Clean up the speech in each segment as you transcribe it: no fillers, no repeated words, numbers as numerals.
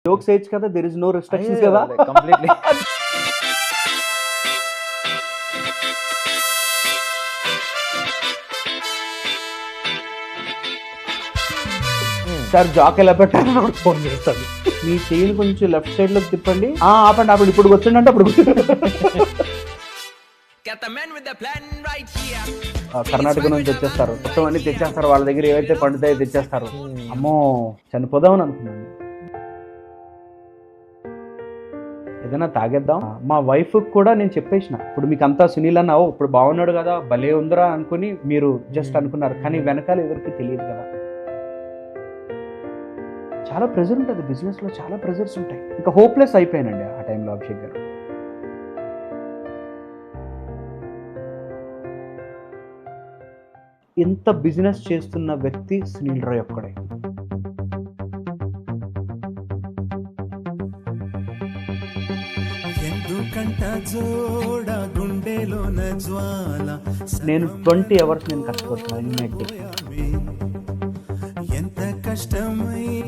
Jokes ఏజ్ కదా, there is no restrictions కదా. కంప్లీట్లీ. సార్ జాక్ ఎలా పెట్టాలని కూడా ఫోన్ చేస్తాడు. మీ చెయ్యిని కొంచెం లెఫ్ట్ సైడ్ లోకి తిప్పండి. ఆపండి ఆపండి, ఇప్పుడు వచ్చిందంటే అప్పుడు కర్ణాటక నుంచి వచ్చేస్తారు, మొత్తం అన్ని తెచ్చేస్తారు, వాళ్ళ దగ్గర ఏవైతే పండుతాయో తెచ్చేస్తారు. అమ్మో చనిపోదామని అనుకున్నాను. ఏదైనా తాగేద్దాం. మా వైఫ్ కూడా నేను చెప్పేసిన, ఇప్పుడు మీకు అంతా సునీల్ అన్నావు, ఇప్పుడు బాగున్నాడు కదా, భలే ఉందిరా అనుకుని మీరు జస్ట్ అనుకున్నారు, కానీ వెనకాల ఎవరికి తెలియదు కదా. చాలా ప్రెజర్ ఉంటుంది బిజినెస్లో, చాలా ప్రెజర్స్ ఉంటాయి. ఇంకా హోప్లెస్ అయిపోయానండి ఆ టైంలో అభిషేక్ గారు. ఇంత బిజినెస్ చేస్తున్న వ్యక్తి సునీల్ రాయ్ ఒక్కడే. నేను 20 hours నేను కష్టపడుతున్నాను.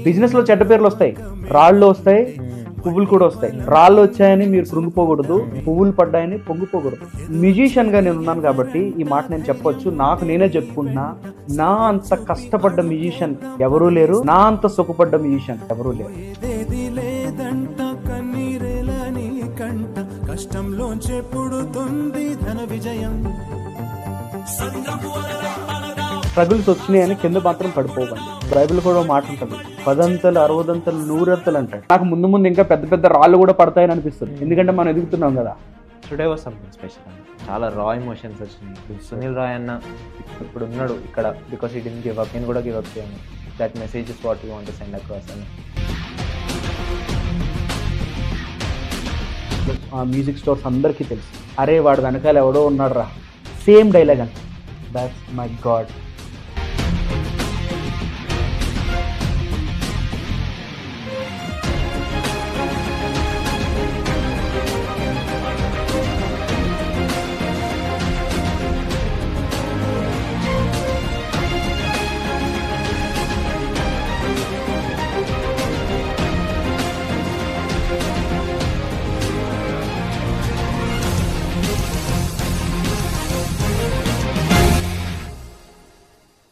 బిజినెస్ లో చెడ్డ పేర్లు వస్తాయి, రాళ్ళు వస్తాయి, పువ్వులు కూడా వస్తాయి. రాళ్ళు వచ్చాయని మీరు కృంగిపోకూడదు, పువ్వులు పడ్డాయని పొంగిపోకూడదు. మ్యూజిషియన్ గా నేను ఉన్నాను కాబట్టి ఈ మాట నేను చెప్పొచ్చు, నాకు నేనే చెప్పుకుంటున్నా. నా అంత కష్టపడ్డ మ్యూజిషియన్ ఎవరూ లేరు, నా అంత సుఖపడ్డ మ్యూజిషియన్ ఎవరూ లేరు. కష్టంలోంచే పుడుతుంది ధన విజయం. స్ట్రగుల్స్ వచ్చినాయని కింద మాత్రం పడిపోవండి. బైబిల్ కూడా మాట ఉంటుంది, 10 అంతలు 60 అంతలు 100 అంతలు అంటాడు. నాకు ముందు ముందు ఇంకా పెద్ద పెద్ద రాళ్ళు కూడా పడతాయని అనిపిస్తుంది, ఎందుకంటే మనం ఎదుగుతున్నాం కదా. టుడే వాస్ సంథింగ్ స్పెషల్ అండి. చాలా రా ఎమోషన్స్ వచ్చినాయి. సునీల్ రాయ్ అన్న ఇప్పుడు ఉన్నాడు ఇక్కడ because he didn't give up. నేను కూడా గివ్ అప్ చేయను. That message is what you want to send across అని. ఆ మ్యూజిక్ స్టోర్స్ అందరికీ తెలుసు, అరే వాడు వెనకాల ఎవడో ఉన్నాడు రా, సేమ్ డైలాగ్ అంట. That's my God.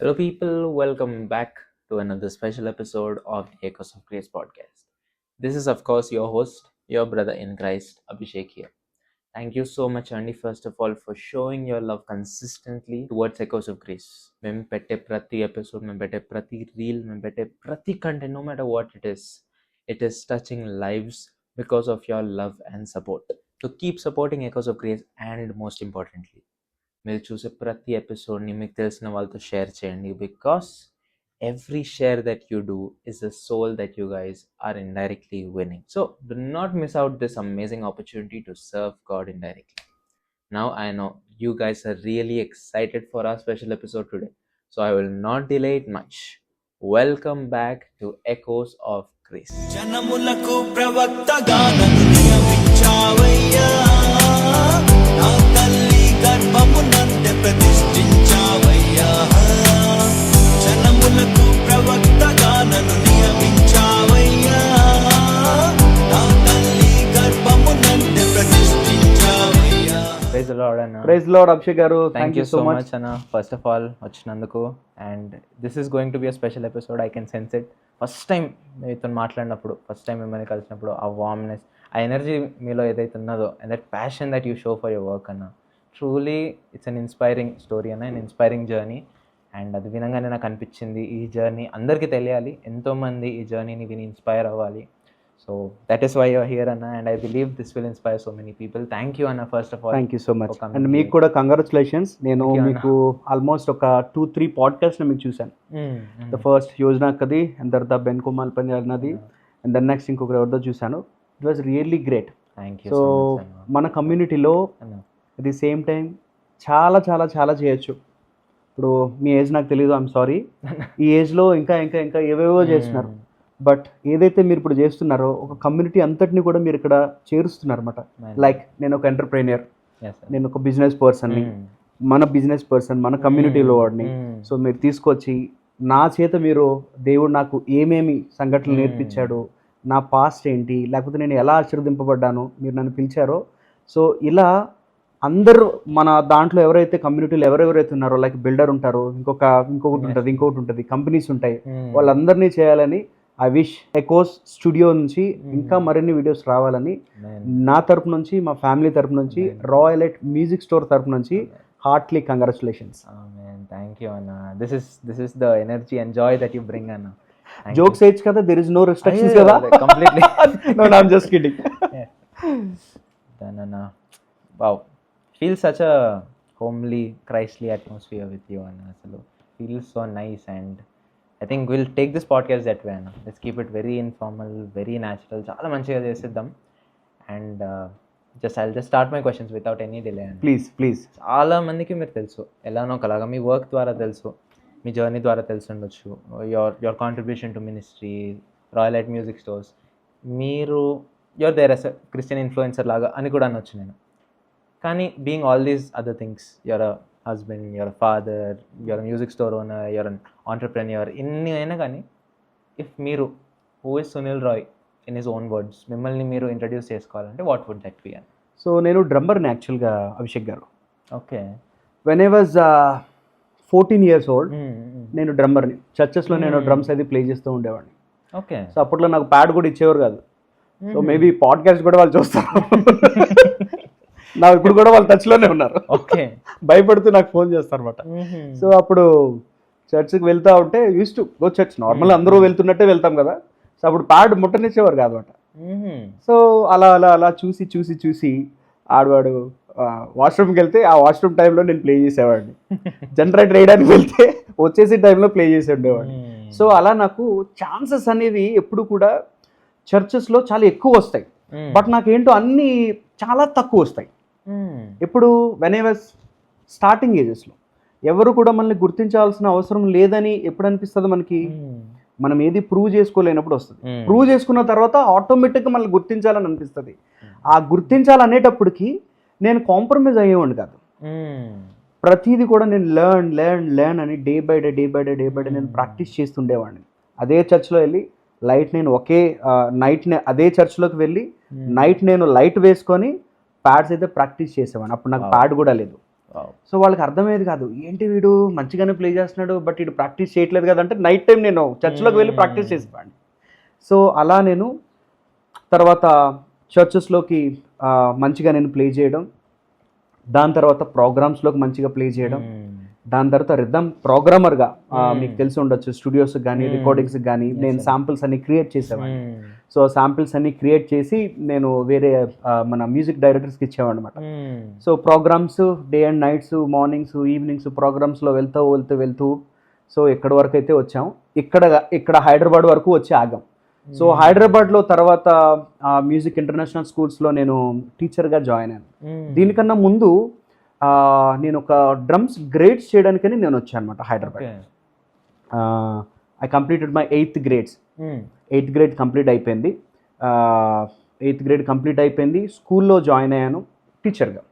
Hello people, welcome back to another special episode of the Echoes of Grace podcast. This is of course your host, your brother in Christ, Abhishek here. Thank you so much Andy, first of all, for showing your love consistently towards Echoes of Grace. Mem pette prati episode, mem pette prati reel, mem pette prati content, no matter what it is touching lives because of your love and support. So keep supporting Echoes of Grace, and most importantly, మీరు చూసే ప్రతి ఎపిసోడ్ని మీకు తెలిసిన వాళ్ళతో share చేయండి, because every share that you do is the soul that you guys are indirectly winning. So do not miss out this amazing opportunity to serve God indirectly. Now I know you guys are really excited for our special episode today, so I will not delay it much. Welcome back to echoes of grace. జనములకు ప్రవక్తగా నన్ను నియమించావయ్యా, నా తల్లి గర్భమునందే ప్రతిష్ఠించావయ్యా. జనములకు ప్రవక్తగా నన్ను నియమించావయ్యా, నా తల్లి గర్భమునందే ప్రతిష్ఠించావయ్యా. ప్రైజ్ ది లార్డ్ అన్న. ప్రైజ్ ది లార్డ్ అభిషేక్ గారు, థ్యాంక్ యూ సో మచ్ అన్న, ఫస్ట్ ఆఫ్ ఆల్ వచ్చినందుకు. And this is going to be a special episode, I can sense it. First time మీతో మాట్లాడినప్పుడు, ఫస్ట్ టైం మిమ్మల్ని కలిసినప్పుడు ఆ వార్మ్నెస్, ఆ ఎనర్జీ మీలో ఏదైతే ఉన్నదో, and that passion that you show for your work అన్న, truly it's an inspiring story అన్న, అన్ ఇన్స్పైరింగ్ జర్నీ. అండ్ అది వినగానే నాకు అనిపించింది, ఈ జర్నీ అందరికీ తెలియాలి, ఎంతోమంది ఈ జర్నీని విని ఇన్స్పైర్ అవ్వాలి. So that is why you're here అన్న, and I believe this will inspire so many people. Thank you అన్న, first of all. Thank you so much. And మీకు కూడా కంగ్రాచులేషన్స్. నేను మీకు ఆల్మోస్ట్ ఒక 2-3 పాడ్కాస్ట్ మీకు చూశాను. ద ఫస్ట్ యోజనా కది, అండ్ తర్వాత బెన్ కుమార్ పని అన్నది, అండ్ దెన్ నెక్స్ట్ ఇంకొకరు ఎవరిదో చూశాను. It was really great. Thank you. So మన కమ్యూనిటీలో అట్ ది సేమ్ టైం చాలా చాలా చాలా చేయొచ్చు. ఇప్పుడు మీ ఏజ్ నాకు తెలియదు, ఐఎమ్ సారీ. ఈ ఏజ్లో ఇంకా ఇంకా ఇంకా ఏవేవో చేస్తున్నారు, బట్ ఏదైతే మీరు ఇప్పుడు చేస్తున్నారో ఒక కమ్యూనిటీ అంతటిని కూడా మీరు ఇక్కడ చేరుస్తున్నారు అనమాట. లైక్ నేను ఒక ఎంటర్ప్రెన్యూర్, నేను ఒక బిజినెస్ పర్సన్ని, మన బిజినెస్ పర్సన్ మన కమ్యూనిటీలో వాడిని. సో మీరు తీసుకొచ్చి నా చేత మీరు దేవుడు నాకు ఏమేమి సంఘటనలు నేర్పించాడు, నా పాస్ట్ ఏంటి, లేకపోతే నేను ఎలా ఆశీర్వదింపబడ్డాను, మీరు నన్ను పిలిచారో. సో ఇలా అందరూ మన దాంట్లో ఎవరైతే కమ్యూనిటీలో ఎవరెవరైతే ఉన్నారో, లైక్ బిల్డర్ ఉంటారు, ఇంకొకటి ఉంటుంది, కంపెనీస్ ఉంటాయి, వాళ్ళందరినీ చేయాలని ఐ విష్ ఎకోస్ స్టూడియో నుంచి ఇంకా మరిన్ని వీడియోస్ రావాలని నా తరపు నుంచి, మా ఫ్యామిలీ తరపు నుంచి, రాయల్ ఎట్ మ్యూజిక్ స్టోర్ తరపు నుంచి హార్ట్లీ కంగ్రాచులేషన్స్. థ్యాంక్ యూ అన్న. This is the energy and joy that you bring అన్న. జోక్స్ ఏజ్ కదా, దెర్ ఇస్ నో రెస్ట్రిక్షన్స్ కదా. Completely no, I am just kidding. Then అన్న, wow, feel such a homely Christly atmosphere with you అన్న. అసలు feel so nice and I think will take this podcast that way అన్న. Let's keep it very informal, very natural, చాలా మంచిగా చేసేద్దాం. And I'll just start my questions without any delay అండి. Please. చాలా మందికి మీరు తెలుసు, ఎలానో ఒకలాగా మీ వర్క్ ద్వారా తెలుసు, మీ జర్నీ ద్వారా తెలిసి ఉండొచ్చు, your contribution to ministry, royal at music stores, మీరు your there as Christian influencer లాగా అని కూడా అనొచ్చు నేను. కానీ being all these other things, your a husband, your father, your music store owner, your an entrepreneur, ఇన్ని అయినా కానీ ఇఫ్ మీరు who is Sunil Roy in his own words, మిమ్మల్ని మీరు ఇంట్రడ్యూస్ చేసుకోవాలంటే వాట్ వుడ్ దట్ బి అని? సో నేను డ్రమ్మర్ని యాక్చువల్గా, Abhishek garu. Okay. When I was 14 years old, నేను డ్రమ్మర్ని. చర్చెస్లో నేను డ్రమ్స్ అది ప్లే చేస్తూ ఉండేవాడిని. ఓకే. సో అప్పట్లో నాకు ప్యాడ్ కూడా ఇచ్చేవారు కాదు. సో మేబీ పాడ్కాస్ట్ కూడా వాళ్ళు చూస్తారు. నాకు ఇప్పుడు కూడా వాళ్ళు టచ్లోనే ఉన్నారు. ఓకే. భయపడుతూ నాకు ఫోన్ చేస్తారు అనమాట. సో అప్పుడు చర్చ్కి వెళ్తా ఉంటే use to go church, normal అందరూ వెళ్తున్నట్టే వెళ్తాం కదా. సో అప్పుడు ప్యాడ్ ముట్టనిచ్చేవారు కాదు అనమాట. సో అలా అలా అలా చూసి ఆడవాడు వాష్రూమ్కి వెళ్తే ఆ వాష్రూమ్ టైంలో నేను ప్లే చేసేవాడిని. జనరేటర్ వేయడానికి వెళ్తే వచ్చేసి టైంలో ప్లే చేసి ఉండేవాడిని. సో అలా నాకు ఛాన్సెస్ అనేవి ఎప్పుడు కూడా చర్చెస్లో చాలా ఎక్కువ వస్తాయి, బట్ నాకేంటో అన్నీ చాలా తక్కువ వస్తాయి. ఇప్పుడు వెన్ ఐ వాజ్ స్టార్టింగ్ ఏజెస్లో ఎవరు కూడా మనల్ని గుర్తించాల్సిన అవసరం లేదని ఎప్పుడు అనిపిస్తుంది మనకి? మనం ఏది ప్రూవ్ చేసుకోలేనప్పుడు వస్తుంది. ప్రూవ్ చేసుకున్న తర్వాత ఆటోమేటిక్గా మనల్ని గుర్తించాలని అనిపిస్తుంది. ఆ గుర్తించాలనేటప్పటికి నేను కాంప్రమైజ్ అయ్యేవాడిని కాదు. ప్రతిదీ కూడా నేను లెర్న్ అని డే బై డే నేను ప్రాక్టీస్ చేస్తుండేవాడిని. అదే చర్చ్లో వెళ్ళి నైట్ అదే చర్చ్లోకి వెళ్ళి నైట్ నేను లైట్ వేసుకొని ప్యాడ్స్ అయితే ప్రాక్టీస్ చేసేవాడిని. అప్పుడు నాకు ప్యాడ్ కూడా లేదు. సో వాళ్ళకి అర్థమయ్యేది కాదు, ఏంటి వీడు మంచిగానే ప్లే చేస్తున్నాడు బట్ వీడు ప్రాక్టీస్ చేయట్లేదు కదా అంటే నైట్ టైం నేను చర్చ్లోకి వెళ్ళి ప్రాక్టీస్ చేసేవాడిని. సో అలా నేను తర్వాత చర్చెస్లోకి మంచిగా నేను ప్లే చేయడం, దాని తర్వాత ప్రోగ్రామ్స్లోకి మంచిగా ప్లే చేయడం, దాని తర్వాత రిథమ్ ప్రోగ్రామర్గా మీకు తెలిసి ఉండొచ్చు, స్టూడియోస్కి కానీ రికార్డింగ్స్కి కానీ నేను శాంపిల్స్ అన్ని క్రియేట్ చేసేవాడిని. సో శాంపిల్స్ అన్ని క్రియేట్ చేసి నేను వేరే మన మ్యూజిక్ డైరెక్టర్స్కి ఇచ్చేవాడిని అనమాట. So programmes day and nights, mornings, evenings ప్రోగ్రామ్స్లో వెళ్తూ సో ఎక్కడి వరకు అయితే వచ్చాం, ఇక్కడ హైదరాబాద్ వరకు వచ్చి ఆగాం. సో హైదరాబాద్లో తర్వాత మ్యూజిక్ ఇంటర్నేషనల్ స్కూల్స్లో నేను టీచర్గా జాయిన్ అయ్యాను. దీనికన్నా ముందు నేను ఒక డ్రమ్స్ గ్రేడ్స్ చేయడానికని నేను వచ్చాను అనమాట Hyderabad. I completed my 8th grades. 8th grade complete అయిపోయింది. 8th grade కంప్లీట్ అయిపోయింది. స్కూల్లో జాయిన్ అయ్యాను టీచర్గా.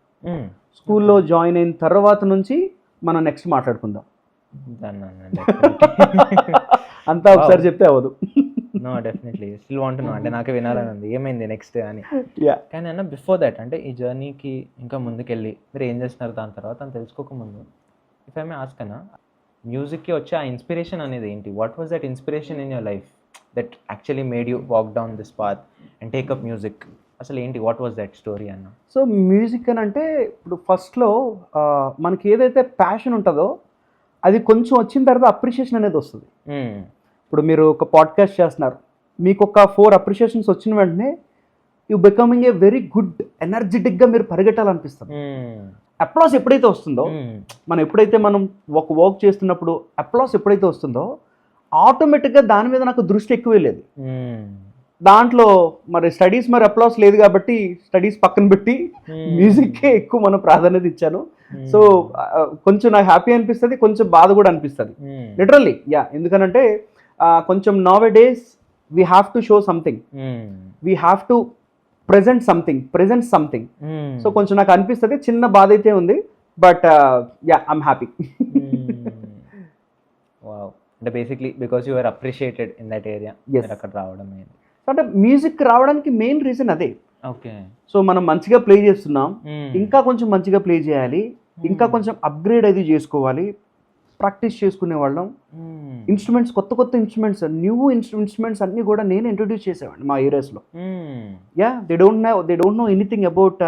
స్కూల్లో జాయిన్ అయిన తర్వాత నుంచి మనం నెక్స్ట్ మాట్లాడుకుందాం. అంతా ఒకసారి చెప్తే అవ్వదు. No, definitely still want to know, అంటే నాకే వినాలని ఉంది ఏమైంది నెక్స్ట్ అని. కానీ అన్న బిఫోర్ దట్, అంటే ఈ జర్నీకి ఇంకా ముందుకెళ్ళి మీరు ఏం చేస్తున్నారు దాని తర్వాత అని తెలుసుకోకముందు, ఇఫ్ ఐ మే ఆస్క్ అన్న, మ్యూజిక్కి వచ్చే ఆ ఇన్స్పిరేషన్ అనేది ఏంటి? What was that inspiration in your life that actually made you walk down this path and take up music? అసలు ఏంటి, వాట్ వాజ్ దట్ స్టోరీ అన్న? సో మ్యూజిక్ అని అంటే ఇప్పుడు ఫస్ట్లో మనకి ఏదైతే ప్యాషన్ ఉంటుందో అది కొంచెం వచ్చిన తర్వాత అప్రిషియేషన్ అనేది వస్తుంది. ఇప్పుడు మీరు ఒక పాడ్కాస్ట్ చేస్తున్నారు, మీకు ఒక 4 అప్రిషియేషన్స్ వచ్చిన వెంటనే you becoming a very good ఎనర్జెటిక్గా మీరు పరిగెట్టాలనిపిస్తుంది. అప్లాస్ ఎప్పుడైతే వస్తుందో, మనం ఒక వర్క్ చేస్తున్నప్పుడు అప్లాస్ ఎప్పుడైతే వస్తుందో ఆటోమేటిక్గా దాని మీద నాకు దృష్టి ఎక్కువ లేదు. దాంట్లో మరి స్టడీస్ మరి అప్లాస్ లేదు కాబట్టి స్టడీస్ పక్కన పెట్టి మ్యూజిక్కే ఎక్కువ మనం ప్రాధాన్యత ఇచ్చాను. సో కొంచెం నాకు హ్యాపీ అనిపిస్తుంది, కొంచెం బాధ కూడా అనిపిస్తుంది లిటరల్లీ. ఎందుకనంటే కొంచెం nowadays we have to show something, we have to present something. So కొంచెం నాకు అనిపిస్తుంది, చిన్న బాధ అయితే ఉంది, బట్ ఐఎమ్ హ్యాపీ. వావ్, అంటే basically because you are appreciated in that area, అక్కడ రావడం. అంటే మ్యూజిక్ రావడానికి మెయిన్ రీజన్ అదే. ఓకే. సో మనం మంచిగా ప్లే చేస్తున్నాం, ఇంకా కొంచెం మంచిగా ప్లే చేయాలి, ఇంకా కొంచెం అప్గ్రేడ్ అది చేసుకోవాలి, ప్రాక్టీస్ చేసుకునే వాళ్ళం. ఇన్స్ట్రుమెంట్స్, కొత్త కొత్త ఇన్స్ట్రుమెంట్స్, న్యూ ఇన్స్ట్రుమెంట్స్ అన్నీ కూడా నేను ఇంట్రొడ్యూస్ చేసేవాడిని మా ఏరియాస్లో. Yeah, they don't know anything about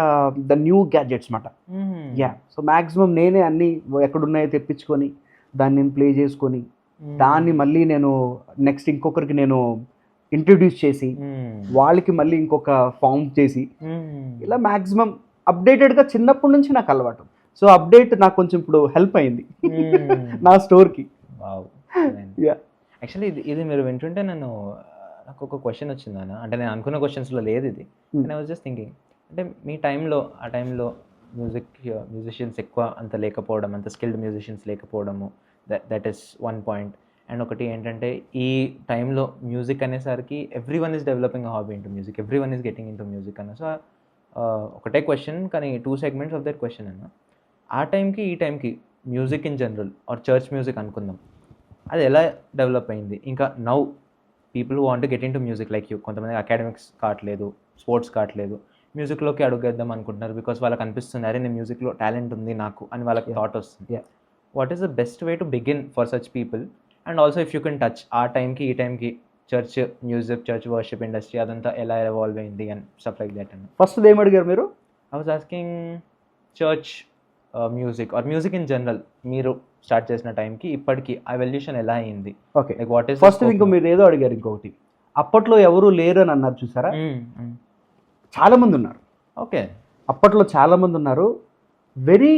the new gadgets మాట. యా, సో మ్యాక్సిమం నేనే అన్నీ ఎక్కడున్నాయో తెప్పించుకొని దాన్ని నేను ప్లే చేసుకొని దాన్ని మళ్ళీ నేను నెక్స్ట్ ఇంకొకరికి నేను ఇంట్రొడ్యూస్ చేసి వాళ్ళకి మళ్ళీ ఇంకొక ఫామ్ చేసి ఇలా మ్యాక్సిమం అప్డేటెడ్గా చిన్నప్పటి నుంచి నాకు అలవాటు. సో అప్డేట్ నాకు కొంచెం ఇప్పుడు హెల్ప్ అయింది నా స్టోర్కి. యా, యాక్చువల్లీ ఇది మీరు వింటుంటే నాకు ఒక క్వశ్చన్ వచ్చింది అన్న. అంటే నేను అనుకున్న క్వశ్చన్స్లో లేదు ఇది. ఐ వాజ్ జస్ట్ థింకింగ్, అంటే మీ ఆ టైంలో మ్యూజిషియన్స్ ఎక్కువ అంత లేకపోవడం, అంత స్కిల్డ్ మ్యూజిషియన్స్ లేకపోవడము, that is one point. And ఒకటి ఏంటంటే ఈ టైంలో మ్యూజిక్ అనేసరికి every one is developing hobby into music, every one is getting into music అన్న. సో ఒకటే క్వశ్చన్ కానీ 2 segments ఆఫ్ దట్ క్వశ్చన్ అన్న. ఆ టైంకి ఈ టైంకి music in general or church music అనుకుందాం, అది ఎలా డెవలప్ అయింది? ఇంకా now people want get in to music like you, కొంతమంది అకాడమిక్స్ కావట్లేదు, స్పోర్ట్స్ కావట్లేదు, మ్యూజిక్లోకి అడుగేద్దాం అనుకుంటున్నారు బికాస్ వాళ్ళకి అనిపిస్తుంది అరే నేను మ్యూజిక్లో టాలెంట్ ఉంది నాకు అని వాళ్ళకి థాట్ వస్తుంది. What is the best way to begin for such people? And also if you can touch ఆ టైంకి ఈ టైంకి church music, church worship industry అదంతా ఎలా ఎవాల్వ్ అయింది అండ్ స్టఫ్ లైక్ దట్ అన్న. ఫస్ట్ ఏం అడిగారు మీరు? I was asking church music or music in general మీరు స్టార్ట్ చేసిన టైంకి ఇప్పటికి ఆ ఎవల్యూషన్ ఎలా అయింది? Okay, like what is first ఇంకో మీరు ఏదో అడిగారు ఇంకొకటి, అప్పట్లో ఎవరు లేరు అని అన్నారు చూసారా? చాలా మంది ఉన్నారు. ఓకే, అప్పట్లో చాలా మంది ఉన్నారు, వెరీ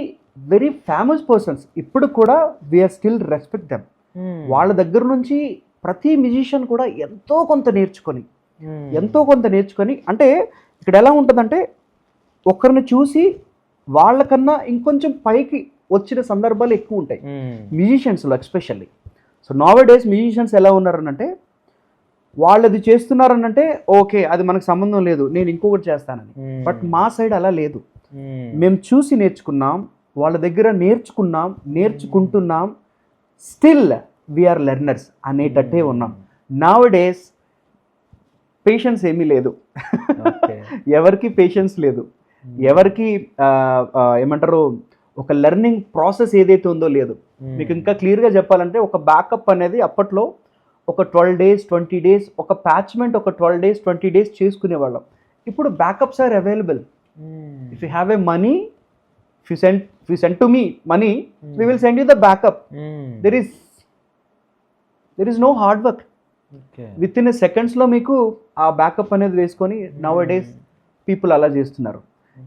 వెరీ ఫేమస్ పర్సన్స్. ఇప్పుడు కూడా వీఆర్ స్టిల్ రెస్పెక్ట్ దెమ్. వాళ్ళ దగ్గర నుంచి ప్రతి మ్యూజిషియన్ కూడా ఎంతో కొంత నేర్చుకొని అంటే ఇక్కడ ఎలా ఉంటుందంటే ఒకరిని చూసి వాళ్ళకన్నా ఇంకొంచెం పైకి వచ్చిన సందర్భాలు ఎక్కువ ఉంటాయి మ్యూజిషియన్స్లో especially. So nowadays musicians ఎలా ఉన్నారనంటే వాళ్ళది చేస్తున్నారనంటే ఓకే అది మనకు సంబంధం లేదు, నేను ఇంకొకటి చేస్తానని. బట్ మా సైడ్ అలా లేదు. మేము చూసి నేర్చుకున్నాం, వాళ్ళ దగ్గర నేర్చుకుంటున్నాం, స్టిల్ వీఆర్ లెర్నర్స్ అనేటట్టే ఉన్నాం. నౌ డేస్ పేషెన్స్ ఏమీ లేదు, ఎవరికి పేషెన్స్ లేదు, ఎవరికి ఏమంటారు ఒక లెర్నింగ్ ప్రాసెస్ ఏదైతే ఉందో లేదు. మీకు ఇంకా క్లియర్గా చెప్పాలంటే ఒక బ్యాకప్ అనేది అప్పట్లో ఒక 12 days 20 days ఒక ప్యాచ్మెంట్ ఒక 12 days 20 days చేసుకునేవాళ్ళం. ఇప్పుడు backups are available. If you have a money, if you send to me money, we will send you the backup. There is no hard work. With in seconds లో మీకు ఆ backup అనేది వేసుకొని now days people అలా చేస్తున్నారు.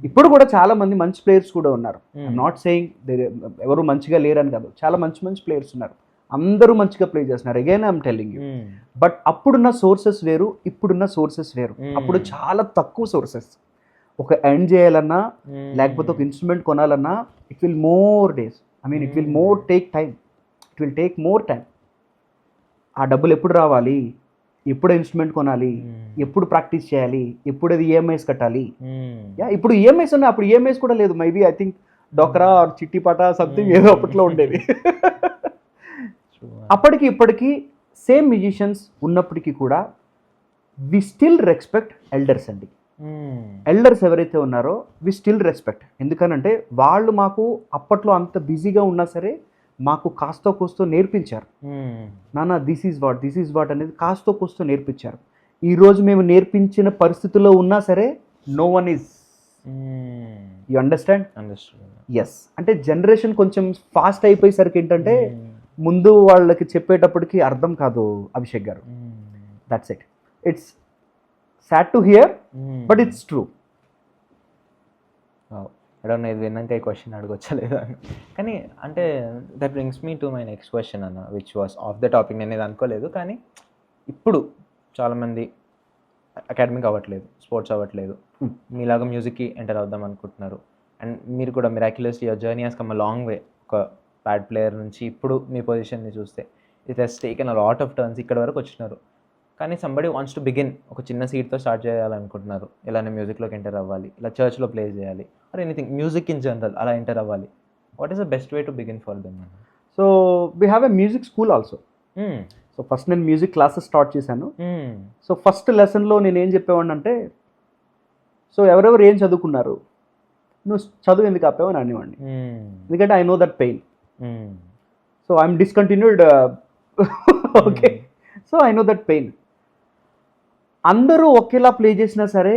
ఇప్పుడు కూడా చాలా మంది మంచి ప్లేయర్స్ కూడా ఉన్నారు. నాట్ సేయింగ్ ఎవరు మంచిగా లేరని కాదు, చాలా మంచి ప్లేయర్స్ ఉన్నారు, అందరూ మంచిగా ప్లే చేస్తున్నారు. Again I'm telling you, but అప్పుడున్న సోర్సెస్ వేరు, ఇప్పుడున్న సోర్సెస్ వేరు. అప్పుడు చాలా తక్కువ సోర్సెస్. ఒక ఎర్న్ చేయాలన్నా లేకపోతే ఒక ఇన్స్ట్రుమెంట్ కొనాలన్నా it will more days, it will take more time. ఆ డబ్బులు ఎప్పుడు రావాలి, ఎప్పుడు ఇన్స్ట్రుమెంట్ కొనాలి, ఎప్పుడు ప్రాక్టీస్ చేయాలి, ఎప్పుడు అది ఈఎంఐస్ కట్టాలి. ఇప్పుడు ఈఎంఐస్ ఉన్నాయి, అప్పుడు ఈఎంఐస్ కూడా లేదు. మేబీ ఐ థింక్ డోక్రా ఆర్ చిట్టిపాట సంథింగ్ ఏదో అప్పట్లో ఉండేది. అప్పటికి ఇప్పటికీ సేమ్ మ్యూజిషియన్స్ ఉన్నప్పటికీ కూడా వి స్టిల్ రెస్పెక్ట్ ఎల్డర్స్ అండి. ఎల్డర్స్ ఎవరైతే ఉన్నారో వి స్టిల్ రెస్పెక్ట్. ఎందుకనంటే వాళ్ళు మాకు అప్పట్లో అంత బిజీగా ఉన్నా సరే మాకు కాస్తో కూస్తో నేర్పించారు. నాన్న దిస్ ఈజ్ వాట్ అనేది కాస్తో కూస్తో నేర్పించారు. ఈరోజు మేము నేర్పించిన పరిస్థితుల్లో ఉన్నా సరే no one is, you understand? Yes, అంటే జనరేషన్ కొంచెం ఫాస్ట్ అయిపోయేసరికి ఏంటంటే ముందు వాళ్ళకి చెప్పేటప్పటికి అర్థం కాదు Abhishek garu. That's it. It's sad to hear but it's true. ఇది విన్నాక ఈ క్వశ్చన్ అడగొచ్చలేదు అని, కానీ అంటే that brings me to my next question అన్న, which was off the topic. నేను ఇది అనుకోలేదు, కానీ ఇప్పుడు చాలామంది అకాడమిక్ అవ్వట్లేదు, స్పోర్ట్స్ అవ్వట్లేదు, మీలాగా మ్యూజిక్కి ఎంటర్ అవుదాం అనుకుంటున్నారు. అండ్ మీరు కూడా miraculously your journey has come a long way. ఒక ప్యాడ్ ప్లేయర్ నుంచి ఇప్పుడు మీ పొజిషన్ని చూస్తే it has taken a lot of turns, ఇక్కడ వరకు వచ్చినారు. కానీ సంబడి వాంట్స్ టు బిగిన్, ఒక చిన్న సీట్తో స్టార్ట్ చేయాలనుకుంటున్నారు, ఇలానే మ్యూజిక్లోకి ఎంటర్ అవ్వాలి, ఇలా చర్చ్లో ప్లే చేయాలి, or anything music in general అలా ఎంటర్ అవ్వాలి. What is the best way to begin for them? So we have a music school also. So first నేను మ్యూజిక్ క్లాసెస్ స్టార్ట్ చేశాను. సో ఫస్ట్ లెసన్లో నేను ఏం చెప్పేవాడిని అంటే, సో ఎవరెవరు ఏం చదువుకున్నారు, నువ్వు చదువు ఎందుకు ఆపావు అని అనేవాడిని. ఎందుకంటే I know that pain. So I'm discontinued. Okay, so I know that pain. అందరూ ఒకేలా ప్లే చేసినా సరే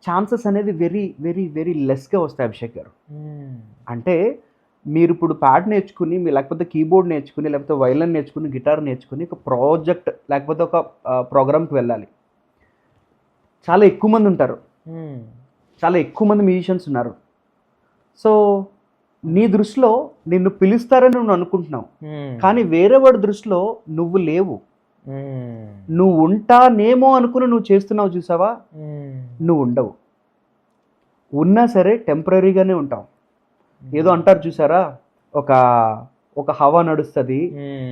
ఛాన్సెస్ అనేది వెరీ వెరీ వెరీ లెస్గా వస్తాయి అభిషేక్ గారు. అంటే మీరు ఇప్పుడు ప్యాడ్ నేర్చుకుని, మీరు లేకపోతే కీబోర్డ్ నేర్చుకుని, లేకపోతే వైలన్ నేర్చుకుని, గిటార్ నేర్చుకుని ఒక ప్రాజెక్ట్ లేకపోతే ఒక ప్రోగ్రామ్కి వెళ్ళాలి. చాలా ఎక్కువ మంది ఉంటారు, చాలా ఎక్కువ మంది మ్యూజిషియన్స్ ఉన్నారు. సో నీ దృష్టిలో నిన్ను పిలుస్తారని నువ్వు అనుకుంటున్నావు, కానీ వేరే వాడి దృష్టిలో నువ్వు లేవు. నువ్వు ఉంటానేమో అనుకుని నువ్వు చేస్తున్నావు, చూసావా, నువ్వు ఉండవు. ఉన్నా సరే టెంపరీగానే ఉంటావు. ఏదో అంటారు చూసారా, ఒక హవా నడుస్తుంది,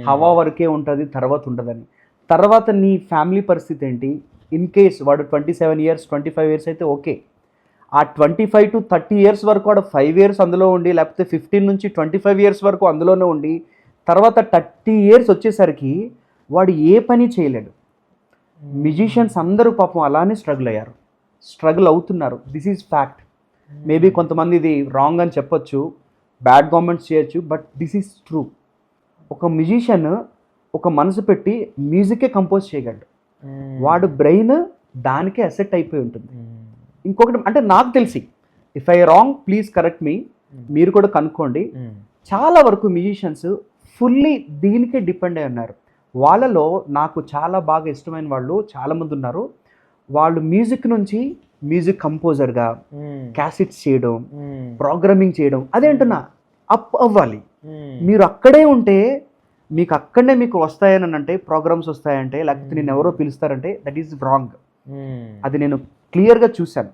హవా వరకే ఉంటుంది, తర్వాత ఉండదని. తర్వాత నీ ఫ్యామిలీ పరిస్థితి ఏంటి? ఇన్ కేస్ వాడు 27 years 25 years అయితే ఓకే, ఆ 25 to 30 years వరకు వాడు 5 years అందులో ఉండి, లేకపోతే 15 నుంచి 25 years వరకు అందులోనే ఉండి, తర్వాత 30 years వచ్చేసరికి వాడు ఏ పని చేయలేడు. మ్యూజిషియన్స్ అందరూ పాపం అలానే స్ట్రగుల్ అవుతున్నారు. This is fact. మేబీ కొంతమంది ఇది రాంగ్ అని చెప్పొచ్చు, బ్యాడ్ కామెంట్స్ చేయొచ్చు, బట్ దిస్ ఈజ్ ట్రూ. ఒక మ్యూజిషియన్ ఒక మనసు పెట్టి మ్యూజికే కంపోజ్ చేయగలడు. వాడు బ్రెయిన్ దానికే అసెట్ అయిపోయి ఉంటుంది. ఇంకొకటి అంటే నాకు తెలిసి, if I wrong please correct me, మీరు కూడా కనుక్కోండి. చాలా వరకు మ్యూజిషియన్స్ ఫుల్లీ దీనికే డిపెండ్ అయి ఉన్నారు. వాళ్ళలో నాకు చాలా బాగా ఇష్టమైన వాళ్ళు చాలామంది ఉన్నారు. వాళ్ళు మ్యూజిక్ నుంచి మ్యూజిక్ కంపోజర్గా క్యాసెట్స్ చేయడం, ప్రోగ్రామింగ్ చేయడం, అదేంటున్నా అప్ అవ్వాలి. మీరు అక్కడే ఉంటే మీకు అక్కడనే మీకు వస్తాయని అంటే, ప్రోగ్రామ్స్ వస్తాయంటే, లేకపోతే నేను ఎవరో పిలుస్తారంటే, దట్ ఈజ్ రాంగ్. అది నేను క్లియర్గా చూశాను.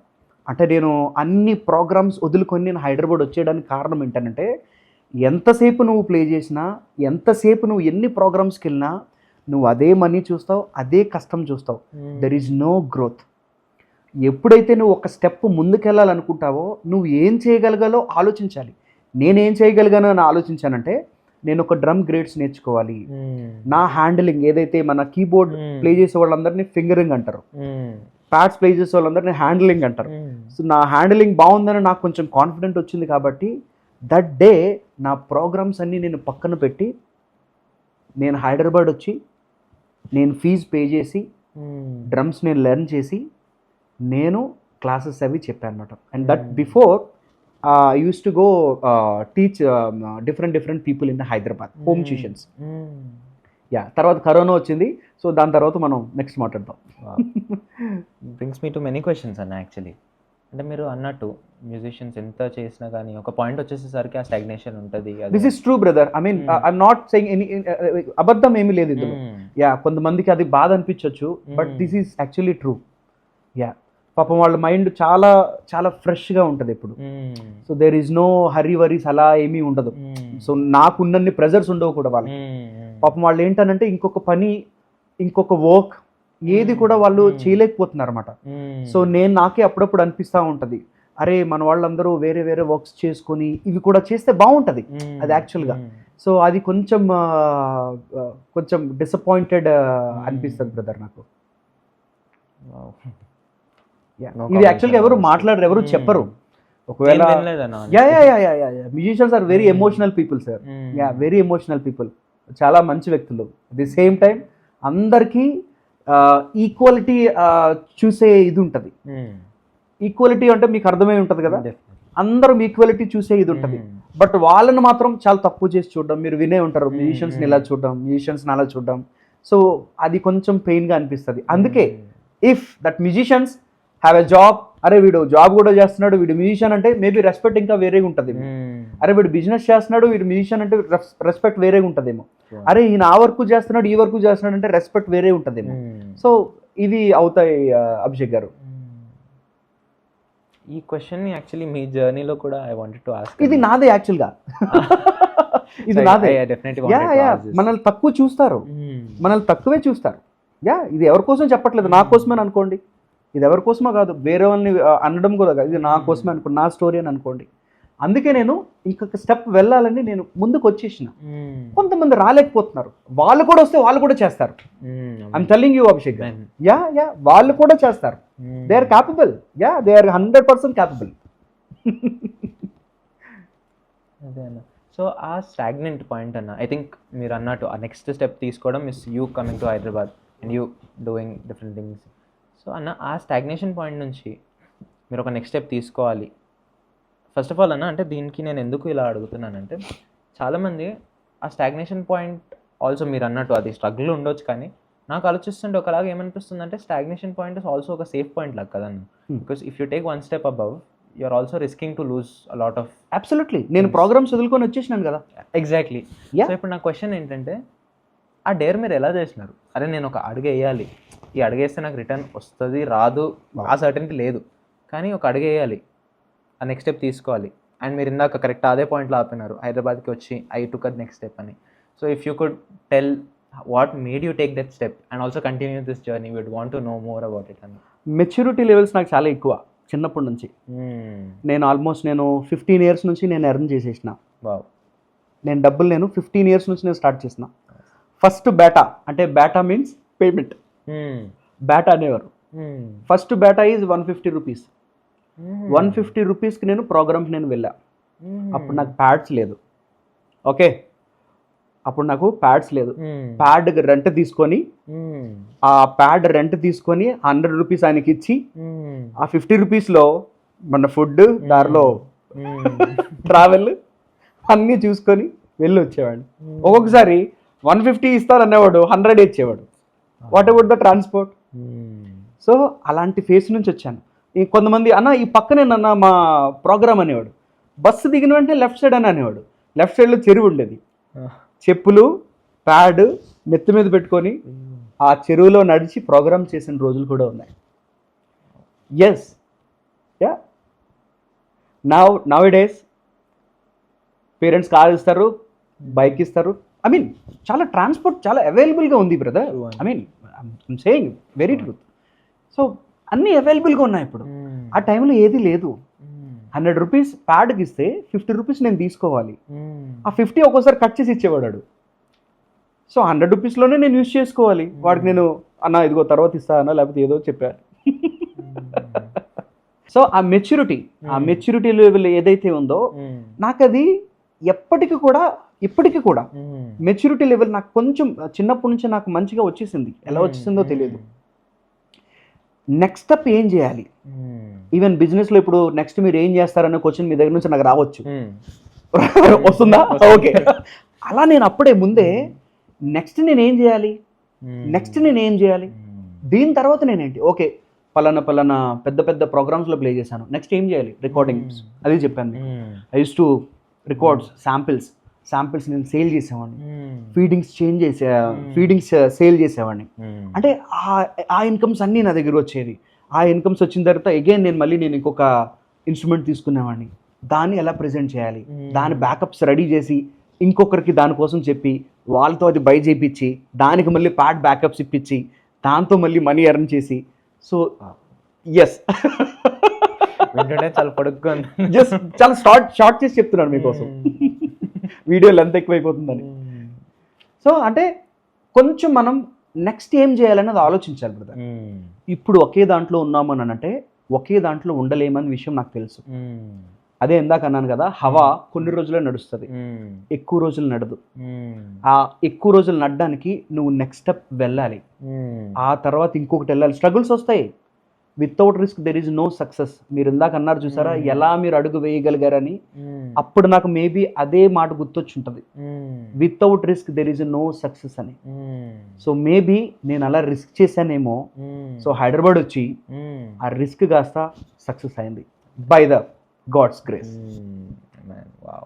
అంటే నేను అన్ని ప్రోగ్రామ్స్ వదులుకొని నేను హైదరాబాద్ వచ్చేయడానికి కారణం ఏంటంటే, ఎంతసేపు నువ్వు ప్లే చేసినా, ఎంతసేపు నువ్వు ఎన్ని ప్రోగ్రామ్స్కి వెళ్ళినా నువ్వు అదే మనీ చూస్తావు, అదే కష్టం చూస్తావు. There is no growth. ఎప్పుడైతే నువ్వు ఒక స్టెప్ ముందుకెళ్ళాలనుకుంటావో నువ్వు ఏం చేయగలగాలో ఆలోచించాలి. నేనేం చేయగలిగానో అని ఆలోచించానంటే, నేను ఒక డ్రమ్ గ్రేడ్స్ నేర్చుకోవాలి. నా హ్యాండిలింగ్ ఏదైతే, మన కీబోర్డ్ ప్లే చేసే వాళ్ళందరినీ ఫింగరింగ్ అంటారు, ప్యాడ్స్ ప్లే చేసే వాళ్ళందరినీ హ్యాండిలింగ్ అంటారు. సో నా హ్యాండిలింగ్ బాగుందని నాకు కొంచెం కాన్ఫిడెంట్ వచ్చింది. కాబట్టి దట్ డే నా ప్రోగ్రామ్స్ అన్నీ నేను పక్కన పెట్టి నేను హైదరాబాద్ వచ్చి నేను ఫీజు పే చేసి డ్రమ్స్ నేను లెర్న్ చేసి నేను క్లాసెస్ అవి చెప్పాను అనమాట. And that before I used to go teach different people in Hyderabad, home musicians. Yeah, తర్వాత కరోనా వచ్చింది. సో దాని తర్వాత మనం నెక్స్ట్ మాట్లాడదాం. Brings me to many questions అన్న. యాక్చువల్లీ అంటే మీరు అన్నట్టు మ్యూజిషియన్స్ ఎంత చేసినా కానీ ఒక పాయింట్ వచ్చేసరికి ఆ స్టాగ్నేషన్ ఉంటుంది. This is true brother. I mean I'm not saying any అబద్ధం ఏమీ లేదు ఇందులో. యా, కొంతమందికి అది బాధ అనిపించవచ్చు, but this is actually true. Yeah, పాపం వాళ్ళ మైండ్ చాలా చాలా ఫ్రెష్గా ఉంటుంది ఎప్పుడు. So there is no hurry worries, అలా ఏమీ ఉండదు. సో నాకున్నన్ని ప్రెజర్స్ ఉండవు కూడా వాళ్ళకి. పాపం వాళ్ళు ఏంటనంటే ఇంకొక పని, ఇంకొక వర్క్ ఏది కూడా వాళ్ళు చేయలేకపోతున్నారు అనమాట. సో నాకే అప్పుడప్పుడు అనిపిస్తూ ఉంటుంది, అరే మన వాళ్ళందరూ వేరే వేరే వర్క్స్ చేసుకొని ఇవి కూడా చేస్తే బాగుంటుంది అది యాక్చువల్గా. సో అది కొంచెం డిసప్పాయింటెడ్ అనిపిస్తుంది బ్రదర్ నాకు. ఇది యాక్చువల్గా ఎవరు మాట్లాడరు, ఎవరు చెప్పరు. ఒకవేళ musicians are very emotional people sir. Yeah, very emotional people, చాలా మంచి వ్యక్తులు. అట్ ది సేమ్ టైం అందరికీ ఈక్వాలిటీ చూసే ఇది ఉంటుంది. ఈక్వాలిటీ అంటే మీకు అర్థమై ఉంటుంది కదా, అందరం ఈక్వాలిటీ చూసే ఇది ఉంటుంది. బట్ వాళ్ళని మాత్రం చాలా తక్కువ చేసి చూడడం మీరు వినే ఉంటారు. మ్యూజిషియన్స్ని ఇలా చూడడం, మ్యూజిషియన్స్ని అలా చూడడం. సో అది కొంచెం పెయిన్గా అనిపిస్తుంది. అందుకే if that musicians have a job, అరే వీడు జాబ్ కూడా చేస్తున్నాడు, వీడు మ్యూజిషియన్ అంటే మేబీ రెస్పెక్ట్ ఇంకా వేరేగా ఉంటుంది. అరే వీడు బిజినెస్ చేస్తున్నాడు, వీడు మ్యూజిషియన్ అంటే రెస్పెక్ట్ వేరేగా ఉంటుందేమో. అరే ఈయన ఆ వర్క్ చేస్తున్నాడు, ఈ వర్క్ చేస్తున్నాడు అంటే రెస్పెక్ట్ వేరే ఉంటుందేమో. సో ఇవి అవుతాయి అభిషేక్ గారు. ఈ క్వశ్చన్ యాక్చువల్లీ మీ జర్నీలో కూడా ఐ వాంటెడ్ టు ఆస్క్. ఇది నాదే యాక్చువల్గా, ఇది నాదే. మనల్ని తక్కువ చూస్తారు, మనల్ని తక్కువే చూస్తారు. యా, ఇది ఎవరి కోసం చెప్పట్లేదు, నా కోసమే అనుకోండి. ఇది ఎవరి కోసమో కాదు, వేరే వాళ్ళని అనడం కూడా కాదు, ఇది నా కోసమే అనుకోండి, నా స్టోరీ అని అనుకోండి. అందుకే నేను ఇంకొక స్టెప్ వెళ్ళాలని నేను ముందుకు వచ్చేసిన. కొంతమంది రాలేకపోతున్నారు, వాళ్ళు కూడా వస్తే వాళ్ళు కూడా చేస్తారు. I'm telling you Abhishek, yeah వాళ్ళు కూడా చేస్తారు. They are capable, they are 100% capable. అదే అన్న. సో ఆ స్టాగ్నెంట్ పాయింట్ అన్న, ఐ థింక్ మీరు అన్నట్టు ఆ నెక్స్ట్ స్టెప్ తీసుకోవడం is you coming to Hyderabad and you doing different things. So అన్న, ఆ స్టాగ్నేషన్ పాయింట్ నుంచి మీరు ఒక నెక్స్ట్ స్టెప్ తీసుకోవాలి. ఫస్ట్ ఆఫ్ ఆల్ అన్న, అంటే దీనికి నేను ఎందుకు ఇలా అడుగుతున్నానంటే, చాలామంది ఆ స్టాగ్నేషన్ పాయింట్ ఆల్సో మీరు అన్నట్టు అది స్ట్రగుల్ ఉండొచ్చు, కానీ నాకు ఆలోచిస్తుంటే ఒకలాగా ఏమనిపిస్తుంది అంటే స్టాగ్నేషన్ పాయింట్ ఇస్ ఆల్సో ఒక సేఫ్ పాయింట్ లాగా కదన్న. Because if you take one step above, you're also risking to lose a lot of. Absolutely, నేను ప్రోగ్రామ్స్ వదులుకొని వచ్చేసినాను కదా. ఎగ్జాక్ట్లీ. సో ఇప్పుడు నా క్వశ్చన్ ఏంటంటే, ఆ డేర్ మీరు ఎలా చేసినారు? అరే నేను ఒక అడుగు వేయాలి, ఈ అడుగు వేస్తే నాకు రిటర్న్ వస్తుంది రాదు ఆ సర్టెనిటీ లేదు, కానీ ఒక అడుగు వేయాలి, ఆ నెక్స్ట్ స్టెప్ తీసుకోవాలి. అండ్ మీరు ఇందాక కరెక్ట్ అదే పాయింట్లో ఆపినారు, హైదరాబాద్కి వచ్చి I took a next step అని. So if you could tell what made you take that step and also continue this journey, would want to know more about it అని. మెచ్యూరిటీ లెవెల్స్ నాకు చాలా ఎక్కువ చిన్నప్పటి నుంచి. నేను ఆల్మోస్ట్ 15 years నుంచి నేను ఎర్న్ చేసేసిన. నేను డబ్బులు 15 years నుంచి నేను స్టార్ట్ చేసిన. ఫస్ట్ బేటా, అంటే బేటా మీన్స్ పేమెంట్, బేటా అనేవారు. First beta is 150 rupees. 150 rupeesకి నేను ప్రోగ్రామ్కి నేను వెళ్ళా. అప్పుడు నాకు ప్యాడ్స్ లేదు. ఓకే, అప్పుడు నాకు ప్యాడ్స్ లేదు. ప్యాడ్ రెంట్ తీసుకొని, ఆ ప్యాడ్ రెంట్ తీసుకొని 100 rupees ఆయనకి ఇచ్చి, ఆ 50 rupeesలో మన ఫుడ్, దారిలో ట్రావెల్ అన్నీ చూసుకొని వెళ్ళి వచ్చేవాడు. ఒక్కొక్కసారి 150 ఇస్తారు అనేవాడు, 100 ఇచ్చేవాడు. What about the transport? So అలాంటి ఫేస్ నుంచి వచ్చాను. కొంతమంది అన్న ఈ పక్కనే నన్న మా ప్రోగ్రామ్ అనేవాడు. బస్సు దిగిన వెంటనే లెఫ్ట్ సైడ్ అని అనేవాడు. లెఫ్ట్ సైడ్లో చెరువు ఉండేది. చెప్పులు, ప్యాడ్ నెత్తి మీద పెట్టుకొని ఆ చెరువులో నడిచి ప్రోగ్రామ్ చేసిన రోజులు కూడా ఉన్నాయి. Yes, yeah. Nowadays parents car ఇస్తారు, బైక్ ఇస్తారు. ఐ మీన్ చాలా ట్రాన్స్పోర్ట్ చాలా అవైలబుల్గా ఉంది brother. I mean I'm saying very truth. So అన్నీ అవైలబుల్గా ఉన్నాయి ఇప్పుడు. ఆ టైంలో ఏది లేదు. 100 rupees ప్యాడ్కి ఇస్తే 50 rupees నేను తీసుకోవాలి. ఆ 50 ఒక్కోసారి కట్ చేసి ఇచ్చేవాడు. సో 100 rupeesలోనే నేను యూజ్ చేసుకోవాలి. వాడికి నేను అన్న ఇదిగో తర్వాత ఇస్తా అన్న, లేకపోతే ఏదో చెప్పాను. సో ఆ మెచ్యూరిటీ లెవెల్ ఏదైతే ఉందో నాకు అది ఇప్పటికీ కూడా మెచ్యూరిటీ లెవెల్ నాకు కొంచెం చిన్నప్పటి నుంచి నాకు మంచిగా వచ్చేసింది. ఎలా వచ్చేసిందో తెలియదు. నెక్స్ట్ స్టెప్ ఏం చేయాలి? ఈవెన్ బిజినెస్లో ఇప్పుడు నెక్స్ట్ మీరు ఏం చేస్తారనే క్వశ్చన్ మీ దగ్గర నుంచి నాకు రావచ్చు. వస్తుందా? ఓకే. అలా నేను అప్పుడే ముందే నెక్స్ట్ నేనేం చేయాలి, దీని తర్వాత నేనేంటి, ఓకే పలానా పెద్ద పెద్ద ప్రోగ్రామ్స్లో ప్లే చేశాను, నెక్స్ట్ ఏం చేయాలి, రికార్డింగ్స్, అది చెప్పాను. I use to records, samples నేను సేల్ చేసేవాడిని. ఫీడింగ్స్ సేల్ చేసేవాడిని. అంటే ఆ ఇన్కమ్స్ అన్నీ నా దగ్గర వచ్చేది. ఆ ఇన్కమ్స్ వచ్చిన తర్వాత అగైన్ నేను ఇంకొక ఇన్స్ట్రుమెంట్ తీసుకునేవాడిని. దాన్ని ఎలా ప్రజెంట్ చేయాలి, దాని బ్యాకప్స్ రెడీ చేసి ఇంకొకరికి దానికోసం చెప్పి వాళ్ళతో అది బై చేయించి దానికి మళ్ళీ ప్యాడ్ బ్యాకప్స్ ఇప్పించి దాంతో మళ్ళీ మనీ ఎర్న్ చేసి. సో ఎస్, చాలా పొడుగ్గా జస్ట్ చాలా షార్ట్ చేసి చెప్తున్నాను మీకోసం, వీడియో లెంత్ ఎక్కువైపోతుందని. సో అంటే కొంచెం మనం నెక్స్ట్ ఏం చేయాలన్నది ఆలోచించాలి బ్రదర్. ఇప్పుడు ఒకే దాంట్లో ఉన్నామని అంటే ఒకే దాంట్లో ఉండలేమని విషయం నాకు తెలుసు. అదే ఇందాక అన్నాను కదా, హవా కొన్ని రోజులే నడుస్తుంది, ఎక్కువ రోజులు నడదు. ఆ ఎక్కువ రోజులు నడడానికి నువ్వు నెక్స్ట్ స్టెప్ వెళ్ళాలి. ఆ తర్వాత ఇంకొకటి వెళ్ళాలి. స్ట్రగుల్స్ వస్తాయి. Without risk there is no success. మీరు ఇందాక అన్నారు చూసారా, ఎలా మీరు అడుగు వేయగలిగారని. అప్పుడు నాకు మేబీ అదే మాట గుర్తొచ్చి ఉంటుంది, without risk there is no success అని. సో మేబీ నేను అలా రిస్క్ చేశానేమో. సో హైదరాబాద్ వచ్చి ఆ రిస్క్ కాస్త సక్సెస్ అయింది by the God's grace. Man, wow.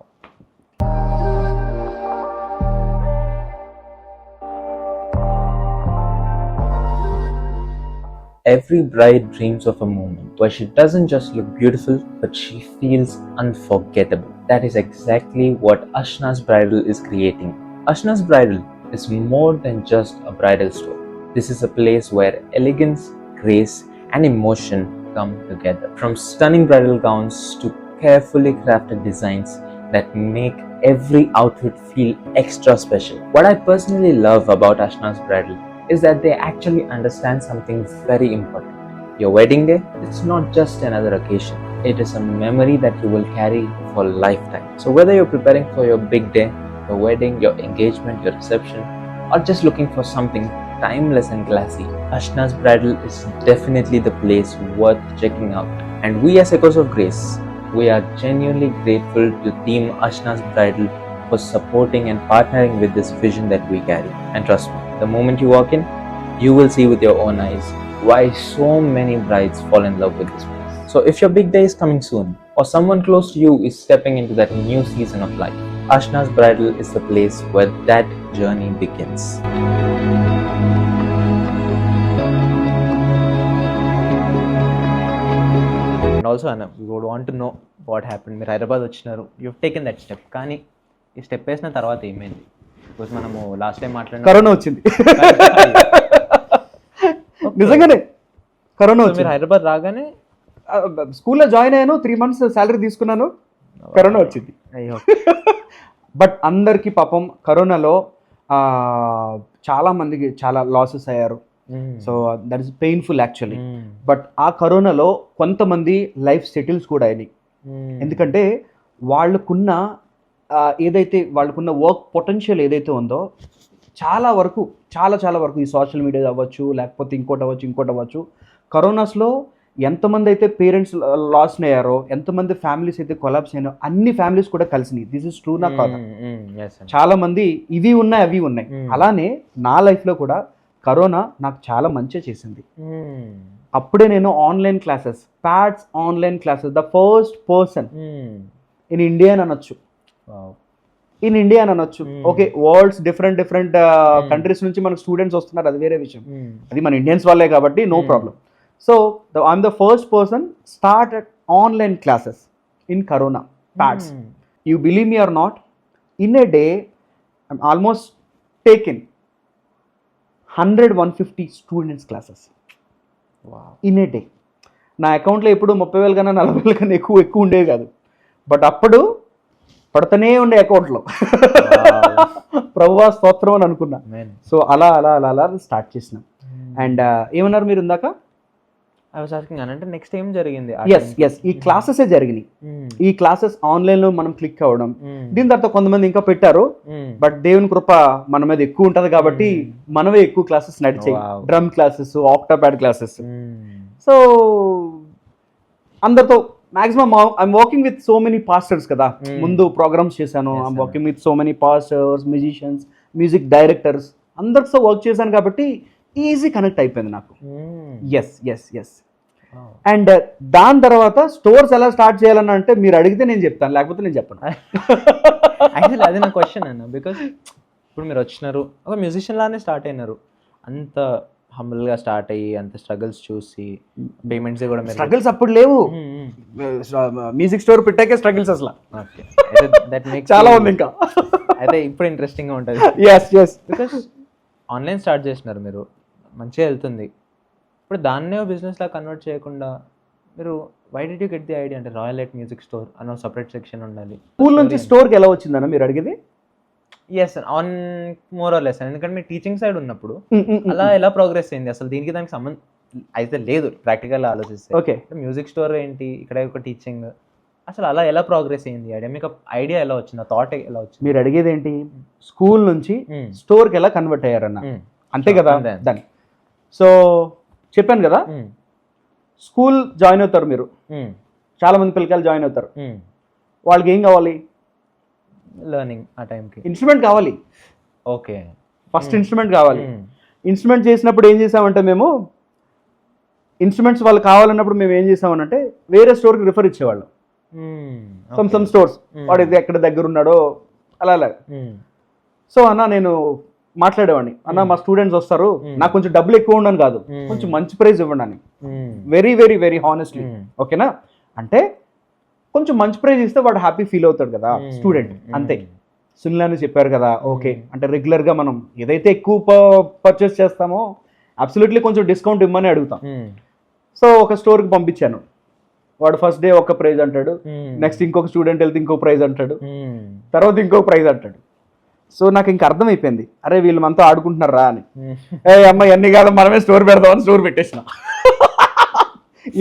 Every bride dreams of a moment where she doesn't just look beautiful, but she feels unforgettable. That is exactly what Ashna's Bridal is creating. Ashna's Bridal is more than just a bridal store. This is a place where elegance, grace, and emotion come together. From stunning bridal gowns to carefully crafted designs that make every outfit feel extra special. What I personally love about Ashna's Bridal is that they actually understand something very important. Your wedding day, it's not just another occasion. It is a memory that you will carry for a lifetime. So whether you're preparing for your big day, your wedding, your engagement, your reception, or just looking for something timeless and classy, Ashna's Bridal is definitely the place worth checking out. And we as Echoes of Grace, we are genuinely grateful to Team Ashna's Bridal for supporting and partnering with this vision that we carry. And trust me, the moment you walk in, you will see with your own eyes why so many brides fall in love with this place. So if your big day is coming soon, or someone close to you is stepping into that new season of life, Ashna's Bridal is the place where that journey begins. And also, Anna, we would want to know what happened. మీరు హైదరాబాద్ వచ్చినారు, you've taken that step. కానీ ఈ step వేసిన తర్వాత ఏమైంది? Because మనము last time మాట్లాడిన corona వచ్చింది. నిజంగానే కరోనా వచ్చింది. మీరు హైదరాబాద్ రాగానే స్కూల్లో జాయిన్ అయ్యాను, 3 months శాలరీ తీసుకున్నాను, కరోనా వచ్చింది. అయ్యో. బట్ అందరికీ పాపం కరోనాలో చాలా మందికి చాలా లాసెస్ అయ్యారు. So that is painful actually. But ఆ కరోనాలో కొంతమంది లైఫ్ సెటిల్స్ కూడా అయినాయి. ఎందుకంటే వాళ్ళకున్న ఏదైతే వాళ్ళకున్న వర్క్ పొటెన్షియల్ ఏదైతే ఉందో చాలా వరకు ఈ సోషల్ మీడియా అవ్వచ్చు, లేకపోతే ఇంకోటి అవ్వచ్చు, కరోనాస్లో ఎంతమంది అయితే పేరెంట్స్ లాస్ అయ్యారో, ఎంతమంది ఫ్యామిలీస్ అయితే కొలాప్స్ అయినాయో, అన్ని ఫ్యామిలీస్ కూడా కలిసినాయి. దిస్ ఇస్ ట్రూ నా కాదా? చాలా మంది ఇవి ఉన్నాయి అవి ఉన్నాయి. అలానే నా లైఫ్లో కూడా కరోనా నాకు చాలా మంచిగా చేసింది. అప్పుడే నేను ఆన్లైన్ క్లాసెస్, ప్యాడ్స్ online classes, the first person in India అని అనొచ్చు. ఓకే, వరల్డ్స్ డిఫరెంట్ కంట్రీస్ నుంచి మనకు స్టూడెంట్స్ వస్తున్నారు, అది వేరే విషయం. అది మన ఇండియన్స్ వాళ్ళే కాబట్టి no problem. So I'm the first person started online classes in corona ప్యాడ్స్. You believe me or not, in a day I'm almost taken 100-150 students classes in a day. నా అకౌంట్లో ఎప్పుడు 30,000 కన్నా 40,000 కన్నా ఎక్కువ ఉండేవి కాదు. బట్ అప్పుడు పడుతూనే ఉండే అకౌంట్లో. ప్రభువా స్తోత్రం అని అనుకున్నా. సో అలా స్టార్ట్ చేసినాం. అండ్ ఏమన్నారు మీరు ఇందాక? అంటే నెక్స్ట్ ఏం జరిగింది? ఎస్ ఈ క్లాసెస్ జరిగినాయి. ఈ క్లాసెస్ ఆన్లైన్ లో మనం క్లిక్ అవ్వడం, దీని తర్వాత కొంతమంది ఇంకా పెట్టారు. బట్ దేవుని కృప మన మీద ఎక్కువ ఉంటది కాబట్టి మనమే ఎక్కువ క్లాసెస్ నడిచాయి. Drum classes, octapad classes. So అందరితో maximum I'm working with so many pastors కదా, ముందు ప్రోగ్రామ్స్ చేశాను. I'm working with so many pastors, musicians, music directors, అందరితో వర్క్ చేశాను కాబట్టి ఈజీ కనెక్ట్ అయిపోయింది నాకు. ఎస్. అండ్ దాని తర్వాత స్టోర్స్ ఎలా స్టార్ట్ చేయాలని అంటే మీరు అడిగితే నేను చెప్తాను, లేకపోతే నేను చెప్పను. యాక్చువల్లీ అది నా క్వశ్చన్ అన్న. బికాస్ ఇప్పుడు మీరు వచ్చినారు, ఒక మ్యూజిషియన్ లానే స్టార్ట్ అయినారు, అంత హంబుల్గా స్టార్ట్ అయ్యి అంత స్ట్రగుల్స్ చూసి పేమెంట్స్ కూడా స్ట్రగుల్స్ అప్పుడు లేవు. మ్యూజిక్ స్టోర్ పెట్టాకే స్ట్రగుల్స్ అసలు చాలా ఉంది ఇంకా. అయితే ఇప్పుడు ఇంట్రెస్టింగ్గా ఉంటుంది. బికాస్ ఆన్లైన్ స్టార్ట్ చేసినారు మీరు, మంచిగా వెళ్తుంది. ఇప్పుడు దాన్నే బిజినెస్ లా కన్వర్ట్ చేయకుండా మీరు why did you get the idea అంటే రాయల్ ఎట్ మ్యూజిక్ స్టోర్ అన్న సపరేట్ సెక్షన్ ఉండాలి? స్కూల్ నుంచి స్టోర్కి ఎలా వచ్చిందన్న మీరు అడిగేది? Yes on more or less. ఎందుకంటే మీ టీచింగ్ సైడ్ ఉన్నప్పుడు అలా ఎలా ప్రోగ్రెస్ అయింది అసలు? దీనికి దానికి సంబంధం అయితే లేదు ప్రాక్టికల్ ఆలోచిస్తే. ఓకే, మ్యూజిక్ స్టోర్ ఏంటి, ఇక్కడ ఒక టీచింగ్, అసలు అలా ఎలా ప్రోగ్రెస్ అయింది? ఐడియా మీకు ఐడియా ఎలా వచ్చింది? థాట్ ఎలా వచ్చింది? మీరు అడిగేది ఏంటి? స్కూల్ నుంచి స్టోర్కి ఎలా కన్వర్ట్ అయ్యారన్న, అంతే కదా? దాన్ని సో చెప్పాను కదా, స్కూల్ జాయిన్ అవుతారు మీరు, చాలా మంది పిల్లకాయలు జాయిన్ అవుతారు. వాళ్ళకి ఏం కావాలి? లెర్నింగ్. ఆ టైంకి ఇన్స్ట్రుమెంట్ కావాలి. ఓకే, ఫస్ట్ ఇన్స్ట్రుమెంట్ కావాలి. ఇన్స్ట్రుమెంట్ చేసినప్పుడు ఏం చేసామంటే మేము ఇన్స్ట్రుమెంట్స్ వాళ్ళు కావాలన్నప్పుడు మేము ఏం చేసామనంటే వేరే స్టోర్కి రిఫర్ ఇచ్చేవాళ్ళం. సమ్ స్టోర్స్ వాడు ఎక్కడ దగ్గర ఉన్నాడో అలా. సో అన్న నేను మాట్లాడేవాడిని, అన్న మా స్టూడెంట్స్ వస్తారు, నాకు కొంచెం డబ్బులు ఎక్కువ ఉండని కాదు, కొంచెం మంచి ప్రైజ్ ఇవ్వండి అని. Very very very honestly. ఓకేనా? అంటే కొంచెం మంచి ప్రైజ్ ఇస్తే వాడు హ్యాపీ ఫీల్ అవుతాడు కదా స్టూడెంట్, అంతే. సునీల్ అని చెప్పారు కదా, ఓకే అంటే రెగ్యులర్గా మనం ఏదైతే ఎక్కువ పర్చేస్ చేస్తామో అబ్సల్యూట్లీ కొంచెం డిస్కౌంట్ ఇవ్వమని అడుగుతాం. సో ఒక స్టోర్కి పంపించాను. వాడు ఫస్ట్ డే ఒక ప్రైజ్ అంటాడు, నెక్స్ట్ ఇంకొక స్టూడెంట్ వెళ్తే ఇంకో ప్రైజ్ అంటాడు, తర్వాత ఇంకో ప్రైజ్ అంటాడు. సో నాకు ఇంక అర్థమైపోయింది, అరే వీళ్ళు మనతో ఆడుకుంటున్నారా అని. అమ్మ ఎన్ని కాలం మనమే స్టోర్ పెడదామని స్టోర్ పెట్టేసిన.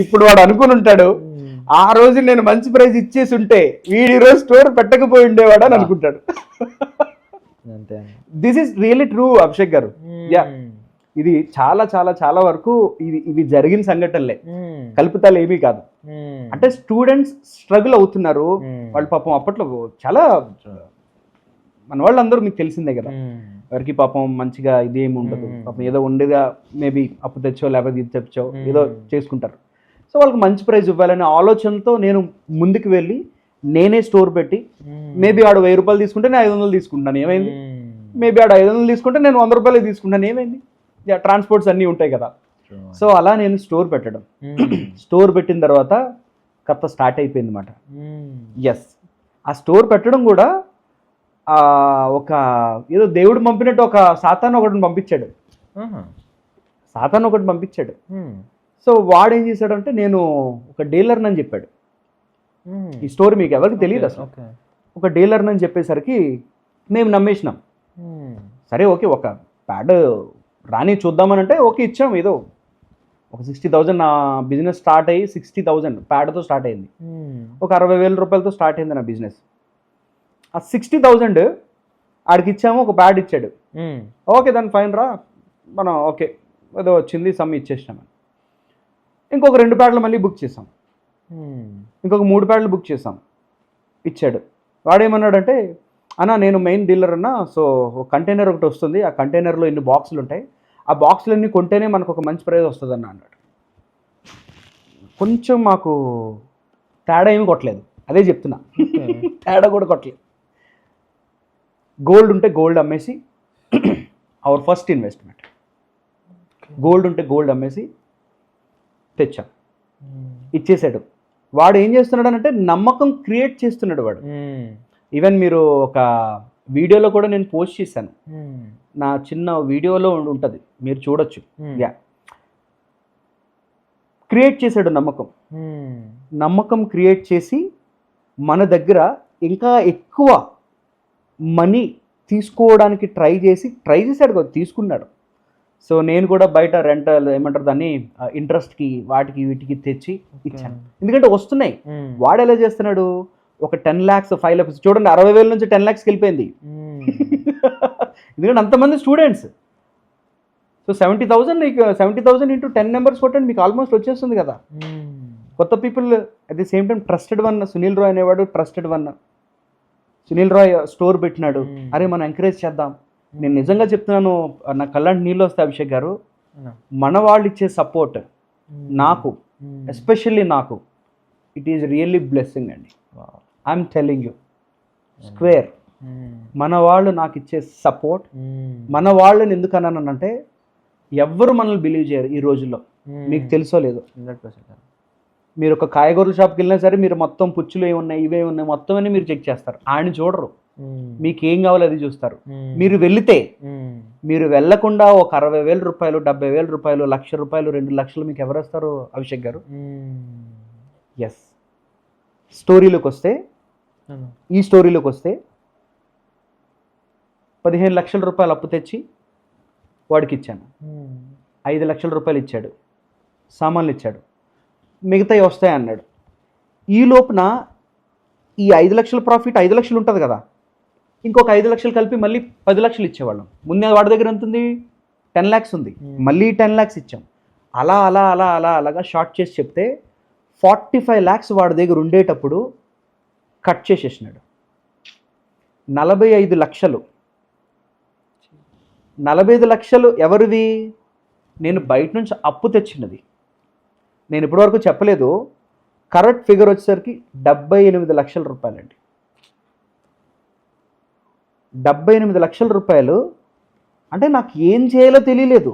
ఇప్పుడు వాడు అనుకుని ఉంటాడు, ఆ రోజు నేను మంచి ప్రైజ్ ఇచ్చేసి ఉంటే వీడి రోజు స్టోర్ పెట్టకపోయి ఉండేవాడు అని అనుకుంటాడు. This is really true Abhishek గారు. యా, ఇది చాలా చాలా చాలా వరకు ఇవి జరిగిన సంఘటనలే, కల్పితాలు ఏమీ కాదు. అంటే స్టూడెంట్స్ స్ట్రగుల్ అవుతున్నారు, వాళ్ళు పాపం అప్పట్లో చాలా మన వాళ్ళందరూ మీకు తెలిసిందే కదా, వారికి పాపం మంచిగా ఇదేమి ఉండదు, పాపం ఏదో ఉండేదా మేబీ అప్పు తెచ్చో లేకపోతే ఇది తెచ్చో ఏదో చేసుకుంటారు. సో వాళ్ళకి మంచి ప్రైజ్ ఇవ్వాలనే ఆలోచనతో నేను ముందుకు వెళ్ళి నేనే స్టోర్ పెట్టి, మేబీ ఆడు 1000 రూపాయలు తీసుకుంటే నేను 500 తీసుకుంటాను, ఏమైంది? మేబీ ఆడు 500 తీసుకుంటే నేను 100 రూపాయలు తీసుకుంటాను, ఏమైంది? ట్రాన్స్పోర్ట్స్ అన్నీ ఉంటాయి కదా. సో అలా నేను స్టోర్ పెట్టడం, స్టోర్ పెట్టిన తర్వాత కథ స్టార్ట్ అయిపోయింది అన్నమాట. ఎస్, ఆ స్టోర్ పెట్టడం కూడా ఒక ఏదో దేవుడు పంపినట్టు ఒక సాతాను ఒకటిని పంపించాడు. సో వాడు ఏం చేశాడంటే, నేను ఒక డీలర్ని అని చెప్పాడు. ఈ స్టోరీ మీకు ఎవరికి తెలియదు అసలు. ఒక డీలర్ని అని చెప్పేసరికి మేము నమ్మేసినాం. సరే ఓకే, ఒక ప్యాడ్ రాని చూద్దామని అంటే ఓకే ఇచ్చాం. ఏదో ఒక 60,000 నా బిజినెస్ స్టార్ట్ అయ్యి 60,000 ప్యాడ్తో స్టార్ట్ అయింది. ఒక 60,000 రూపాయలతో స్టార్ట్ అయింది నా బిజినెస్. ఆ 60,000 ఆడికి ఇచ్చాము, ఒక ప్యాడ్ ఇచ్చాడు. ఓకే దాని ఫైన్ రా మనం, ఓకే ఏదో వచ్చింది సమ్ ఇచ్చేసినాం. ఇంకొక 2 ప్యాడ్లు మళ్ళీ బుక్ చేసాం, ఇంకొక 3 ప్యాడ్లు బుక్ చేసాం, ఇచ్చాడు. వాడేమన్నాడంటే, అన్న నేను మెయిన్ డీలర్ అన్నా, సో ఒక కంటైనర్ ఒకటి వస్తుంది, ఆ కంటైనర్లో ఇన్ని బాక్సులు ఉంటాయి, ఆ బాక్సులన్నీ కొంటేనే మనకు ఒక మంచి ప్రైజ్ వస్తుందన్న అన్నాడు. కొంచెం మాకు తేడా ఏమి కొట్టలేదు, అదే చెప్తున్నా, తేడా కూడా కొట్టలేదు. గోల్డ్ ఉంటే గోల్డ్ అమ్మేసి అవర్ ఫస్ట్ ఇన్వెస్ట్మెంట్, గోల్డ్ ఉంటే గోల్డ్ అమ్మేసి తెచ్చాం, ఇచ్చేసాడు. వాడు ఏం చేస్తున్నాడు అంటే నమ్మకం క్రియేట్ చేస్తున్నాడు వాడు. ఈవెన్ మీరు ఒక వీడియోలో కూడా నేను పోస్ట్ చేశాను, నా చిన్న వీడియోలో ఉంటుంది, మీరు చూడొచ్చు. యా, క్రియేట్ చేశాడు నమ్మకం క్రియేట్ చేసి మన దగ్గర ఇంకా ఎక్కువ మనీ తీసుకోవడానికి ట్రై చేశాడు కదా, తీసుకున్నాడు. సో నేను కూడా బయట రెంటల్ ఏమంటారు దాన్ని, ఇంట్రెస్ట్కి వాటికి వీటికి తెచ్చి ఇచ్చాను, ఎందుకంటే వస్తున్నాయి. వాడు ఎలా చేస్తున్నాడు, ఒక 10 lakhs 5 lakhs చూడండి, 60,000 నుంచి 10 lakhs వెళ్ళిపోయింది. ఎందుకంటే అంతమంది స్టూడెంట్స్. సో 70,000 ఇంటూ 10 నెంబర్స్ కొట్టండి, మీకు ఆల్మోస్ట్ వచ్చేస్తుంది కదా. కొత్త people at the same time trusted one, Sunil Roy అనేవాడు trusted one. Sunil Roy store పెట్టినాడు, అరే మనం ఎంకరేజ్ చేద్దాం. నేను నిజంగా చెప్తున్నాను, నా కళ్ళంటి నీళ్ళు వస్తాయి అభిషేక్ గారు. మన వాళ్ళు ఇచ్చే సపోర్ట్ నాకు, ఎస్పెషల్లీ నాకు, ఇట్ ఈజ్ రియల్లీ బ్లెస్సింగ్ అండి. I'm telling you square. మన వాళ్ళు నాకు ఇచ్చే సపోర్ట్, మన వాళ్ళని ఎందుకు అన్నానంటే, ఎవ్వరు మనల్ని బిలీవ్ చేయరు ఈ రోజుల్లో. మీకు తెలుసో లేదో, 100%. మీరు ఒక కాయగూరల షాప్కి వెళ్ళినా సరే, మీరు మొత్తం పుచ్చులు ఏమున్నాయి ఇవే ఉన్నాయి మొత్తం అని మీరు చెక్ చేస్తారు, ఆయన చూడరు. మీకు ఏం కావాలో అది చూస్తారు. మీరు వెళితే, మీరు వెళ్లకుండా ఒక 60,000 రూపాయలు 70,000 రూపాయలు 1,00,000 రూపాయలు 2 లక్షలు మీకు ఎవరు వస్తారు అభిషేక్ గారు? ఎస్. స్టోరీలోకి వస్తే, ఈ స్టోరీలోకి వస్తే 15 లక్షల రూపాయలు అప్పు తెచ్చి వాడికి ఇచ్చాను, 5 లక్షల రూపాయలు ఇచ్చాడు, సామాన్లు ఇచ్చాడు, మిగతాయి వస్తాయి అన్నాడు. ఈ లోపున ఈ 5 లక్షల ప్రాఫిట్ 5 లక్షలు ఉంటుంది కదా, ఇంకొక 5 లక్షలు కలిపి మళ్ళీ 10 లక్షలు ఇచ్చేవాళ్ళం. ముందే వాడి దగ్గర ఎంత ఉంది, 10 lakhs ఉంది, మళ్ళీ 10 lakhs ఇచ్చాం. అలాగా షార్ట్ చేసి చెప్తే 45 lakhs వాడి దగ్గర ఉండేటప్పుడు కట్ చేసేసినాడు. 45 లక్షలు. 45 లక్షలు ఎవరివి? నేను బయట నుంచి అప్పు తెచ్చినది. నేను ఇప్పటివరకు చెప్పలేదు, కరెక్ట్ ఫిగర్ వచ్చేసరికి 78 లక్షల రూపాయలండి. 78 లక్షల రూపాయలు అంటే నాకు ఏం చేయాలో తెలియలేదు.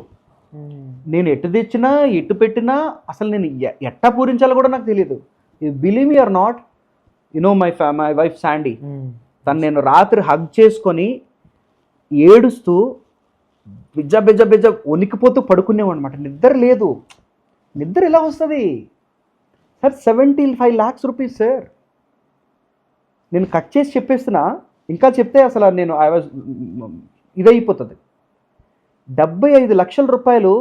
నేను ఎటు తెచ్చినా ఎటు పెట్టినా అసలు నేను ఎట్టా పూరించాలో కూడా నాకు తెలియదు. Believe me or not, my wife Sandy, తను నేను రాత్రి హగ్ చేసుకొని ఏడుస్తూ బిజ్జ వణికిపోతూ పడుకునేవాడు అనమాట. నిద్ర లేదు. నిద్ర ఎలా వస్తుంది? Sir 75 lakhs rupees sir. నేను కట్ చేసి చెప్పేస్తున్నా, ఇంకా చెప్తే అసలు నేను ఇదైపోతుంది. 75 లక్షల రూపాయలు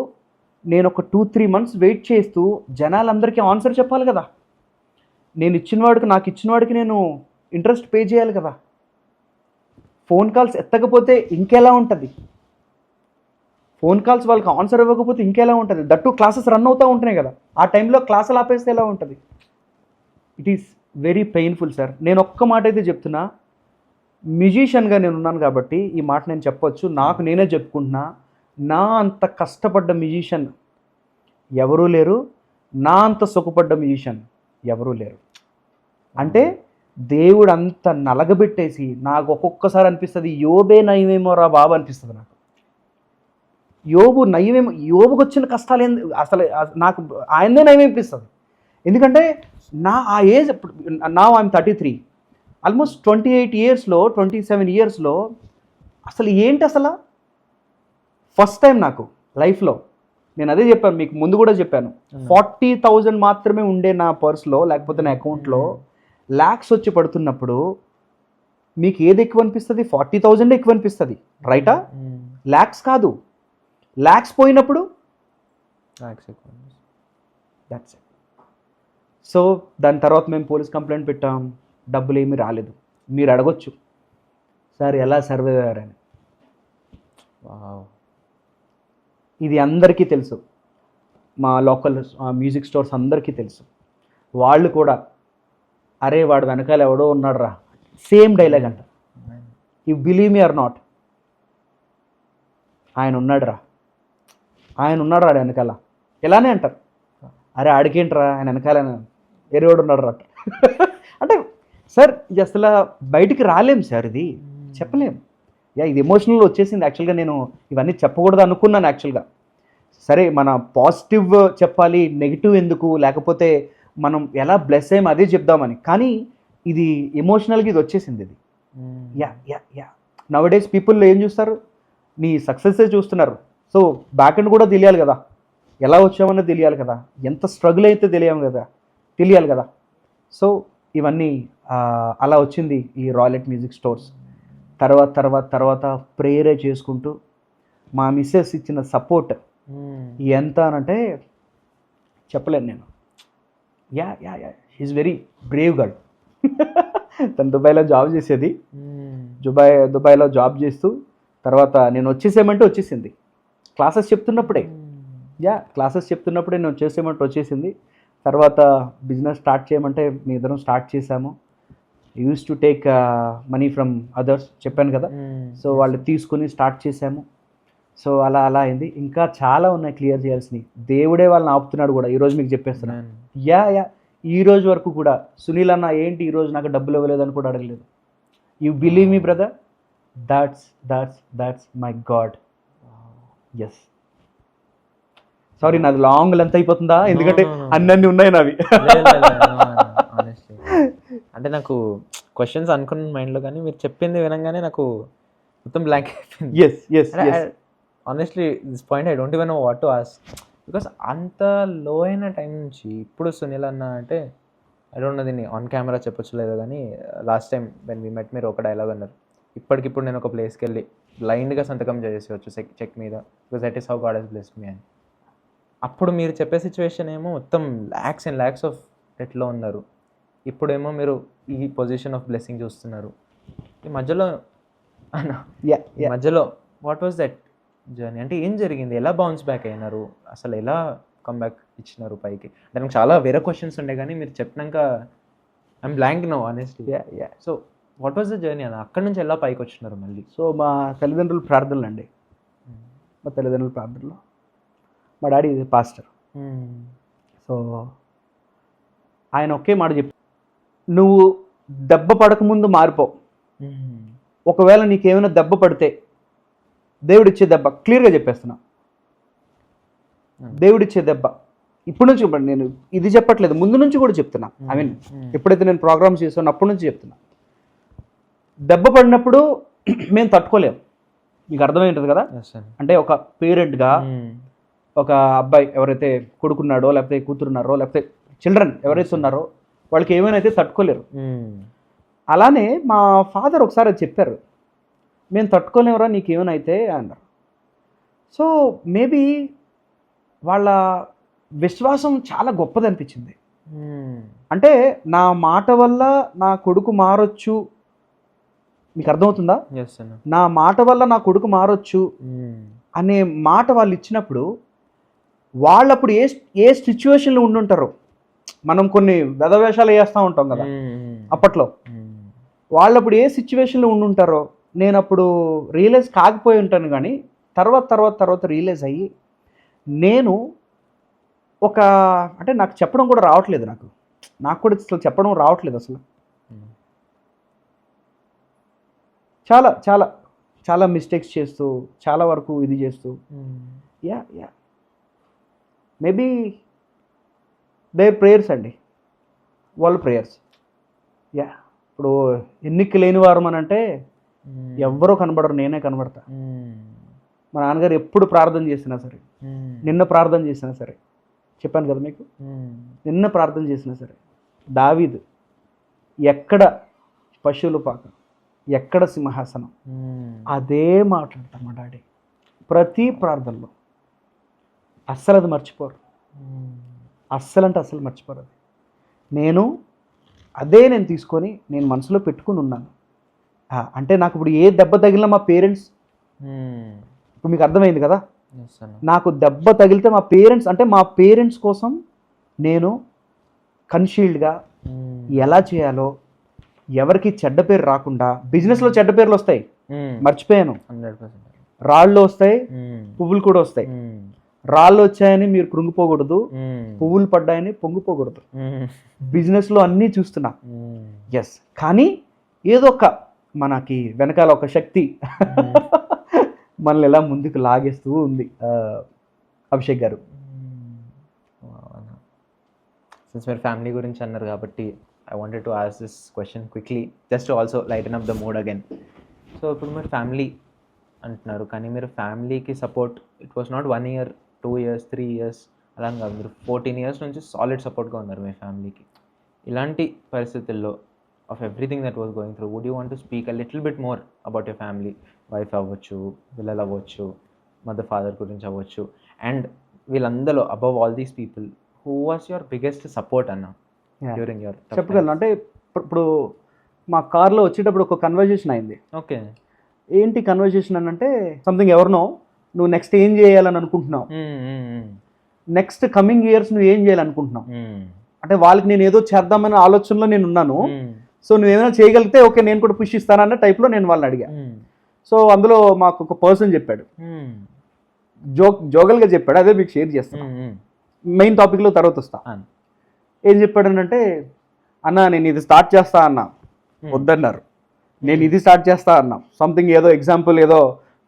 నేను ఒక 2-3 months వెయిట్ చేస్తూ జనాలందరికీ ఆన్సర్ చెప్పాలి కదా. నేను ఇచ్చినవాడికి, నాకు ఇచ్చినవాడికి నేను ఇంట్రెస్ట్ పే చేయాలి కదా. ఫోన్ కాల్స్ ఎత్తకపోతే ఇంకెలా ఉంటుంది, ఫోన్ కాల్స్ వాళ్ళకి ఆన్సర్ ఇవ్వకపోతే ఇంకెలా ఉంటుంది. దట్టు క్లాసెస్ రన్ అవుతూ ఉంటున్నాయి కదా, ఆ టైంలో క్లాసులు ఆపేస్తే ఎలా ఉంటుంది. It is very painful sir. నేను ఒక్క మాట అయితే చెప్తున్నా, మ్యూజిషియన్గా నేను ఉన్నాను కాబట్టి ఈ మాట నేను చెప్పొచ్చు, నాకు నేనే చెప్పుకుంటున్నా. నా అంత కష్టపడ్డ మ్యూజిషియన్ ఎవరూ లేరు, నా అంత సుఖపడ్డ మ్యూజిషియన్ ఎవరూ లేరు. అంటే దేవుడు అంత నలగబెట్టేసి, నాకు ఒక్కొక్కసారి అనిపిస్తుంది యోబే నయమేమో రా బాబు అనిపిస్తుంది నాకు. యోబు నయమేమో, యోబుకి వచ్చిన కష్టాలు అసలు నాకు ఆయనే నయమేపిస్తుంది. ఎందుకంటే నా ఆ ఏజ్ ఇప్పుడు నా ఐఎమ్ 33, ఆల్మోస్ట్ 28 yearsలో 27 yearsలో అసలు ఏంటి, అసలు ఫస్ట్ టైం నాకు లైఫ్లో, నేను అదే చెప్పాను మీకు ముందు కూడా చెప్పాను, 40,000 మాత్రమే ఉండే నా పర్స్లో లేకపోతే నా అకౌంట్లో lakhs వచ్చి పడుతున్నప్పుడు మీకు ఏది ఎక్కువ అనిపిస్తుంది? 40,000 ఎక్కువ అనిపిస్తుంది, రైటా? lakhs కాదు, lakhs పోయినప్పుడు దట్స్ ఇట్. సో దాని తర్వాత మేము పోలీస్ కంప్లైంట్ పెట్టాం, డబ్బులు ఏమీ రాలేదు. మీరు అడగొచ్చు సార్ ఎలా సర్వే అయ్యారని. ఇది అందరికీ తెలుసు, మా లోకల్ మ్యూజిక్ స్టోర్స్ అందరికీ తెలుసు. వాళ్ళు కూడా అరే వాడు వెనకాల ఎవడో ఉన్నాడు రా, సేమ్ డైలాగ్ అంట. You believe me or not, ఆయన ఉన్నాడు రా, ఆయన ఉన్నాడు రా వెనకాల, ఇలానే అంటారు. అరే ఆడికేంట్రా ఆయన వెనకాల ఎరువాడు ఉన్నాడు రా అంటే సార్ ఇది అసలు బయటికి రాలేం సార్, ఇది చెప్పలేం. ఇది ఎమోషనల్ వచ్చేసింది. యాక్చువల్గా నేను ఇవన్నీ చెప్పకూడదు అనుకున్నాను యాక్చువల్గా. సరే మన పాజిటివ్ చెప్పాలి, నెగిటివ్ ఎందుకు, లేకపోతే మనం ఎలా బ్లెస్ అయ్యాం అదే చెప్దామని, కానీ ఇది ఎమోషనల్గా ఇది వచ్చేసింది. ఇది నవ్ డేస్ పీపుల్ ఏం చూస్తారు, నీ సక్సెస్సే చూస్తున్నారు. సో బ్యాక్ ఎండ్ కూడా తెలియాలి కదా, ఎలా వచ్చామన్నది తెలియాలి కదా, ఎంత స్ట్రగుల్ అయితే తెలియాలి కదా. సో ఇవన్నీ అలా వచ్చింది ఈ రాయలెట్ మ్యూజిక్ స్టోర్స్. తర్వాత ప్రేయరే చేసుకుంటూ మా మిస్సెస్ ఇచ్చిన సపోర్ట్ ఎంత అనంటే చెప్పలేను నేను. She is very brave girl. తను దుబాయ్లో జాబ్ చేసేది, దుబాయ్లో జాబ్ చేస్తూ తర్వాత నేను వచ్చేసేయమంటే వచ్చేసింది. క్లాసెస్ చెప్తున్నప్పుడే నేను వచ్చేసేయమంటే వచ్చేసింది. తర్వాత బిజినెస్ స్టార్ట్ చేయమంటే మీ ఇద్దరం స్టార్ట్ చేశాము. Use to take money from others, చెప్పాను కదా. సో వాళ్ళు తీసుకుని స్టార్ట్ చేశాము. సో అలా అయింది. ఇంకా చాలా ఉన్నాయి క్లియర్ చేయాల్సినవి. దేవుడే వాళ్ళని ఆపుతున్నాడు కూడా. ఈరోజు మీకు చెప్పేస్తున్నాను, ఈ రోజు వరకు కూడా సునీల్ అన్న ఏంటి ఈరోజు నాకు డబ్బులు ఇవ్వలేదని కూడా అడగలేదు. You believe me brother, that's my God. Yes, sorry నాది లాంగ్ లెంత్ అయిపోతుందా, ఎందుకంటే అన్నీ ఉన్నాయి నావి. అంటే నాకు క్వశ్చన్స్ అనుకున్న మైండ్లో, కానీ మీరు చెప్పింది వినంగానే నాకు మొత్తం బ్లాంక్ అయిపోయింది. Honestly this point I don't even know what to ask, because అంత లో అయిన టైం నుంచి ఇప్పుడు సునీల్ అన్న అంటే ఐ డోంట్ నో దీన్ని ఆన్ కెమెరా చెప్పొచ్చు లేదో, కానీ last time when we met మీరు ఒక డైలాగ్ అన్నారు, ఇప్పటికిప్పుడు నేను ఒక ప్లేస్కి వెళ్ళి బ్లైండ్గా సంతకం చేసేవచ్చు చెక్ మీద, because that is how God he's blessed me అని. అప్పుడు మీరు చెప్పే సిచ్యువేషన్ ఏమో మొత్తం ల్యాక్స్ అండ్ ల్యాక్స్ ఆఫ్ డెట్లో ఉన్నారు, ఇప్పుడేమో మీరు ఈ పొజిషన్ ఆఫ్ బ్లెస్సింగ్ చూస్తున్నారు. ఈ మధ్యలో వాట్ వాజ్ దట్ జర్నీ, అంటే ఏం జరిగింది, ఎలా బౌన్స్ బ్యాక్ అయినారు, అసలు ఎలా కమ్బ్యాక్ ఇచ్చినారు పైకి? అంటే నాకు చాలా వేరే క్వశ్చన్స్ ఉండే, కానీ మీరు చెప్పినాక I'm blank no honestly. So what was the journey అన్న, అక్కడి నుంచి ఎలా పైకి వచ్చినారు మళ్ళీ? సో మా తల్లిదండ్రుల ప్రార్థనలు అండి, మా డాడీ పాస్టర్. సో ఆయన ఒకే మాట చెప్పి, నువ్వు దెబ్బ పడకముందు మారిపో, ఒకవేళ నీకేమైనా దెబ్బ పడితే దేవుడిచ్చే దెబ్బ, క్లియర్గా చెప్పేస్తున్నా, దేవుడిచ్చే దెబ్బ ఇప్పుడు నుంచి చెప్పండి, నేను ఇది చెప్పట్లేదు, ముందు నుంచి కూడా చెప్తున్నా. ఐ మీన్ ఎప్పుడైతే నేను ప్రోగ్రామ్స్ చేస్తానో అప్పటి నుంచి చెప్తున్నా, దెబ్బ పడినప్పుడు మేము తట్టుకోలేము. మీకు అర్థమైంటుంది కదా. అంటే ఒక పేరెంట్గా ఒక అబ్బాయి ఎవరైతే కొడుకున్నాడో లేకపోతే కూతురున్నారో లేకపోతే చిల్డ్రన్ ఎవరైతే ఉన్నారో వాళ్ళకి ఏమైనా అయితే తట్టుకోలేరు. అలానే మా ఫాదర్ ఒకసారి అది చెప్పారు, మేము తట్టుకోలేమురా నీకేమైనా అయితే అన్నారు. సో మేబీ వాళ్ళ విశ్వాసం చాలా గొప్పది అనిపించింది. అంటే నా మాట వల్ల నా కొడుకు మారొచ్చు, మీకు అర్థమవుతుందా? నా మాట వల్ల నా కొడుకు మారొచ్చు అనే మాట వాళ్ళు ఇచ్చినప్పుడు వాళ్ళప్పుడు ఏ సిచ్యువేషన్లో ఉండుంటారో, మనం కొన్ని వెధవేషాలు వేస్తూ ఉంటాం కదా అప్పట్లో, వాళ్ళప్పుడు ఏ సిచ్యువేషన్లో ఉండుంటారో నేను అప్పుడు రియలైజ్ కాకపోయి ఉంటాను. కానీ తర్వాత రియలైజ్ అయ్యి నేను ఒక అంటే నాకు చెప్పడం కూడా రావట్లేదు, నాకు కూడా అసలు చెప్పడం రావట్లేదు అసలు. చాలా చాలా చాలా మిస్టేక్స్ చేస్తూ చాలా వరకు ఇది చేస్తూ యా మేబీ దేర్ ప్రేయర్స్ అండి, వాళ్ళ ప్రేయర్స్. యా ఇప్పుడు ఎన్నిక లేని వారు అని అంటే ఎవ్వరూ కనబడరు, నేనే కనబడతా. మా నాన్నగారు ఎప్పుడు ప్రార్థన చేసినా సరే, నిన్న ప్రార్థన చేసినా సరే, చెప్పాను కదా మీకు, నిన్న ప్రార్థన చేసినా సరే, దావీదు ఎక్కడ పశువుల పాక, ఎక్కడ సింహాసనం, అదే మాట్లాడతారు మా డాడీ ప్రతి ప్రార్థనలో. అస్సలు అది మర్చిపోరు, అస్సలు అంటే అస్సలు మర్చిపోరు. అది నేను తీసుకొని నేను మనసులో పెట్టుకుని ఉన్నాను. అంటే నాకు ఇప్పుడు ఏ దెబ్బ తగిలినా మా పేరెంట్స్, ఇప్పుడు మీకు అర్థమైంది కదా, నాకు దెబ్బ తగిలితే మా పేరెంట్స్ కోసం నేను కన్షీల్డ్గా ఎలా చేయాలో, ఎవరికి చెడ్డ పేరు రాకుండా, బిజినెస్లో చెడ్డ పేర్లు వస్తాయి మర్చిపోయాను, రాళ్ళు వస్తాయి, పువ్వులు కూడా వస్తాయి. రాళ్ళు వచ్చాయని మీరు కృంగిపోకూడదు, పువ్వులు పడ్డాయని పొంగిపోకూడదు. బిజినెస్లో అన్నీ చూస్తున్నా, ఎస్. కానీ ఏదో ఒక మనకి వెనకాల ఒక శక్తి మనల్ని ఎలా ముందుకు లాగేస్తూ ఉంది. అభిషేక్ గారు, సిన్స్ మీరు ఫ్యామిలీ గురించి అన్నారు కాబట్టి I wanted to ask this question quickly, just to also lighten up the mood again. So ఇప్పుడు మీరు ఫ్యామిలీ అంటున్నారు, కానీ మీరు ఫ్యామిలీకి support it was not 1 year 2 years 3 years అలా కాదు, మీరు 14 years నుంచి సాలిడ్ సపోర్ట్గా ఉన్నారు మీ ఫ్యామిలీకి. ఇలాంటి పరిస్థితుల్లో of everything that was going through, would you want to speak a little bit more about your family? Wife అవ్వచ్చు, పిల్లలు అవ్వచ్చు, మదర్ ఫాదర్ గురించి అవ్వచ్చు, అండ్ వీళ్ళందరూ above all these people who was your biggest support అన్న during your? చెప్పగలను. అంటే ఇప్పుడు మా కార్లో వచ్చేటప్పుడు ఒక కన్వర్జేషన్ అయింది. ఓకే, ఏంటి కన్వర్జేషన్ అని అంటే, సంథింగ్ ఎవరినో నువ్వు నెక్స్ట్ ఏం చేయాలని అనుకుంటున్నావు, నెక్స్ట్ కమింగ్ ఇయర్స్ నువ్వు ఏం చేయాలనుకుంటున్నావు అంటే, వాళ్ళకి నేను ఏదో చేద్దామనే ఆలోచనలో నేను ఉన్నాను. సో నువ్వేమైనా చేయగలిగితే ఓకే నేను కూడా పుష్ ఇస్తానన్న టైప్లో నేను వాళ్ళని అడిగా. సో అందులో మాకు ఒక పర్సన్ చెప్పాడు, జోగల్గా చెప్పాడు, అదే మీకు షేర్ చేస్తాను, మెయిన్ టాపిక్లో తర్వాత వస్తా. ఏం చెప్పాడనంటే, అన్న నేను ఇది స్టార్ట్ చేస్తా అన్నా, వద్దన్నారు. నేను ఇది స్టార్ట్ చేస్తా అన్నా, సంథింగ్ ఏదో ఎగ్జాంపుల్ ఏదో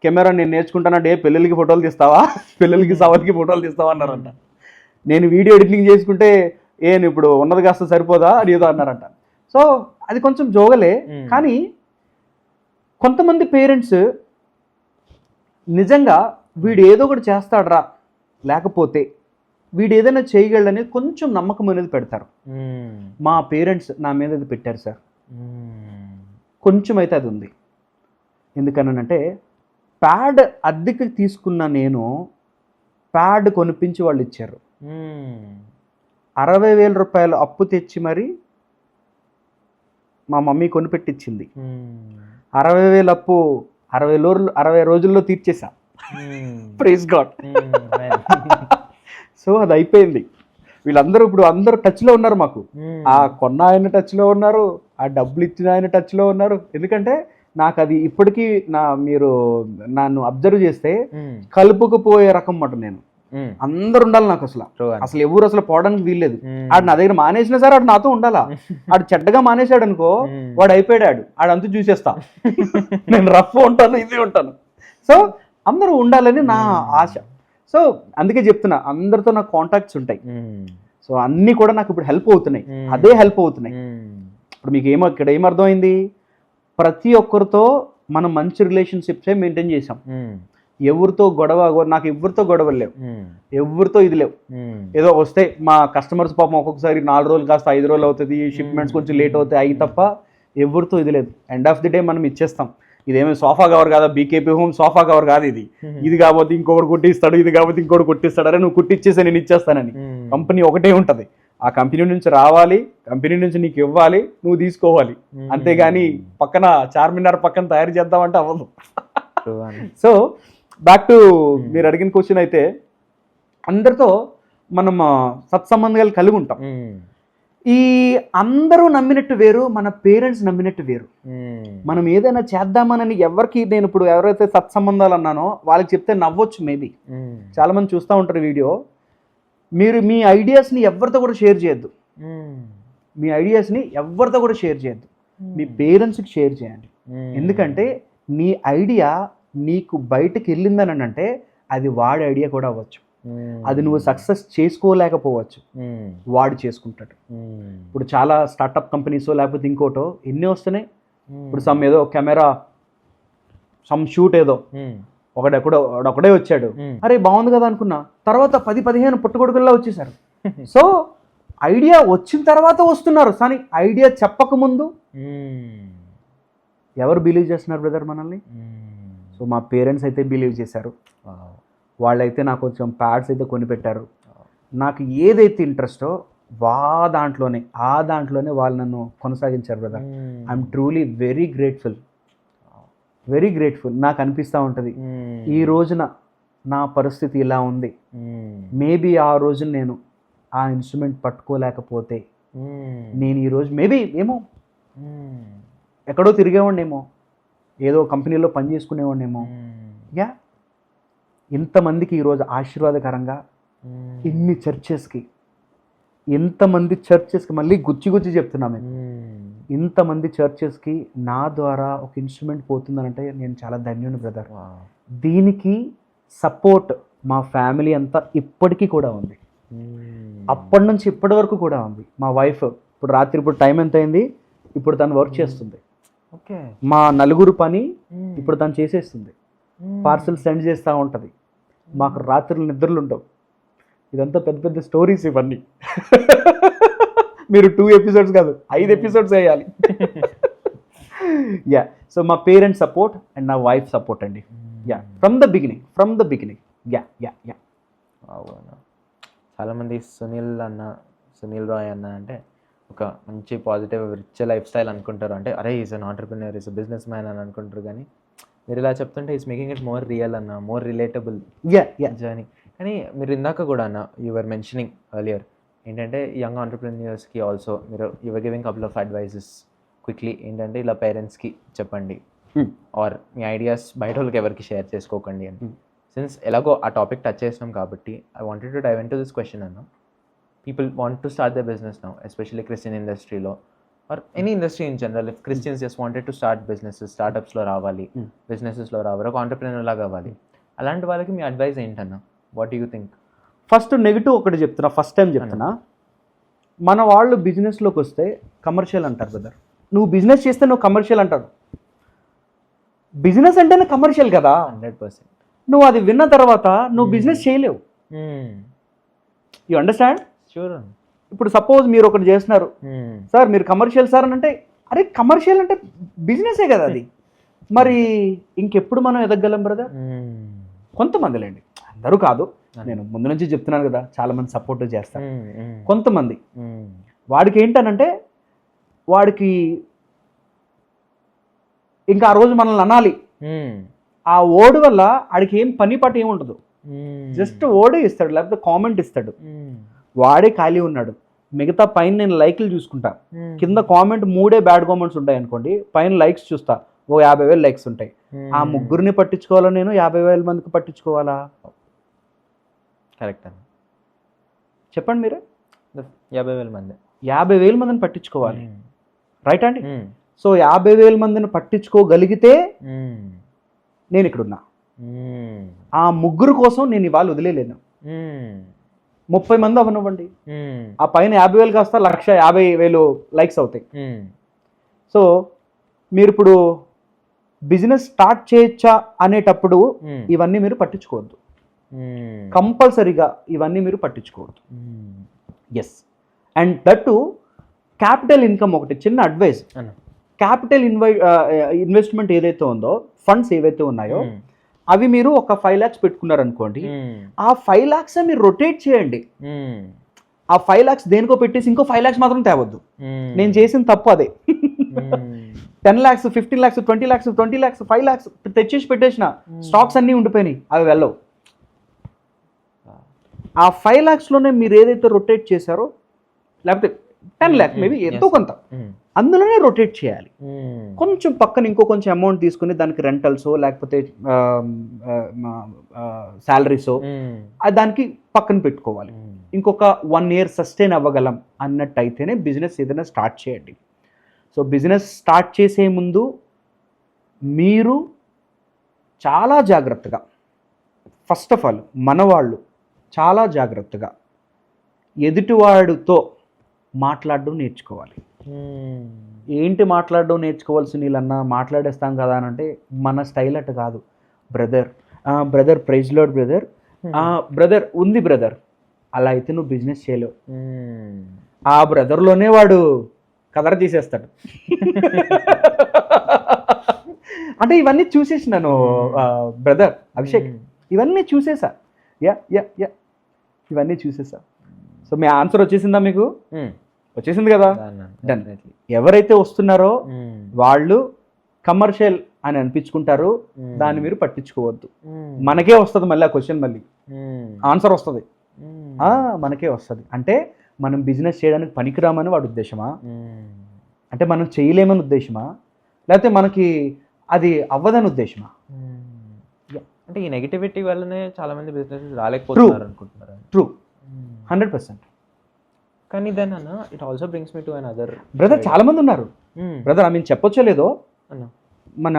కెమెరా నేను నేర్చుకుంటానంటే పెళ్ళిళ్ళకి ఫోటోలు తీస్తావా, పిల్లలకి సవతికి ఫోటోలు తీస్తావా అన్నారంట. నేను వీడియో ఎడిటింగ్ చేసుకుంటే నేను ఇప్పుడు ఉన్నది కాస్త సరిపోదా అని ఏదో అన్నారంట. సో అది కొంచెం జోగలే, కానీ కొంతమంది పేరెంట్స్ నిజంగా వీడు ఏదో ఒకటి చేస్తాడరా, లేకపోతే వీడు ఏదైనా చేయగలడని కొంచెం నమ్మకం అనేది పెడతారు. మా పేరెంట్స్ నా మీద అది పెట్టారు సార్, కొంచెం అయితే అది ఉంది. ఎందుకనంటే ప్యాడ్ అద్దెకి తీసుకున్న నేను ప్యాడ్ కొనిపించి వాళ్ళు ఇచ్చారు. 60,000 రూపాయలు అప్పు తెచ్చి మరి మా మమ్మీ కొనిపెట్టించింది. 60,000 అప్పు 60 రోజుల్లో తీర్చేసా. Praise God. సో అది అయిపోయింది. వీళ్ళందరూ ఇప్పుడు అందరూ టచ్లో ఉన్నారు మాకు. ఆ కొన్న ఆయన టచ్లో ఉన్నారు, ఆ డబ్బులు ఇచ్చిన ఆయన టచ్లో ఉన్నారు. ఎందుకంటే నాకు అది ఇప్పటికీ మీరు నన్ను అబ్జర్వ్ చేస్తే కలుపుకుపోయే రకం మాట. నేను అందరు ఉండాలి నాకు, అసలు ఎవరు అసలు పోవడానికి వీల్లేదు. ఆడు నా దగ్గర మానేసినా సరే ఆడు నాతో ఉండాలా. ఆడు చెడ్డగా మానేశాడు అనుకో, వాడు అయిపోయాడు, ఆడంతా చూసేస్తా. నేను రఫ్ ఉంటాను, ఇది ఉంటాను. సో అందరూ ఉండాలని నా ఆశ. సో అందుకే చెప్తున్నా, అందరితో నాకు కాంటాక్ట్స్ ఉంటాయి. సో అన్నీ కూడా నాకు ఇప్పుడు హెల్ప్ అవుతున్నాయి, అదే హెల్ప్ అవుతున్నాయి. ఇప్పుడు మీకు ఇక్కడ ఏమర్థమైంది, ప్రతి ఒక్కరితో మనం మంచి రిలేషన్షిప్సే మెయింటైన్ చేసాం. ఎవరితో నాకు ఎవరితో గొడవలు లేవు, ఎవరితో ఇది లేవు. ఏదో వస్తే మా కస్టమర్స్ పాపం ఒక్కొక్కసారి 4 రోజులు కాస్త 5 రోజులు అవుతుంది, షిప్మెంట్స్ కొంచెం లేట్ అవుతాయి అవి తప్ప ఎవరితో ఇది లేదు. ఎండ్ ఆఫ్ ది డే మనం ఇచ్చేస్తాం. ఇదేమీ సోఫా కవర్ కాదా, బీకేపీ హోమ్ సోఫా కవర్ కాదు ఇది. ఇది కాకపోతే ఇంకొకటి కుట్టిస్తాడు, ఇది కాకపోతే ఇంకొకటి కుట్టిస్తాడు, అరే నువ్వు కుట్టిచ్చేసి నేను ఇచ్చేస్తానని. కంపెనీ ఒకటే ఉంటుంది, ఆ కంపెనీ నుంచి రావాలి, కంపెనీ నుంచి నీకు ఇవ్వాలి, నువ్వు తీసుకోవాలి. అంతేగాని పక్కన చార్మినార్ పక్కన తయారు చేద్దామంటే అవ్వదు. సో బ్యాక్ టు మీరు అడిగిన క్వశ్చన్ అయితే, అందరితో మనం సత్సంబంధాలు కలిగి ఉంటాం. ఈ అందరూ నమ్మినట్టు వేరు, మన పేరెంట్స్ నమ్మినట్టు వేరు. మనం ఏదైనా చేద్దామని ఎవరికి, నేను ఇప్పుడు ఎవరైతే సత్సంబంధాలు అన్నానో వాళ్ళకి చెప్తే నవ్వొచ్చు మేబీ, చాలా మంది చూస్తూ ఉంటారు వీడియో. మీరు మీ ఐడియాస్ని ఎవరితో కూడా షేర్ చేయొద్దు, మీ ఐడియాస్ని ఎవరితో కూడా షేర్ చేయొద్దు, మీ పేరెంట్స్కి షేర్ చేయండి. ఎందుకంటే నీ ఐడియా నీకు బయటకు వెళ్ళిందని అంటే అది వాడి ఐడియా కూడా అవ్వచ్చు. అది నువ్వు సక్సెస్ చేసుకోలేకపోవచ్చు, వాడు చేసుకుంటాడు. ఇప్పుడు చాలా స్టార్టప్ కంపెనీస్ లేకపోతే ఇంకోటో ఎన్ని వస్తున్నాయి. ఇప్పుడు సమ్ ఏదో కెమెరా సమ్ షూట్ ఏదో ఒకడే వచ్చాడు, అరే బాగుంది కదా అనుకున్నా, తర్వాత 10-15 పుట్టగొడుగుల్లా వచ్చేసారు. సో ఐడియా వచ్చిన తర్వాత వస్తున్నారు, కానీ ఐడియా చెప్పకముందు ఎవరు బిలీవ్ చేస్తున్నారు బ్రదర్ మనల్ని? సో మా పేరెంట్స్ అయితే బిలీవ్ చేశారు, వాళ్ళైతే నాకు కొంచెం ప్యాడ్స్ అయితే కొనిపెట్టారు. నాకు ఏదైతే ఇంట్రెస్టో ఆ దాంట్లోనే వాళ్ళు నన్ను కొనసాగించారు brother. I'm truly very grateful. నాకు అనిపిస్తూ ఉంటుంది, ఈ రోజున నా పరిస్థితి ఇలా ఉంది, మేబీ ఆ రోజున నేను ఆ ఇన్స్ట్రుమెంట్ పట్టుకోలేకపోతే నేను ఈరోజు మేబీ ఏమో ఎక్కడో తిరిగేవాడినేమో, ఏదో కంపెనీలో పని చేసుకునేవాడినేమో. యా, ఇంతమందికి ఈరోజు ఆశీర్వాదకరంగా ఇన్ని చర్చెస్కి, ఇంతమంది చర్చెస్కి, మళ్ళీ గుచ్చి చెప్తున్నా మేము, ఇంతమంది చర్చెస్కి నా ద్వారా ఒక ఇన్స్ట్రుమెంట్ పోతుందనంటే నేను చాలా ధన్యుని బ్రదర్. దీనికి సపోర్ట్ మా ఫ్యామిలీ అంతా ఇప్పటికీ కూడా ఉంది, అప్పటి నుంచి ఇప్పటి వరకు కూడా ఉంది. మా వైఫ్ ఇప్పుడు టైం ఎంత అయింది, ఇప్పుడు తను వర్క్ చేస్తుంది. ఓకే, మా నలుగురు పని ఇప్పుడు తను చేసేస్తుంది, పార్సల్ సెండ్ చేస్తూ ఉంటుంది. మాకు రాత్రులు నిద్రలు ఉండవు. ఇదంతా పెద్ద పెద్ద స్టోరీస్ ఇవన్నీ. మీరు 2 ఎపిసోడ్స్ కాదు 5 ఎపిసోడ్స్ వేయాలి. యా, సో మా పేరెంట్స్ సపోర్ట్ అండ్ నా వైఫ్ సపోర్ట్ అండి. Yeah, from the beginning. Yeah. అవునా, చాలామంది సునీల్ రాయ్ అన్న అంటే ఒక మంచి పాజిటివ్ రిచ్ లైఫ్ స్టైల్ అనుకుంటారు, అంటే అరే is an entrepreneur, is a businessman అని అనుకుంటారు. కానీ మీరు ఇలా చెప్తుంటే is making it more real అన్న, మోర్ రిలేటబుల్ జర్నీ. కానీ మీరు ఇందాక కూడా అన్న, యువర్ మెన్షనింగ్ ఎర్లియర్ ఏంటంటే యంగ్ ఆంటర్ప్రినర్స్కి ఆల్సో మీరు your giving couple of advises quickly ఏంటంటే ఇలా పేరెంట్స్కి చెప్పండి, ఆర్ మీ ఐడియాస్ బయట వాళ్ళకి ఎవరికి షేర్ చేసుకోకండి అని. సిన్స్ ఎలాగో ఆ టాపిక్ టచ్ చేసినాం కాబట్టి I wanted to dive into this question అన్న. People want to start their business now, especially Christian industry lo, or any industry in general. If Christians just wanted to start businesses, startups lo రావాలి, businesses లో రావాలి, ఒక entrepreneur లాగా అవ్వాలి, అలాంటి వాళ్ళకి మీ advice ఏంటన్నా? What do you think? First negative ఒకటి చెప్తున్నా, ఫస్ట్ టైం చెప్తున్నా. మన వాళ్ళు బిజినెస్లోకి వస్తే కమర్షియల్ అంటారు బ్రదర్. నువ్వు బిజినెస్ చేస్తే నువ్వు కమర్షియల్ అంటారు. బిజినెస్ అంటేనే కమర్షియల్ కదా. 100%. నువ్వు అది విన్న తర్వాత నువ్వు బిజినెస్ చేయలేవు. You understand? షూర్. ఇప్పుడు సపోజ్ మీరు ఒకటి చేస్తున్నారు, సార్ మీరు కమర్షియల్ సార్ అని అంటే, అరే కమర్షియల్ అంటే బిజినెసే కదా అది. మరి ఇంకెప్పుడు మనం ఎదగలం బ్రదర్? కొంతమందిలేండి, అందరూ కాదు, నేను ముందు నుంచి చెప్తున్నాను కదా, చాలా మంది సపోర్ట్ చేస్తారు. కొంతమంది వాడికి ఏంటనంటే, వాడికి ఇంకా ఆ రోజు మనల్ని అనాలి, ఆ ఓడి వల్ల ఆడికి ఏం పని పాటు ఏముండదు, జస్ట్ ఓడే ఇస్తాడు, లేకపోతే కామెంట్ ఇస్తాడు, వాడే ఖాళీ ఉన్నాడు. మిగతా పైన నేను లైక్లు చూసుకుంటా, కింద కామెంట్ 3 బ్యాడ్ కామెంట్స్ ఉంటాయి అనుకోండి, పైన లైక్స్ చూస్తా, 50,000 లైక్స్ ఉంటాయి. ఆ ముగ్గురిని పట్టించుకోవాలా, నేను 50,000 మందికి పట్టించుకోవాలా? కరెక్ట్ అని చెప్పండి మీరే. 50,000 మందిని పట్టించుకోవాలి, రైట్ అండి? సో 50,000 మందిని పట్టించుకోగలిగితే నేను ఇక్కడున్నా. ఆ ముగ్గురు కోసం నేను ఇవాళ వదిలేలేను. 30 మంది అవనివ్వండి, ఆ పైన 50,000 కాస్త 1,50,000 లైక్స్ అవుతాయి. సో మీరు ఇప్పుడు బిజినెస్ స్టార్ట్ చేయొచ్చా అనేటప్పుడు ఇవన్నీ మీరు పట్టించుకోవద్దు. కంపల్సరీగా ఇవన్నీ మీరు పట్టించుకోవద్దు. Yes, and that capital income ఒకటి చిన్న అడ్వైస్. క్యాపిటల్ ఇన్వెస్ట్మెంట్ ఏదైతే ఉందో, ఫండ్స్ ఏవైతే ఉన్నాయో అవి మీరు ఒక 5 lakhs పెట్టుకున్నారనుకోండి, ఆ 5 lakhs మీరు రొటేట్ చేయండి. ఆ 5 lakhs దేనికో పెట్టేసి ఇంకో 5 lakhs మాత్రం తేవద్దు. నేను చేసిన తప్పు అదే. 10 lakhs, 15 lakhs, 20 lakhs, 20 lakhs, 5 lakhs తెచ్చేసి పెట్టేసిన, స్టాక్స్ అన్నీ ఉండిపోయినాయి, అవి వెళ్ళవు. ఆ 5 lakhsలోనే మీరు ఏదైతే రొటేట్ చేశారో, లేకపోతే 10 lakhs మేబీ ఎంతో కొంత అందులోనే రొటేట్ చేయాలి. కొంచెం పక్కన ఇంకో కొంచెం అమౌంట్ తీసుకుని దానికి రెంటల్సో లేకపోతే శాలరీసో దానికి పక్కన పెట్టుకోవాలి. ఇంకొక 1 year సస్టైన్ అవ్వగలం అన్నట్టయితేనే బిజినెస్ ఏదైనా స్టార్ట్ చేయండి. సో బిజినెస్ స్టార్ట్ చేసే ముందు మీరు చాలా జాగ్రత్తగా, ఫస్ట్ ఆఫ్ ఆల్ మనవాళ్ళు చాలా జాగ్రత్తగా ఎదుటివాడితో మాట్లాడడం నేర్చుకోవాలి. ఏంటి మాట్లాడడం నేర్చుకోవాల్సి నీళ్ళన్నా, మాట్లాడేస్తాం కదా అని అంటే మన స్టైల్ అటు కాదు. బ్రదర్ ప్రైజ్ లార్డ్ బ్రదర్ ఉంది బ్రదర్, అలా అయితే నువ్వు బిజినెస్ చేయలేవు. ఆ బ్రదర్లోనే వాడు కదర తీసేస్తాడు. అంటే ఇవన్నీ చూసేసినాను బ్రదర్ అభిషేక్, ఇవన్నీ చూసేసా. ఇవన్నీ చూసేసా. సో మీ ఆన్సర్ వచ్చేసిందా మీకు? వచ్చేసింది కదా, డన్. ఎవరైతే వస్తున్నారో వాళ్ళు కమర్షియల్ అని అనిపించుకుంటారు, దాన్ని మీరు పట్టించుకోవద్దు. మనకే వస్తుంది మళ్ళీ ఆ క్వశ్చన్, మళ్ళీ ఆన్సర్ వస్తుంది, మనకే వస్తుంది. అంటే మనం బిజినెస్ చేయడానికి పనికిరామని వాడి ఉద్దేశమా, అంటే మనం చేయలేమని ఉద్దేశమా, లేకపోతే మనకి అది అవ్వదని ఉద్దేశమా? అంటే ఈ నెగిటివిటీ వల్లనే చాలా మంది బిజినెస్ రాలేకపోతున్నారు అనుకుంటున్నారు. ట్రూ, 100%. కానీ దెన్ అన్న it also brings me to another brother, చాలా మంది ఉన్నారు బ్రదర్. ఐ మీన్ చెప్పొచ్చో లేదో, మన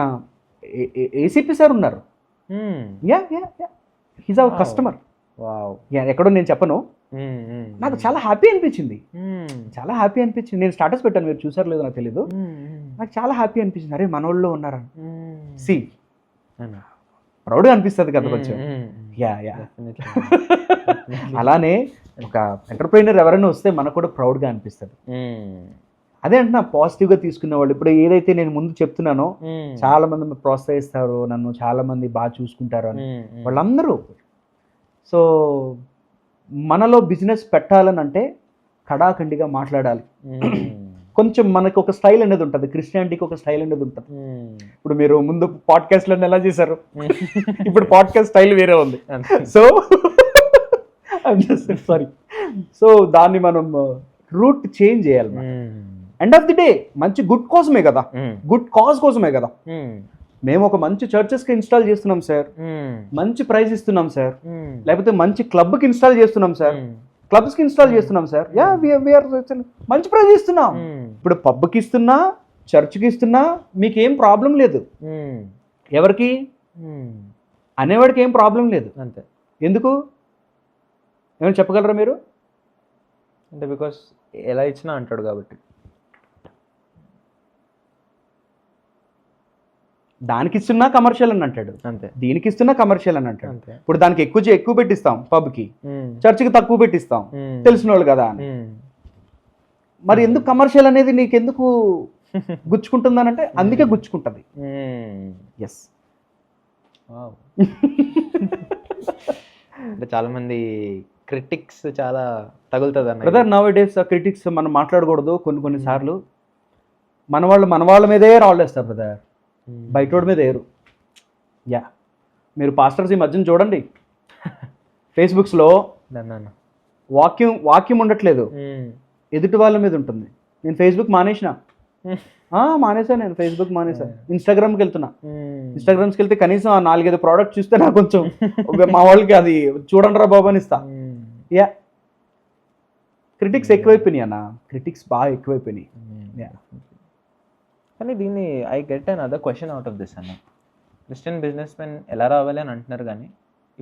ఏసీపీ సార్ ఉన్నారు. He's our customer. ఎక్కడో నేను చెప్పను, నాకు చాలా హ్యాపీ అనిపించింది. చాలా హ్యాపీ అనిపించింది. నేను స్టాటస్ పెట్టాను, మీరు చూసారు లేదో నాకు తెలీదు. నాకు చాలా హ్యాపీ అనిపించింది, అరే మనోళ్ళు ఉన్నారా. సి ప్రౌడ్గా అనిపిస్తుంది కదా కొంచెం. అలానే ఒక ఎంటర్ప్రైనర్ ఎవరైనా వస్తే మనకు కూడా ప్రౌడ్గా అనిపిస్తుంది. అదే అంటున్నా, పాజిటివ్గా తీసుకునే వాళ్ళు. ఇప్పుడు ఏదైతే నేను ముందు చెప్తున్నానో, చాలా మంది ప్రోత్సహిస్తారు నన్ను, చాలా మంది బాగా చూసుకుంటారు అని, వాళ్ళందరూ. సో మనలో బిజినెస్ పెట్టాలని అంటే కడాఖండిగా మాట్లాడాలి. కొంచెం మనకు ఒక స్టైల్ అనేది ఉంటుంది, క్రిస్టియానిటీకి ఒక స్టైల్ అనేది ఉంటుంది. ఇప్పుడు మీరు ముందు పాడ్కాస్ట్లో ఎలా చేశారు, ఇప్పుడు పాడ్కాస్ట్ స్టైల్ వేరే ఉంది. సో సారీ, సో దాన్ని మనం రూట్ చేంజ్ చేయాలి. ఎండ్ ఆఫ్ ది డే మంచి గుడ్ కోసమే కదా, గుడ్ కాజ్ కోసమే కదా. మేము ఒక మంచి చర్చెస్కి ఇన్స్టాల్ చేస్తున్నాం సార్, మంచి ప్రైజ్ ఇస్తున్నాం సార్, లేకపోతే మంచి క్లబ్కి ఇన్స్టాల్ చేస్తున్నాం సార్, క్లబ్స్కి ఇన్స్టాల్ చేస్తున్నాం సార్, మంచి ప్రైజ్ ఇస్తున్నాం. ఇప్పుడు పబ్కి ఇస్తున్నా, చర్చ్కి ఇస్తున్నా, మీకేం ప్రాబ్లం లేదు. ఎవరికి అనేవాడికి ఏం ప్రాబ్లం లేదు. అంతే. ఎందుకు ఏమైనా చెప్పగలరా మీరు? అంటే బికాస్ ఎలా ఇచ్చినా అంటాడు కాబట్టి. దానికి ఇస్తున్నా కమర్షియల్ అని అంటాడు, అంతే. దీనికి ఇస్తున్నా కమర్షియల్ అని అంటాడు. ఇప్పుడు దానికి ఎక్కువ పెట్టిస్తాం పబ్కి, చర్చికి తక్కువ పెట్టిస్తాం, తెలిసిన వాళ్ళు కదా అని. మరి ఎందుకు కమర్షియల్ అనేది నీకెందుకు గుచ్చుకుంటుందనంటే అందుకే గుచ్చుకుంటుంది. ఎస్. అంటే చాలా మంది క్రిటిక్స్ చాలా తగులుతుంది అన్న. బ్రదర్, నవ్ డేస్ క్రిటిక్స్ మనం మాట్లాడకూడదు. కొన్ని సార్లు మన వాళ్ళ మీదే రాళ్ళేస్తారు బ్రదర్, బయటోడి మీద వేరు. మీరు పాస్టర్స్ ఈ మధ్యన చూడండి, ఫేస్బుక్స్లో వాక్యం ఉండట్లేదు, ఎదుటి వాళ్ళ మీద ఉంటుంది. నేను ఫేస్బుక్ మానేసా, నేను ఫేస్బుక్ మానేసా. ఇన్స్టాగ్రామ్కి వెళ్తున్నా, ఇన్స్టాగ్రామ్స్కి వెళ్తే కనీసం 4-5 ప్రోడక్ట్ చూస్తే నాకు కొంచెం మా వాళ్ళకి అది చూడండి రా బాబు అని ఇస్తా. క్రిటిక్స్ ఎక్కువైపోయినాయి అన్న, క్రిటిక్స్ బాగా ఎక్కువైపోయినాయి. కానీ దీన్ని I get another question out of this అన్న. క్రిస్టియన్ బిజినెస్ మెన్ ఎలా రావాలి అని అంటున్నారు, కానీ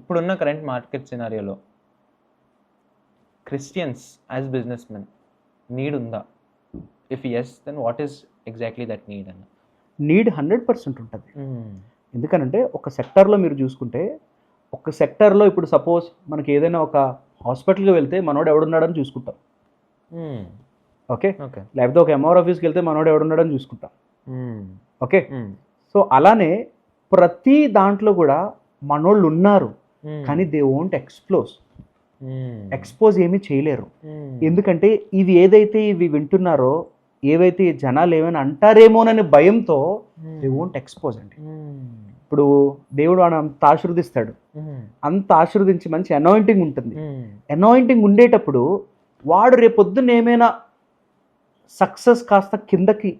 ఇప్పుడున్న కరెంట్ మార్కెట్ సినారియోలో Christians as business men need ఉందా? If yes, then what is exactly that need అన్న? నీడ్ 100% ఉంటుంది. ఎందుకనంటే ఒక సెక్టార్లో మీరు చూసుకుంటే, ఒక సెక్టార్లో ఇప్పుడు సపోజ్ మనకి ఏదైనా ఒక హాస్పిటల్కి వెళ్తే మనోడు ఎవడున్నాడని చూసుకుంటాం, ఓకే. ఓకే. లేకపోతే ఒక ఎంఆర్ ఆఫీస్కి వెళ్తే మనోడు ఎవడున్నాడని చూసుకుంటాం, ఓకే. సో అలానే ప్రతి దాంట్లో కూడా మనోళ్ళు ఉన్నారు, కానీ దే వోంట్ ఎక్స్పోజ్ ఏమీ చేయలేరు. ఎందుకంటే ఇవి వింటున్నారో, ఏవైతే జనాలు ఏమైనా అంటారేమోనని భయంతో దే వోంట్ ఎక్స్పోజ్ అండి. ఇప్పుడు దేవుడు అంత ఆశీర్వదిస్తాడు, అంత ఆశీర్వదించి మంచి అనాయింటింగ్ ఉంటుంది. అనాయింటింగ్ ఉండేటప్పుడు వాడు రేపొద్దున ఏమైనా సక్సెస్ కాస్త కిందకి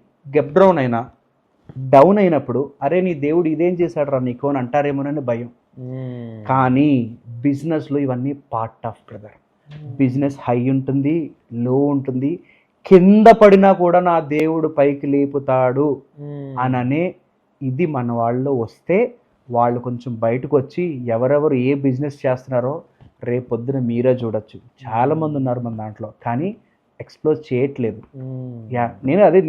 డౌన్ అయినప్పుడు, అరే నీ దేవుడు ఇదేం చేశాడు రా నీకు అని అంటారేమోనని భయం. కానీ బిజినెస్లో ఇవన్నీ part of brother. Business high ఉంటుంది, లో ఉంటుంది, కింద పడినా కూడా నా దేవుడు పైకి లేపుతాడు అననే ఇది మన వాళ్ళలో వస్తే, వాళ్ళు కొంచెం బయటకు వచ్చి ఎవరెవరు ఏ బిజినెస్ చేస్తున్నారో రేపొద్దున మీరే చూడొచ్చు. చాలామంది ఉన్నారు మన దాంట్లో, కానీ ఎక్స్ప్లోజ్ చేయట్లేదు.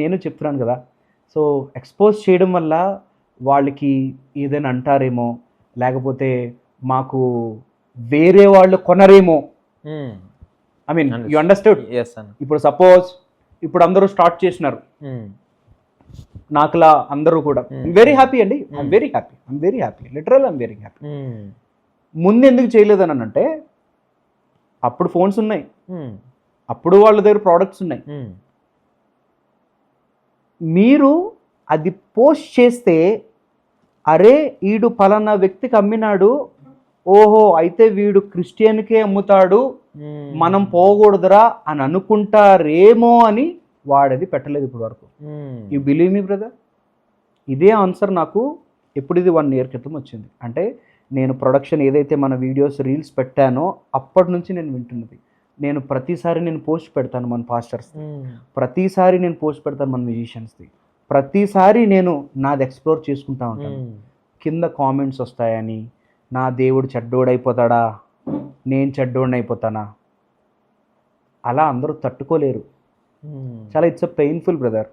నేను చెప్తున్నాను కదా. సో ఎక్స్పోజ్ చేయడం వల్ల వాళ్ళకి ఏదైనా అంటారేమో, లేకపోతే మాకు వేరే వాళ్ళు కొనరేమో. I mean you understand. ఇప్పుడు సపోజ్ ఇప్పుడు అందరూ స్టార్ట్ చేసినారు, నాకులా అందరూ కూడా వెరీ హ్యాపీ అండి. I'm very happy literal I'm very happy. ముందు ఎందుకు చేయలేదని అంటే, అప్పుడు ఫోన్స్ ఉన్నాయి, అప్పుడు వాళ్ళ దగ్గర ప్రోడక్ట్స్ ఉన్నాయి. మీరు అది పోస్ట్ చేస్తే, అరే వీడు పలానా వ్యక్తికి అమ్మినాడు, ఓహో అయితే వీడు క్రిస్టియన్కే అమ్ముతాడు, మనం పోకూడదురా అని అనుకుంటారేమో అని వాడది పెట్టలేదు ఇప్పటి వరకు. You believe me brother? ఇదే ఆన్సర్ నాకు ఎప్పుడు ఇది 1 year క్రితం వచ్చింది. అంటే నేను ప్రొడక్షన్ ఏదైతే మన వీడియోస్ రీల్స్ పెట్టానో అప్పటి నుంచి నేను వింటున్నది. నేను ప్రతిసారి నేను పోస్ట్ పెడతాను మన పాస్టర్స్, ప్రతిసారి నేను పోస్ట్ పెడతాను మన మ్యూజిషియన్స్ది, ప్రతిసారి నేను నాది ఎక్స్ప్లోర్ చేసుకుంటా ఉంటాను. కింద కామెంట్స్ వస్తాయని, నా దేవుడు చెడ్డోడైపోతాడా, నేను చెడ్డోడిని అయిపోతానా, అలా అందరూ తట్టుకోలేరు. చాలా ఇట్స్ అ పెయిన్ఫుల్ బ్రదర్.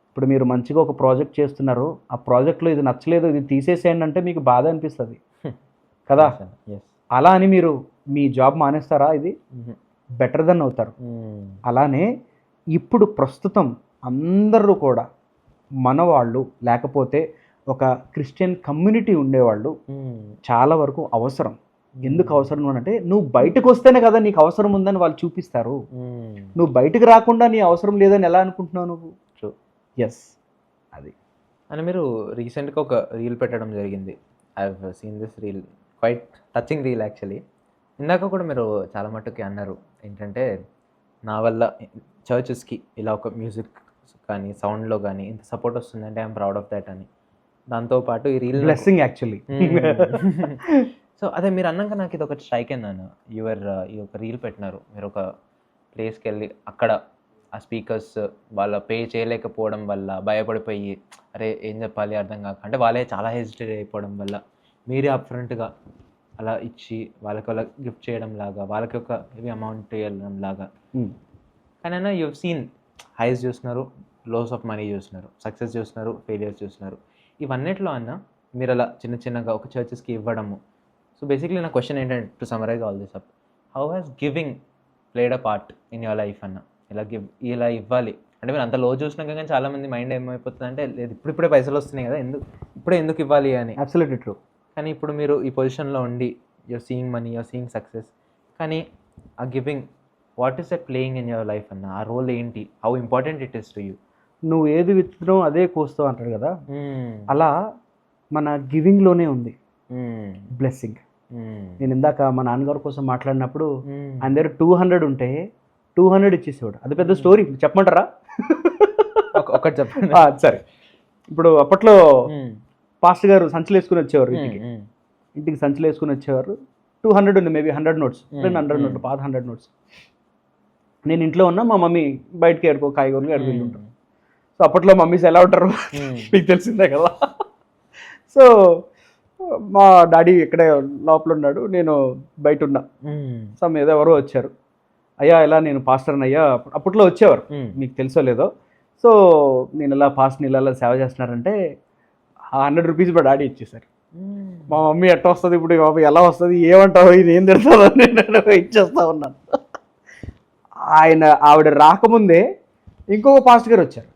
ఇప్పుడు మీరు మంచిగా ఒక ప్రాజెక్ట్ చేస్తున్నారు, ఆ ప్రాజెక్ట్లో ఇది నచ్చలేదు, ఇది తీసేసేయండి అంటే మీకు బాధ అనిపిస్తుంది కదా. అలా అని మీరు మీ జాబ్ మానేస్తారా? ఇది బెటర్ దెన్ అవుతారు. అలానే ఇప్పుడు ప్రస్తుతం అందరూ కూడా మన వాళ్ళు, లేకపోతే ఒక క్రిస్టియన్ కమ్యూనిటీ ఉండేవాళ్ళు చాలా వరకు అవసరం. ఎందుకు అవసరం అంటే, నువ్వు బయటకు వస్తేనే కదా నీకు అవసరం ఉందని వాళ్ళు చూపిస్తారు. నువ్వు బయటకు రాకుండా నీ అవసరం లేదని ఎలా అనుకుంటున్నావు నువ్వు? ఎస్, అది. అని మీరు రీసెంట్గా ఒక రీల్ పెట్టడం జరిగింది. I have seen this reel, quite touching reel actually. ఇందాక కూడా మీరు చాలా మట్టుకి అన్నారు ఏంటంటే, నా వల్ల చర్చెస్కి ఇలా ఒక మ్యూజిక్ కానీ సౌండ్లో కానీ ఇంత సపోర్ట్ వస్తుందంటే ఐఎమ్ ప్రౌడ్ ఆఫ్ దాట్ అని. దాంతోపాటు ఈ రీల్ బ్లెస్సింగ్ యాక్చువల్లీ. సో అదే మీరు అన్నాక నాకు ఇది ఒకటి స్ట్రైక్ అయిందన్న. ఈ ఒక రీల్ పెట్టినారు, మీరు ఒక ప్లేస్కి వెళ్ళి అక్కడ ఆ స్పీకర్స్ వాళ్ళ పే చేయలేకపోవడం వల్ల భయపడిపోయి, అరే ఏం చెప్పాలి అర్థం కాక, అంటే వాళ్ళే చాలా హెజిటేట్ అయిపోవడం వల్ల మీరే అప్ఫ్రంట్గా అలా ఇచ్చి వాళ్ళకి వాళ్ళ గిఫ్ట్ చేయడం లాగా, వాళ్ళకి ఒక హెవీ అమౌంట్ ఇవ్వడం లాగా. కానీ అన్న యూ సీన్ హైస్ చూస్తున్నారు, లోస్ ఆఫ్ మనీ చూస్తున్నారు, సక్సెస్ చూస్తున్నారు, ఫెయిలియర్స్ చూస్తున్నారు. ఇవన్నిట్లో అన్న మీరు అలా చిన్న చిన్నగా ఒక చర్చెస్కి ఇవ్వడము. సో బేసిక్లీ నా క్వశ్చన్ ఏంటంటే, to summarize all this up, how has giving played a part in your life అన్న? ఇలా ఇవ్వాలి అంటే మీరు అంత లో చూసినాక కానీ చాలామంది మైండ్ ఏమైపోతుంది అంటే, లేదు ఇప్పుడే పైసలు వస్తున్నాయి కదా, ఎందుకు ఇవ్వాలి అని. Absolutely true. కానీ ఇప్పుడు మీరు ఈ పొజిషన్లో ఉండి, you're seeing money, you're seeing success, కానీ ఆ giving, what is that playing in your life అన్న? ఆ రోల్ ఏంటి? How important it is to you? నువ్వు ఏది విత్తున్నావు అదే కోస్తావు అంటారు కదా, అలా మన గివింగ్లోనే ఉంది బ్లెస్సింగ్. నేను ఇందాక మా నాన్నగారి కోసం మాట్లాడినప్పుడు ఆయన దగ్గర 200 ఉంటే 200 ఇచ్చేసేవాడు. అది పెద్ద స్టోరీ చెప్పమంటారా? ఒకటి చెప్పండి. సరే, ఇప్పుడు అప్పట్లో పాస్టర్ గారు సంచులు వేసుకుని వచ్చేవారు, ఇంటికి సంచులు వేసుకుని వచ్చేవారు. 200 ఉంది, మేబీ 100 నోట్స్, 100 నోట్లు, పాత 100 నోట్స్. నేను ఇంట్లో ఉన్నా, మా మమ్మీ బయటకి ఏడుకో కాయగూరలు అడిగి ఉంటారు. సో అప్పట్లో మమ్మీస్ ఎలా ఉంటారు మీకు తెలిసిందే కదా. సో మా డాడీ ఇక్కడే లోపల ఉన్నాడు, నేను బయట ఉన్నా. సమ్ ఏదో ఎవరో వచ్చారు, అయ్యా ఇలా నేను పాస్టర్ని అయ్యా, అప్పట్లో వచ్చేవారు, మీకు తెలుసో లేదో. సో నేను ఇలా పాస్ట్ నీళ్ళలో సేవ చేస్తున్నారంటే 100 రూపీస్ కూడా డాడీ ఇచ్చేసారు. మా మమ్మీ ఎట్లా వస్తుంది ఇప్పుడు, బాబు ఎలా వస్తుంది, ఏమంటావు, ఇది ఏం తిడతావు అని నేను ఇచ్చేస్తా ఉన్నాను. ఆవిడ రాకముందే ఇంకొక పాస్ట్ గారు వచ్చారు.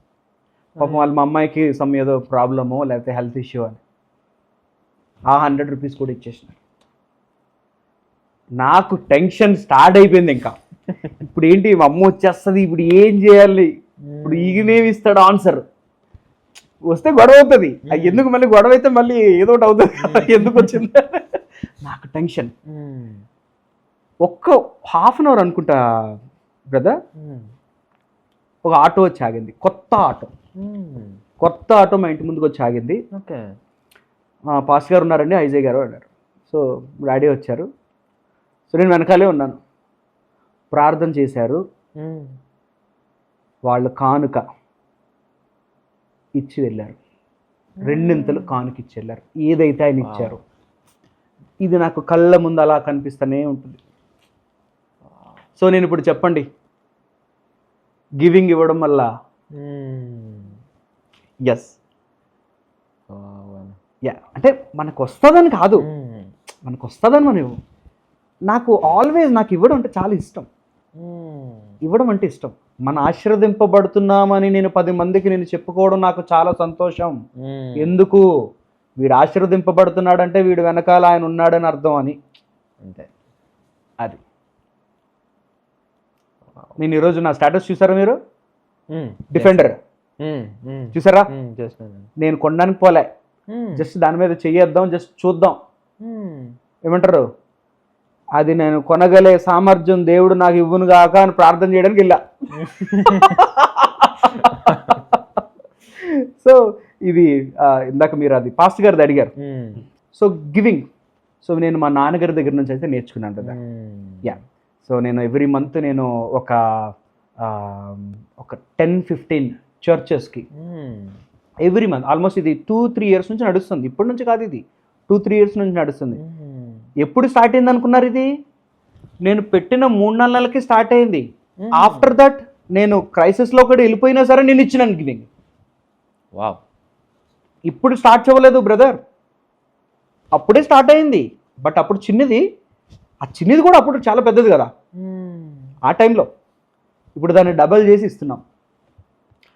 పాపం వాళ్ళు మా అమ్మాయికి సమ్ ఏదో ప్రాబ్లమో లేకపోతే హెల్త్ ఇష్యూ అని 100 రూపీస్ కూడా ఇచ్చేసినారు. నాకు టెన్షన్ స్టార్ట్ అయిపోయింది. ఇంకా ఇప్పుడు ఏంటి, మా అమ్మ వచ్చేస్తుంది, ఇప్పుడు ఏం చేయాలి, ఇప్పుడు ఈయనేమి ఇస్తాడు ఆన్సర్, వస్తే గొడవ అవుతుంది, ఎందుకు మళ్ళీ గొడవ అయితే మళ్ళీ ఏదో ఒకటి అవుతుంది కదా, ఎందుకు వచ్చింది నాకు టెన్షన్. ఒక్క హాఫ్ అన్ అవర్ అనుకుంటా బ్రదర్, ఒక ఆటో వచ్చి ఆగింది, కొత్త ఆటో మా ఇంటి ముందుకు వచ్చి ఆగింది. ఓకే, పాస్ గారు ఉన్నారండి, ఐజయ్ గారు అన్నారు. సో డాడీ వచ్చారు. సో నేను వెనకాలే ఉన్నాను. ప్రార్థన చేశారు. వాళ్ళు కానుక ఇచ్చి వెళ్ళారు, 2 కానుక ఇచ్చి వెళ్ళారు. ఏదైతే ఆయన ఇచ్చారో ఇది నాకు కళ్ళ ముందు అలా కనిపిస్తూనే ఉంటుంది. సో నేను ఇప్పుడు చెప్పండి, గివింగ్ ఇవ్వడం వల్ల ఎస్ యా అంటే మనకు వస్తుందని కాదు, మనకు వస్తుందని మనం నాకు ఆల్వేస్ నాకు ఇవ్వడం అంటే చాలా ఇష్టం. ఇవ్వడం అంటే ఇష్టం. మన ఆశీర్వదింపబడుతున్నామని నేను 10 మందికి నేను చెప్పుకోవడం నాకు చాలా సంతోషం. ఎందుకు, వీడు ఆశీర్వదింపబడుతున్నాడంటే వీడు వెనకాల ఆయన ఉన్నాడని అర్థం అని. అంతే, అది. నేను ఈరోజు నా స్టేటస్ చూసారా మీరు, డిఫెండర్ చూసారా, నేను కొనడానికి పోలే, జస్ట్ దాని మీద చెయ్యేద్దాం, జస్ట్ చూద్దాం, ఏమంటారు, అది నేను కొనగలే సామర్థ్యం దేవుడు నాకు ఇవ్వును గాక అని ప్రార్థన చేయడానికి వెళ్ళా. సో ఇది ఇందాక మీరు అది పాస్ట్ గారిది అడిగారు. సో గివింగ్, సో నేను మా నాన్నగారి దగ్గర నుంచి అయితే నేర్చుకున్నాను కదా. యా, సో నేను ఎవ్రీ మంత్ నేను ఒక 10-15 చర్చెస్కి ఎవ్రీ మంత్, ఆల్మోస్ట్ ఇది 2-3 ఇయర్స్ నుంచి నడుస్తుంది. ఇప్పటి నుంచి కాదు, ఇది 2-3 ఇయర్స్ నుంచి నడుస్తుంది. ఎప్పుడు స్టార్ట్ అయింది అనుకున్నారు, ఇది నేను పెట్టిన 3-4 నెలలకి స్టార్ట్ అయింది. ఆఫ్టర్ దట్ నేను క్రైసిస్లో కూడా వెళ్ళిపోయినా సరే నేను ఇచ్చినాను గివింగ్. వావ్, ఇప్పుడు స్టార్ట్ చేయలేదు బ్రదర్, అప్పుడే స్టార్ట్ అయింది. బట్ అప్పుడు చిన్నది, ఆ చిన్నది కూడా అప్పుడు చాలా పెద్దది కదా ఆ టైంలో. ఇప్పుడు దాన్ని డబల్ చేసి ఇస్తున్నాం.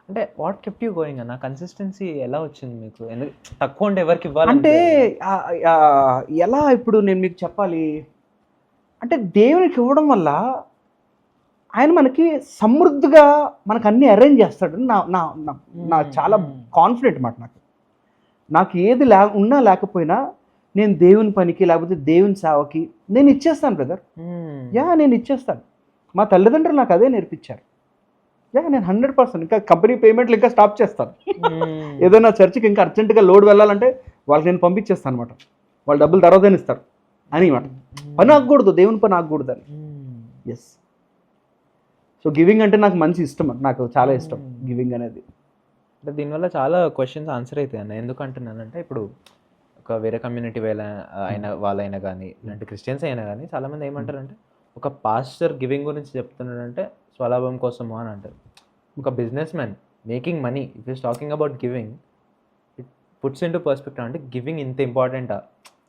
అంటే వాట్ కెప్ట్ యూ గోయింగ్ అన్న, కన్సిస్టెన్సీ ఎలా వచ్చింది మీకు? ఎందుకు తక్కువ ఉంటే ఎవరికి ఇవ్వాలి అంటే ఎలా, ఇప్పుడు నేను మీకు చెప్పాలి అంటే దేవునికి ఇవ్వడం వల్ల ఆయన మనకి సమృద్ధిగా మనకు అన్ని అరేంజ్ చేస్తాడు. నా చాలా కాన్ఫిడెంట్ మాట. నాకు ఏది ఉన్నా లేకపోయినా నేను దేవుని పనికి లేకపోతే దేవుని సేవకి నేను ఇచ్చేస్తాను బ్రదర్. నేను ఇచ్చేస్తాను. మా తల్లిదండ్రులు నాకు అదే నేర్పించారు. నేను 100% ఇంకా కంపెనీ పేమెంట్లు ఇంకా స్టాప్ చేస్తాను. ఏదైనా చర్చికి ఇంకా అర్జెంటుగా లోడ్ వెళ్ళాలంటే వాళ్ళకి నేను పంపించేస్తాను అనమాట. వాళ్ళు డబ్బులు తర్వాత ఇస్తారు అని మాట. పని ఆగకూడదు, దేవుని పని ఆగకూడదు అని. ఎస్, సో గివింగ్ అంటే నాకు మంచి ఇష్టం, నాకు చాలా ఇష్టం గివింగ్ అనేది. అంటే దీనివల్ల చాలా క్వశ్చన్స్ ఆన్సర్ అవుతాయి అన్న. ఎందుకు అంటున్నానంటే ఇప్పుడు ఒక వేరే కమ్యూనిటీ అయినా వాళ్ళైనా కానీ ఇలాంటి క్రిస్టియన్స్ అయినా కానీ చాలామంది ఏమంటారంటే ఒక పాస్టర్ గివింగ్ గురించి చెప్తున్నాడంటే స్వలాభం కోసము అని అంటారు. ఒక business man making money, if is talking about giving, it puts in to perspective. అంటే గివింగ్ ఇంత ఇంపార్టెంటా,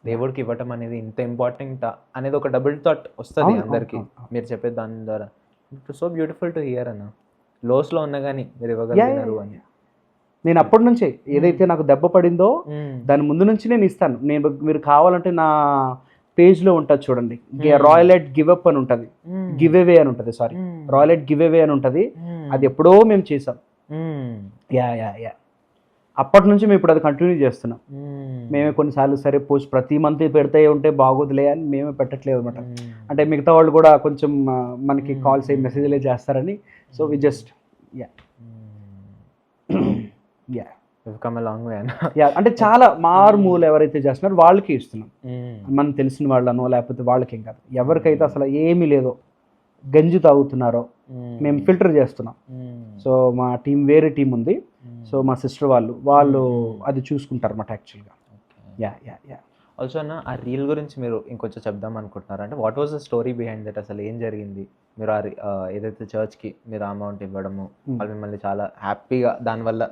దేవుడికి ఇవ్వటం అనేది ఇంత ఇంపార్టెంటా అనేది ఒక డబుల్ థాట్ వస్తుంది అందరికీ మీరు చెప్పే దాని ద్వారా. It so beautiful to hear అన్న. లోస్లో ఉన్నా కానీ మీరు ఇవ్వగలిగినారు అని. నేను అప్పటి నుంచే ఏదైతే నాకు దెబ్బ పడిందో దాని ముందు నుంచి నేను ఇస్తాను. మీరు కావాలంటే నా పేజ్లో ఉంటుంది చూడండి, రాయలెట్ గివ్ అప్ అని ఉంటుంది, గివ్ అవే అని ఉంటుంది, సారీ రాయలెట్ గివ్ అవే అని ఉంటుంది. అది ఎప్పుడో మేము చేసాం. యా అప్పటి నుంచి మేము ఇప్పుడు అది కంటిన్యూ చేస్తున్నాం. మేమే కొన్నిసార్లు సరే పోస్ట్ ప్రతి మంత్ పెడితే ఉంటే బాగోదులే అని మేమే పెట్టట్లేదు అనమాట. అంటే మిగతా వాళ్ళు కూడా కొంచెం మనకి కాల్స్ అయ్యి మెసేజ్లే చేస్తారని. సో వి జస్ట్ అంటే చాలా మారుమూలు ఎవరైతే చేస్తున్నారో వాళ్ళకి ఇస్తున్నాం. మనం తెలిసిన వాళ్ళనో లేకపోతే వాళ్ళకేం కాదు, ఎవరికైతే అసలు ఏమీ లేదో గంజి తాగుతున్నారో మేము ఫిల్టర్ చేస్తున్నాం. సో మా టీం వేరే టీం ఉంది. సో మా సిస్టర్ వాళ్ళు అది చూసుకుంటారు అన్నమాట యాక్చువల్గా. యా ఆల్సో అన్న ఆ రీల్ గురించి మీరు ఇంకొంచెం చెప్దాం అనుకుంటున్నారు అంటే what was the story behind that, అసలు ఏం జరిగింది? మీరు ఏదైతే చర్చ్కి మీరు అమౌంట్ ఇవ్వడము, వాళ్ళు మిమ్మల్ని చాలా హ్యాపీగా దానివల్ల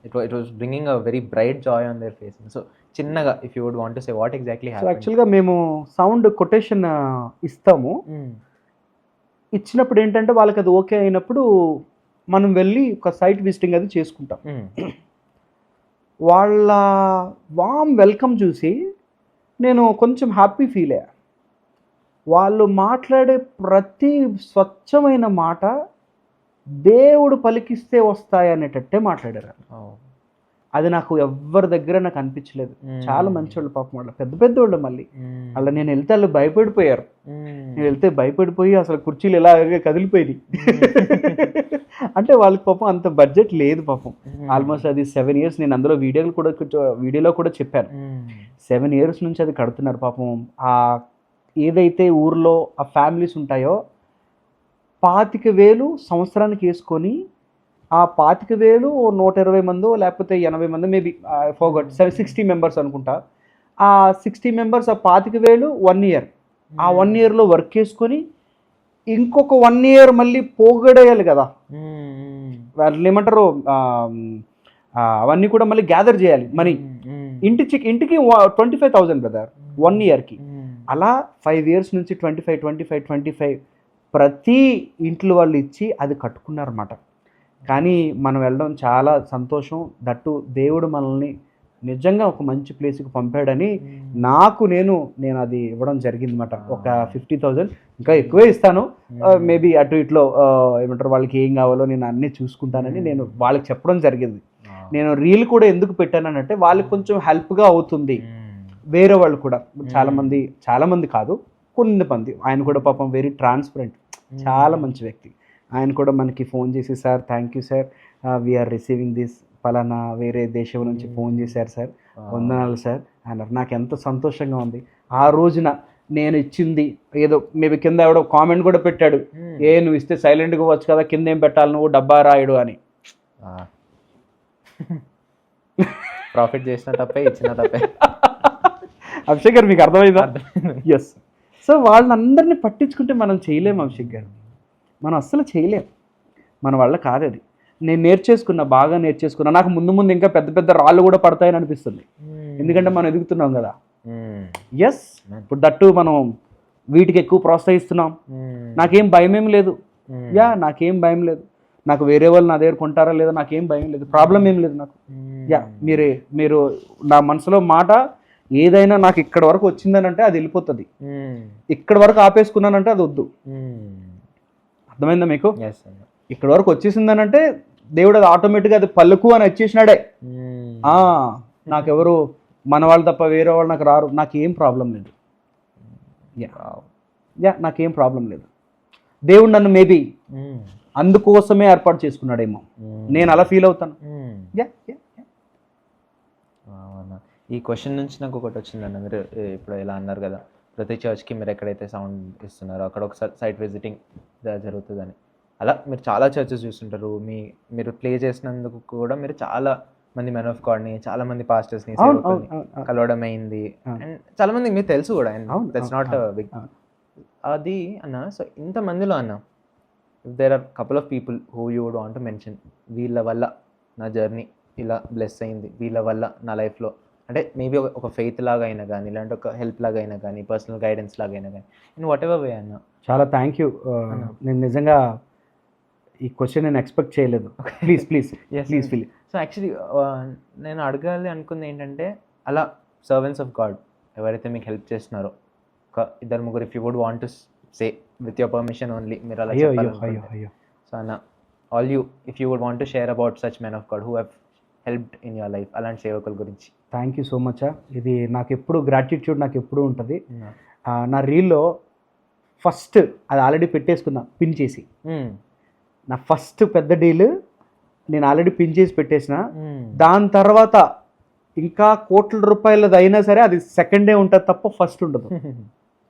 it was bringing a very bright joy on their face. So చిన్నగా if you would want to say what exactly so happened? యాక్చువల్గా మేము సౌండ్ కొటేషన్ ఇస్తాము. ఇచ్చినప్పుడు ఏంటంటే వాళ్ళకి అది ఓకే అయినప్పుడు మనం వెళ్ళి ఒక సైట్ విజిటింగ్ అది చేసుకుంటాం. వాళ్ళ వామ్ వెల్కమ్ చూసి నేను కొంచెం హ్యాపీ ఫీల్ అయ్యా. వాళ్ళు మాట్లాడే ప్రతి స్వచ్ఛమైన మాట దేవుడు పలికిస్తే వస్తాయి అనేటట్టే మాట్లాడారు. అది నాకు ఎవ్వరి దగ్గర నాకు అనిపించలేదు. చాలా మంచి వాళ్ళు పాపం, వాళ్ళు పెద్ద పెద్ద వాళ్ళు. మళ్ళీ అలా నేను వెళ్తే వాళ్ళు భయపడిపోయారు. నేను వెళ్తే భయపడిపోయి అసలు కుర్చీలు ఇలాగే కదిలిపోయింది. అంటే వాళ్ళకి పాపం అంత బడ్జెట్ లేదు పాపం. ఆల్మోస్ట్ అది 7 years, నేను అందులో వీడియోలో కూడా చెప్పాను. 7 years నుంచి అది కడుతున్నారు పాపం. ఆ ఏదైతే ఊర్లో ఆ ఫ్యామిలీస్ ఉంటాయో 25,000 సంవత్సరానికి వేసుకొని ఆ 25,000 120 మందో లేకపోతే 80 మంది మేబీ ఫోగట్ 60 members అనుకుంటా. ఆ 60 members ఆ 25,000 1 year, ఆ 1 yearలో వర్క్ చేసుకొని ఇంకొక 1 year మళ్ళీ పోగడేయాలి కదా. వాళ్ళు ఏమంటారు అవన్నీ కూడా మళ్ళీ గ్యాదర్ చేయాలి మనీ. ఇంటికి 25,000 బ్రదర్ 1 yearకి. అలా 5 years నుంచి 25 ప్రతి ఇంట్లో వాళ్ళు ఇచ్చి అది కట్టుకున్నారన్నమాట. కానీ మనం వెళ్ళడం చాలా సంతోషం. దట్టు దేవుడు మనల్ని నిజంగా ఒక మంచి ప్లేస్కి పంపాడని నేను అది ఇవ్వడం జరిగింది అన్నమాట. ఒక 50,000 ఇంకా ఎక్కువే ఇస్తాను. మేబీ అటు ఇట్లో ఏమంటారు వాళ్ళకి ఏం కావాలో నేను అన్నీ చూసుకుంటానని నేను వాళ్ళకి చెప్పడం జరిగింది. నేను రీల్ కూడా ఎందుకు పెట్టానంటే వాళ్ళకి కొంచెం హెల్ప్గా అవుతుంది. వేరే వాళ్ళు కూడా చాలామంది కాదు, కొన్ని మంది. ఆయన కూడా పాపం వెరీ ట్రాన్స్పరెంట్, చాలా మంచి వ్యక్తి. ఆయన కూడా మనకి ఫోన్ చేసి, sir thank you sir, we're receiving this, పలానా వేరే దేశం నుంచి ఫోన్ చేశారు సార్, వందనాలు సార్ అన్నారు. నాకు ఎంత సంతోషంగా ఉంది. ఆ రోజున నేను ఇచ్చింది ఏదో మేబీ కింద ఎవడో కామెంట్ కూడా పెట్టాడు, నువ్వు ఇస్తే సైలెంట్గా వచ్చు కదా, కింద ఏం పెట్టాలి నువ్వు డబ్బా రాయుడు అని. ప్రాఫిట్ చేసిన తప్పే, ఇచ్చిన తప్పే. అభిషేక్ గారు మీకు అర్థమైందా? ఎస్. సో వాళ్ళందరినీ పట్టించుకుంటే మనం చేయలేము అభిషేక్ గారు, మనం అస్సలు చేయలేం. మన వల్ల కాదు అది. నేను బాగా నేర్చేసుకున్నా. నాకు ముందు ఇంకా పెద్ద పెద్ద రాళ్ళు కూడా పడతాయని అనిపిస్తుంది. ఎందుకంటే మనం ఎదుగుతున్నాం కదా. ఎస్, ఇప్పుడు దట్టు మనం వీటికి ఎక్కువ ప్రోత్సహిస్తున్నాం. నాకేం భయం లేదు. నాకేం భయం లేదు. నాకు వేరే వాళ్ళు నా దగ్గర కొంటారా లేదా నాకేం భయం లేదు, ప్రాబ్లం ఏం లేదు నాకు. మీరు నా మనసులో మాట ఏదైనా నాకు ఇక్కడ వరకు వచ్చిందని అంటే అది వెళ్ళిపోతుంది. ఇక్కడ వరకు ఆపేసుకున్నానంటే అది వద్దు. అర్థమైందా మీకు? ఇక్కడ వరకు వచ్చేసిందని అంటే దేవుడు అది ఆటోమేటిక్గా అది పలుకు అని వచ్చేసినాడే. నాకెవరు మన వాళ్ళు తప్ప వేరే వాళ్ళు నాకు రారు, నాకేం ప్రాబ్లం లేదు. నాకేం ప్రాబ్లం లేదు. దేవుడు నన్ను మేబీ అందుకోసమే ఏర్పాటు చేసుకున్నాడేమో, నేను అలా ఫీల్ అవుతాను. ఈ క్వశ్చన్ నుంచి నాకు ఒకటి వచ్చిందన్న, మీరు ఇప్పుడు ఇలా అన్నారు కదా, ప్రతి చర్చ్కి మీరు ఎక్కడైతే సౌండ్ ఇస్తున్నారో అక్కడ ఒకసారి సైట్ విజిటింగ్ జరుగుతుందని. అలా మీరు చాలా చర్చెస్ చూస్తుంటారు. మీరు ప్లే చేసినందుకు కూడా మీరు చాలా మంది మెన్ ఆఫ్ గాడ్ని, చాలా మంది పాస్టర్స్ని కలవడం అయింది. అండ్ చాలా మంది మీకు తెలుసు కూడా, అండ్ దట్స్ నాట్ బిగ్ అది అన్న. సో ఇంతమందిలో అన్న, if there are couple of people who you would want to mention, వీళ్ళ వల్ల నా జర్నీ ఇలా బ్లెస్ అయింది, వీళ్ళ వల్ల నా లైఫ్లో అంటే మేబీ ఒక ఫెయిత్ లాగా అయినా కానీ, ఇలాంటి ఒక హెల్ప్ లాగా అయినా కానీ, పర్సనల్ గైడెన్స్ లాగా అయినా కానీ, ఇన్ వాట్ ఎవర్ వే అన్న. చాలా థ్యాంక్ యూ. నేను నిజంగా ఈ క్వశ్చన్ నేను ఎక్స్పెక్ట్ చేయలేదు. Please feel. సో యాక్చువల్లీ నేను అడగాలి అనుకుంది ఏంటంటే, అలా సర్వెంట్స్ ఆఫ్ గాడ్ ఎవరైతే మీకు హెల్ప్ చేస్తున్నారో, ఒక 2-3 if you would want to say with your permission only, మీరు అలా చెప్పాలి. సో అన్న, all you if you would want to share about such men of God who have helped in your life, అలాంటి సేవకుల గురించి. Thank you so much. ఇది నాకు ఎప్పుడు గ్రాటిట్యూడ్ నాకు ఎప్పుడు ఉంటుంది. నా రీల్లో ఫస్ట్ అది ఆల్రెడీ పెట్టేసుకున్నా పిన్ చేసి. నా ఫస్ట్ పెద్ద డీల్ నేను ఆల్రెడీ పిన్ చేసి పెట్టేసిన. దాని తర్వాత ఇంకా కోట్ల రూపాయలది అయినా సరే అది సెకండ్ డే ఉంటుంది తప్ప ఫస్ట్ ఉండదు.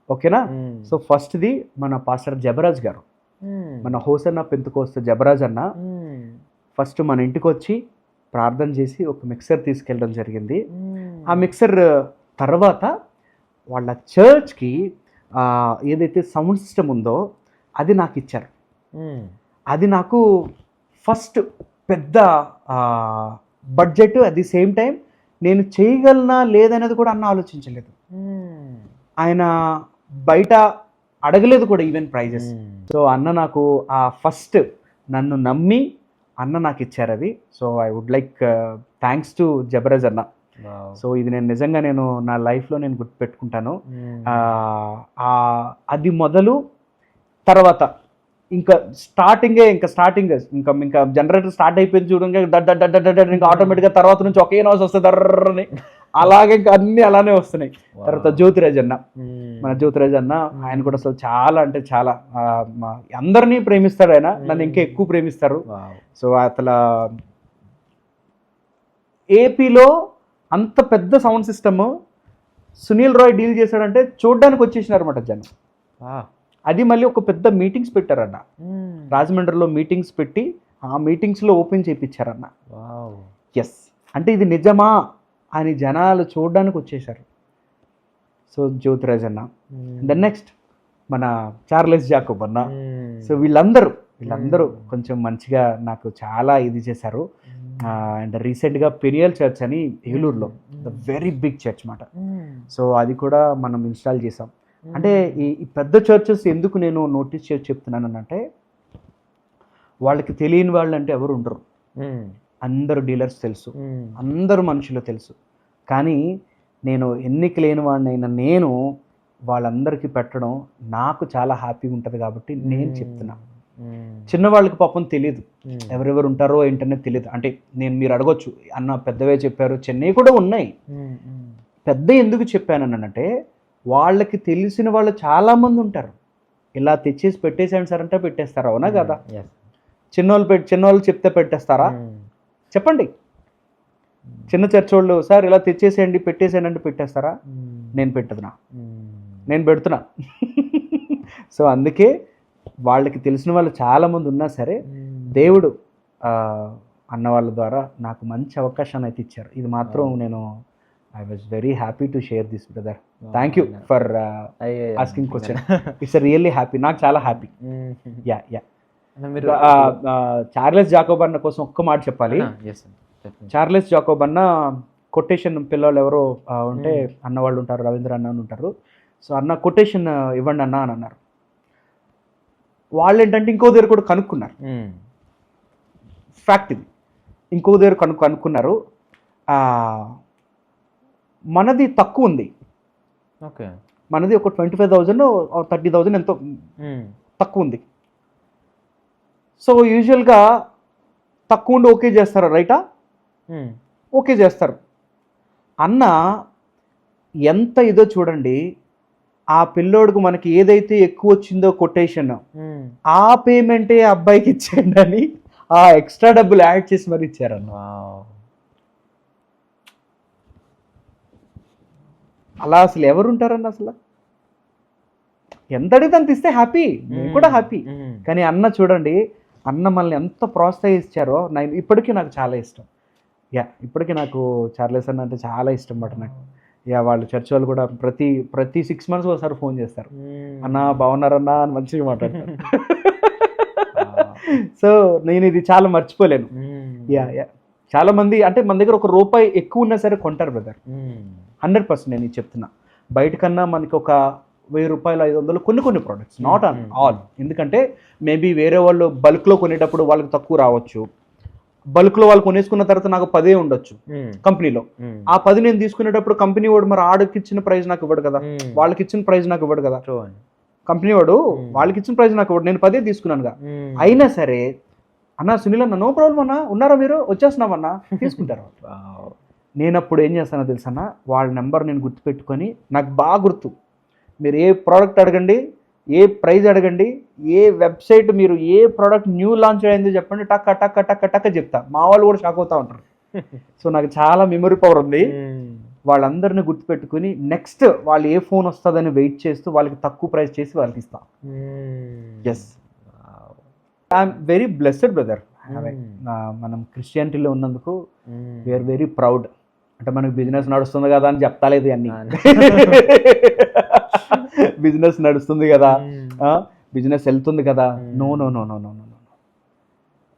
ఓకేనా? సో ఫస్ట్ది మన పాస్టర్ జబరాజ్ గారు, మన హోసన్న పెంతుకోస్త జబరాజ్ అన్న ఫస్ట్ మన ఇంటికి వచ్చి ప్రార్థన చేసి ఒక మిక్సర్ తీసుకెళ్ళడం జరిగింది. ఆ మిక్సర్ తర్వాత వాళ్ళ చర్చ్కి ఏదైతే సౌండ్ సిస్టమ్ ఉందో అది నాకు ఇచ్చారు. అది నాకు ఫస్ట్ పెద్ద budget, at the same time నేను చేయగలనా లేదనేది కూడా అన్న ఆలోచించలేదు. ఆయన బయట అడగలేదు కూడా ఈవెన్ ప్రైజెస్. సో అన్న నాకు ఆ ఫస్ట్ నన్ను నమ్మి అన్న నాకు ఇచ్చారు అది. So I would like thanks to Jabaraj అన్న. సో ఇది నేను నిజంగా నేను నా లైఫ్లో నేను గుర్తుపెట్టుకుంటాను. అది మొదలు తర్వాత ఇంకా స్టార్టింగ్ ఇంకా జనరేటర్ స్టార్ట్ అయిపోయింది చూడంగా ఇంకా ఆటోమేటిక్గా తర్వాత నుంచి ఒకే నాయిస్ వస్తుంది దర్రని, అలాగే ఇంకా అన్ని అలానే వస్తున్నాయి. తర్వాత జ్యోతిరాజ్ అన్న, మన జ్యోతిరాజ్ అన్న, ఆయన కూడా అసలు చాలా అంటే చాలా అందరినీ ప్రేమిస్తాడు. ఆయన నన్ను ఇంకా ఎక్కువ ప్రేమిస్తారు. సో అసలు ఏపీలో అంత పెద్ద sound system Sunil Rai deal చేశాడంటే చూడడానికి వచ్చేసినారు అనమాట జనం. అది మళ్ళీ ఒక పెద్ద మీటింగ్స్ పెట్టారన్న, రాజమండ్రిలో మీటింగ్స్ పెట్టి ఆ మీటింగ్స్లో ఓపెన్ చేయించారన్న. ఎస్ అంటే ఇది నిజమా అని జనాలు చూడడానికి వచ్చేసారు. సో జ్యోతిరాజ్ అన్న, దెన్ నెక్స్ట్ మన చార్లెస్ జాకోబ్ అన్న. సో వీళ్ళందరూ కొంచెం మంచిగా నాకు చాలా ఇది చేశారు. అండ్ రీసెంట్గా పెరియల్ చర్చ్ అని ఏలూరులో ద వెరీ బిగ్ చర్చ్ మాట. సో అది కూడా మనం ఇన్స్టాల్ చేసాం. అంటే ఈ పెద్ద చర్చెస్ ఎందుకు నేను నోటీస్ చేసి చెప్తున్నాను అంటే, వాళ్ళకి తెలియని వాళ్ళు అంటే ఎవరు ఉండరు. అందరూ డీలర్స్ తెలుసు, అందరూ మనుషులు తెలుసు. కానీ నేను ఎన్నిక లేని వాడినైనా నేను వాళ్ళందరికీ పెట్టడం నాకు చాలా హ్యాపీగా ఉంటుంది కాబట్టి నేను చెప్తున్నా. చిన్నవాళ్ళకి పాపం తెలియదు, ఎవరెవరు ఉంటారో ఏంటనే తెలియదు. అంటే మీరు అడగొచ్చు, అన్న పెద్దవే చెప్పారు, చెన్నై కూడా ఉన్నాయి. పెద్ద ఎందుకు చెప్పానంటే, వాళ్ళకి తెలిసిన వాళ్ళు చాలామంది ఉంటారు. ఇలా తెచ్చేసి పెట్టేసాను సార్ అంటే పెట్టేస్తారా? అవునా కదా? చిన్నవాళ్ళు చెప్తే పెట్టేస్తారా? చెప్పండి. చిన్న చర్చ్ వాళ్ళు సార్ ఇలా తెచ్చేసేయండి పెట్టేసేయండి అంటే పెట్టేస్తారా? నేను పెడుతున్నా. సో అందుకే వాళ్ళకి తెలిసిన వాళ్ళు చాలామంది ఉన్నా సరే దేవుడు అన్న వాళ్ళ ద్వారా నాకు మంచి అవకాశాన్ని అయితే ఇచ్చారు. ఇది మాత్రం నేను I was very happy to share this, brother. Thank you for asking question. It's a really happy. నాకు చాలా హ్యాపీ. యా చార్లెస్ జాకోబ్ అన్న కోసం ఒక్క మాట చెప్పాలి. చార్లెస్ జాకోబ్ అన్న కొటేషన్ పిల్లలు ఎవరో ఉంటే అన్న వాళ్ళు ఉంటారు, రవీంద్ర అన్న ఉంటారు. సో అన్న కొటేషన్ ఇవ్వండి అన్న అని అన్నారు. వాళ్ళు ఏంటంటే ఇంకో దగ్గర కూడా కనుక్కున్నారు. ఫ్యాక్ట్ ఇది. ఇంకో దగ్గర కనుక్కున్నారు. మనది తక్కువ ఉంది, మనది ఒక 25,000 30,000 ఎంతో తక్కువ ఉంది. సో యూజువల్గా తక్కువ ఉండి ఓకే చేస్తారు, రైటా? ఓకే చేస్తారు. అన్న ఎంత ఇదో చూడండి, ఆ పిల్లోడికి మనకి ఏదైతే ఎక్కువ వచ్చిందో కొటేషన్, ఆ పేమెంటే అబ్బాయికి ఇచ్చేయండి అని ఆ ఎక్స్ట్రా డబ్బులు యాడ్ చేసి మరి ఇచ్చారన్న. అలా అసలు ఎవరు ఉంటారన్న? అసలు ఎంత అడిగితే అంత ఇస్తే హ్యాపీ, నేను కూడా హ్యాపీ. కానీ అన్న చూడండి, అన్న మనల్ని ఎంత ప్రోత్సహించారో ఇప్పటికీ నాకు చాలా ఇష్టం. ఇప్పటికీ నాకు చార్లెస్ అన్న అంటే చాలా ఇష్టం అన్నమాట నాకు. వాళ్ళు చర్చ్ వాళ్ళు కూడా ప్రతి 6 months ఒకసారి ఫోన్ చేస్తారు, అన్న బాగున్నారన్నా అని మంచిగా మాట్లాడతారు. సో నేను ఇది చాలా మర్చిపోలేను. చాలా మంది అంటే మన దగ్గర ₹1 ఎక్కువ ఉన్నా సరే కొంటారు బ్రదర్. 100% నేను చెప్తున్నా. బయట కన్నా మనకి ఒక ₹1000 500 కొన్ని ప్రోడక్ట్స్, నాట్ ఆన్ ఆల్. ఎందుకంటే మేబీ వేరే వాళ్ళు బల్క్లో కొనేటప్పుడు వాళ్ళకి తక్కువ రావచ్చు. బల్క్లో వాళ్ళు కొనేసుకున్న తర్వాత నాకు 10 ఉండొచ్చు కంపెనీలో. ఆ 10 నేను తీసుకునేటప్పుడు కంపెనీ వాడు మరి ఆడికి ఇచ్చిన ప్రైస్ నాకు ఇవ్వడు కదా, వాళ్ళకి ఇచ్చిన ప్రైస్ నాకు ఇవ్వడు కదా. కంపెనీ వాడు వాళ్ళకి ఇచ్చిన ప్రైస్ నాకు ఇవ్వడు, నేను 10 తీసుకున్నానుగా. అయినా సరే అన్న సునీల్ అన్న నో ప్రాబ్లం అన్న, ఉన్నారా మీరు, వచ్చేస్తున్నామన్నా తీసుకుంటారు. నేను అప్పుడు ఏం చేస్తానో తెలుసన్నా, వాళ్ళ నెంబర్ నేను గుర్తుపెట్టుకొని, నాకు బాగా గుర్తు, మీరు ఏ ప్రోడక్ట్ అడగండి, ఏ ప్రైజ్ అడగండి, ఏ వెబ్సైట్ మీరు ఏ ప్రోడక్ట్ న్యూ లాంచ్ అయిందో చెప్పండి, టక్క టక్క టక్క టక్క చెప్తా. మా వాళ్ళు కూడా షాక్ అవుతూ ఉంటారు. సో నాకు చాలా మెమరీ పవర్ ఉంది. వాళ్ళందరినీ గుర్తుపెట్టుకుని నెక్స్ట్ వాళ్ళు ఏ ఫోన్ వస్తుందని వెయిట్ చేస్తూ వాళ్ళకి తక్కువ ప్రైస్ చేసి వాళ్ళకి ఇస్తాం. Yes, I'm very blessed brother. మనం క్రిస్టియానిటీలో ఉన్నందుకు వీఆర్ వెరీ ప్రౌడ్. అంటే మనకు బిజినెస్ నడుస్తుంది కదా అని చెప్తాలేదు అన్ని. బిజినెస్ నడుస్తుంది కదా, బిజినెస్ వెళ్తుంది కదా. No no no no no no no.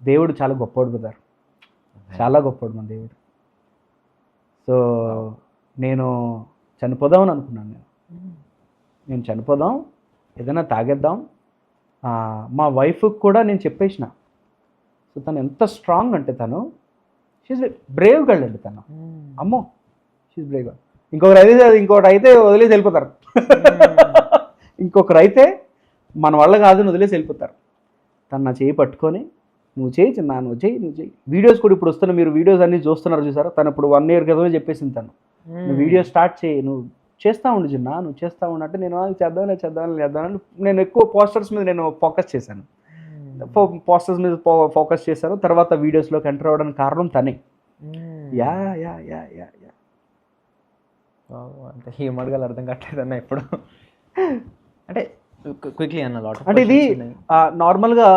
దేవుడు చాలా గొప్పవాడు బ్రదర్, చాలా గొప్పవాడు మన దేవుడు. సో నేను చనిపోదామని అనుకున్నాను. నేను చనిపోదాం, ఏదైనా తాగేద్దాం. మా వైఫ్కి కూడా నేను చెప్పేసిన. సో తను ఎంత స్ట్రాంగ్ అంటే తను షీజ్ బ్రేవ్ గర్ల్ అండి తను. అమ్మో షీజ్ బ్రేవ్ గర్ల్. ఇంకొకటి అయితే వదిలేసి వెళ్ళిపోతారు. ఇంకొకరు అయితే మన వల్ల కాదని వదిలేసి వెళ్ళిపోతారు. తను నా చేయి పట్టుకొని నువ్వు చేయి చిన్న, నువ్వు చేయి. వీడియోస్ కూడా ఇప్పుడు వస్తున్నా, మీరు వీడియోస్ అన్నీ చూస్తున్నారు చూసారా. తను ఇప్పుడు 1 year క్రితమే చెప్పేసింది తను, నువ్వు వీడియో స్టార్ట్ చేయి, నువ్వు చేస్తూ ఉండు చిన్న, నువ్వు చేస్తూ ఉండు అంటే నేను చేద్దామని నేను ఎక్కువ పోస్టర్స్ మీద నేను ఫోకస్ చేశాను. పోస్టర్స్ మీద ఫోకస్ చేశాను. తర్వాత వీడియోస్లోకి ఎంటర్ అవ్వడానికి కారణం తనే. Yeah yeah yeah yeah yeah అంటే హ్యూమర్గా అర్థం కావట్లేదు అన్న ఇప్పుడు. అంటే క్విక్లీ అన్న లాట్. అంటే ఇది నార్మల్గా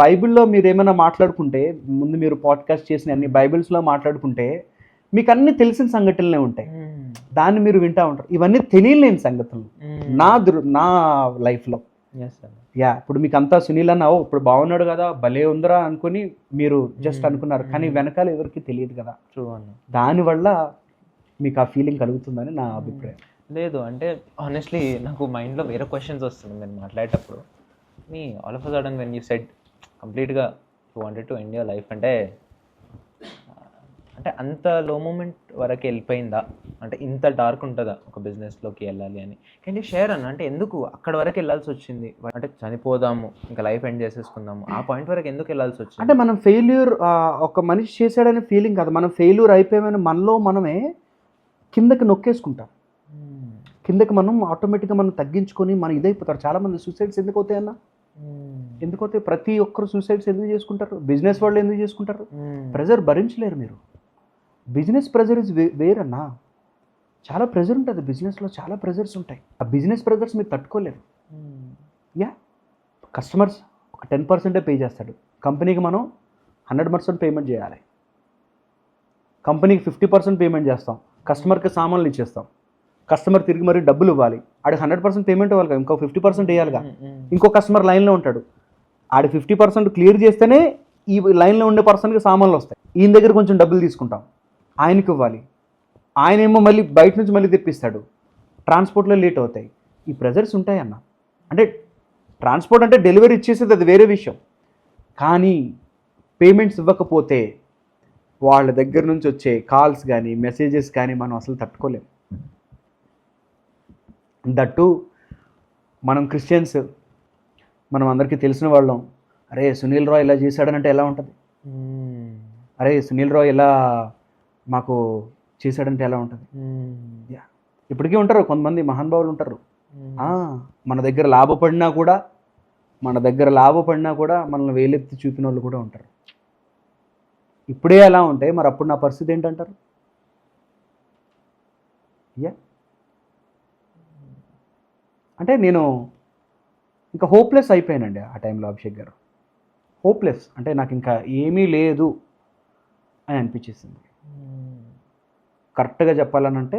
బైబిల్లో మీరు ఏమైనా మాట్లాడుకుంటే, ముందు మీరు పాడ్కాస్ట్ చేసిన అన్ని బైబిల్స్లో మాట్లాడుకుంటే మీకు అన్ని తెలిసిన సంఘటనలే ఉంటాయి, దాన్ని మీరు వింటూ ఉంటారు. ఇవన్నీ తెలియలేని సంగతులు నా లైఫ్లో. యా ఇప్పుడు మీకు అంతా సునీల్ అన్న ఇప్పుడు బాగున్నాడు కదా, భలే ఉందిరా అనుకుని మీరు జస్ట్ అనుకున్నారు, కానీ వెనకాల ఎవరికి తెలియదు కదా. దానివల్ల మీకు ఆ ఫీలింగ్ కలుగుతుందని నా అభిప్రాయం. లేదు అంటే ఆనెస్ట్లీ నాకు మైండ్లో వేరే క్వశ్చన్స్ వస్తుంది నేను మాట్లాడేటప్పుడు. మీ all of a sudden when you said కంప్లీట్గా you wanted to end your life అంటే అంత లో మూమెంట్ వరకు వెళ్ళిపోయిందా? అంటే ఇంత డార్క్ ఉంటుందా ఒక బిజినెస్లోకి వెళ్ళాలి అని? కెన్ యూ షేర్ అన్న, అంటే ఎందుకు అక్కడ వరకు వెళ్ళాల్సి వచ్చింది? అంటే చనిపోదాము ఇంకా లైఫ్ ఎండ్ చేసేసుకుందాము ఆ పాయింట్ వరకు ఎందుకు వెళ్ళాల్సి వచ్చింది? అంటే మనం ఫెయిల్యూర్ ఒక మనిషి చేశాడనే ఫీలింగ్ కాదు, మనం ఫెయిల్యూర్ అయిపోయామని మనలో మనమే కిందకి నొక్కేసుకుంటాం. కిందకి మనం ఆటోమేటిక్గా మనం తగ్గించుకొని మనం ఇదైపోతారు. చాలామంది సూసైడ్స్ ఎందుకు అవుతాయి అన్న? ఎందుకు అవుతాయి? ప్రతి ఒక్కరు సూసైడ్స్ ఎందుకు చేసుకుంటారు? బిజినెస్ వాళ్ళు ఎందుకు చేసుకుంటారు? ప్రెజర్ భరించలేరు మీరు. బిజినెస్ ప్రెజర్ ఇస్ వేరన్నా. చాలా ప్రెజర్ ఉంటుంది బిజినెస్లో, చాలా ప్రెజర్స్ ఉంటాయి. ఆ బిజినెస్ ప్రెజర్స్ మీరు తట్టుకోలేరు. యా కస్టమర్స్ ఒక 10% పే చేస్తాడు, కంపెనీకి మనం 100% పేమెంట్ చేయాలి. కంపెనీకి 50% పేమెంట్ చేస్తాం, కస్టమర్కి సామాన్లు ఇచ్చేస్తాం. కస్టమర్ తిరిగి మరి డబ్బులు ఇవ్వాలి, ఆడికి 100% పేమెంట్ ఇవ్వాలి కదా, ఇంకో 50% వేయాలిగా. ఇంకో కస్టమర్ లైన్లో ఉంటాడు, ఆడి 50% క్లియర్ చేస్తేనే ఈ లైన్లో ఉండే పర్సన్కి సామాన్లు వస్తాయి. ఈయన దగ్గర కొంచెం డబ్బులు తీసుకుంటాం, ఆయనకి ఇవ్వాలి. ఆయన ఏమో మళ్ళీ బయట నుంచి మళ్ళీ తెప్పిస్తాడు, ట్రాన్స్పోర్ట్లో లేట్ అవుతాయి. ఈ ప్రెజర్స్ ఉంటాయి అన్న. అంటే ట్రాన్స్పోర్ట్ అంటే డెలివరీ ఇచ్చేసేది అది వేరే విషయం, కానీ పేమెంట్స్ ఇవ్వకపోతే వాళ్ళ దగ్గర నుంచి వచ్చే కాల్స్ కానీ మెసేజెస్ కానీ మనం అసలు తట్టుకోలేం. దట్టు మనం క్రిస్టియన్స్, మనం అందరికీ తెలిసిన వాళ్ళం. అరే సునీల్ రాయ్ ఇలా చేశాడనంటే ఎలా ఉంటుంది? అరే సునీల్ రాయ్ ఇలా మాకు చేశాడంటే ఎలా ఉంటుంది? యా ఇప్పటికీ ఉంటారు కొంతమంది మహానుభావులు ఉంటారు. మన దగ్గర లాభపడినా కూడా మనల్ని వేలెత్తి చూపిన వాళ్ళు కూడా ఉంటారు. ఇప్పుడే అలా ఉంటే మరి అప్పుడు నా పరిస్థితి ఏంటంటారు? యా అంటే నేను ఇంకా హోప్లెస్ అయిపోయానండి ఆ టైంలో. అభిషేక్ గారు, హోప్లెస్ అంటే నాకు ఇంకా ఏమీ లేదు అని అనిపించేసింది. కరెక్ట్గా చెప్పాలనంటే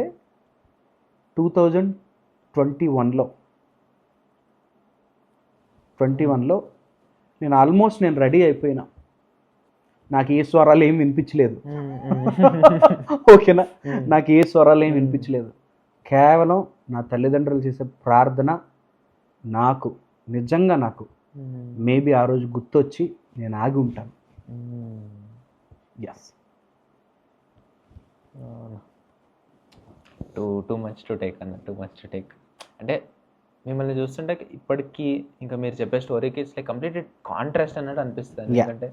2021లో నేను ఆల్మోస్ట్ రెడీ అయిపోయినా. నాకు ఏ స్వరాలు ఏమి వినిపించలేదు. ఓకేనా, నాకు ఏ స్వరాలు ఏమి వినిపించలేదు. కేవలం నా తల్లిదండ్రులు చేసే ప్రార్థన నాకు నిజంగా మేబీ ఆ రోజు గుర్తొచ్చి నేను ఆగి ఉంటాను. Yes, too much to take అన్న, టూ మచ్ టు టేక్. అంటే మిమ్మల్ని చూస్తుంటే ఇప్పటికీ ఇంకా మీరు చెప్పే స్టోరీకి ఇట్స్ లైక్ కంప్లీట్ కాంట్రాస్ట్ అన్నట్టు అనిపిస్తుంది. ఎందుకంటే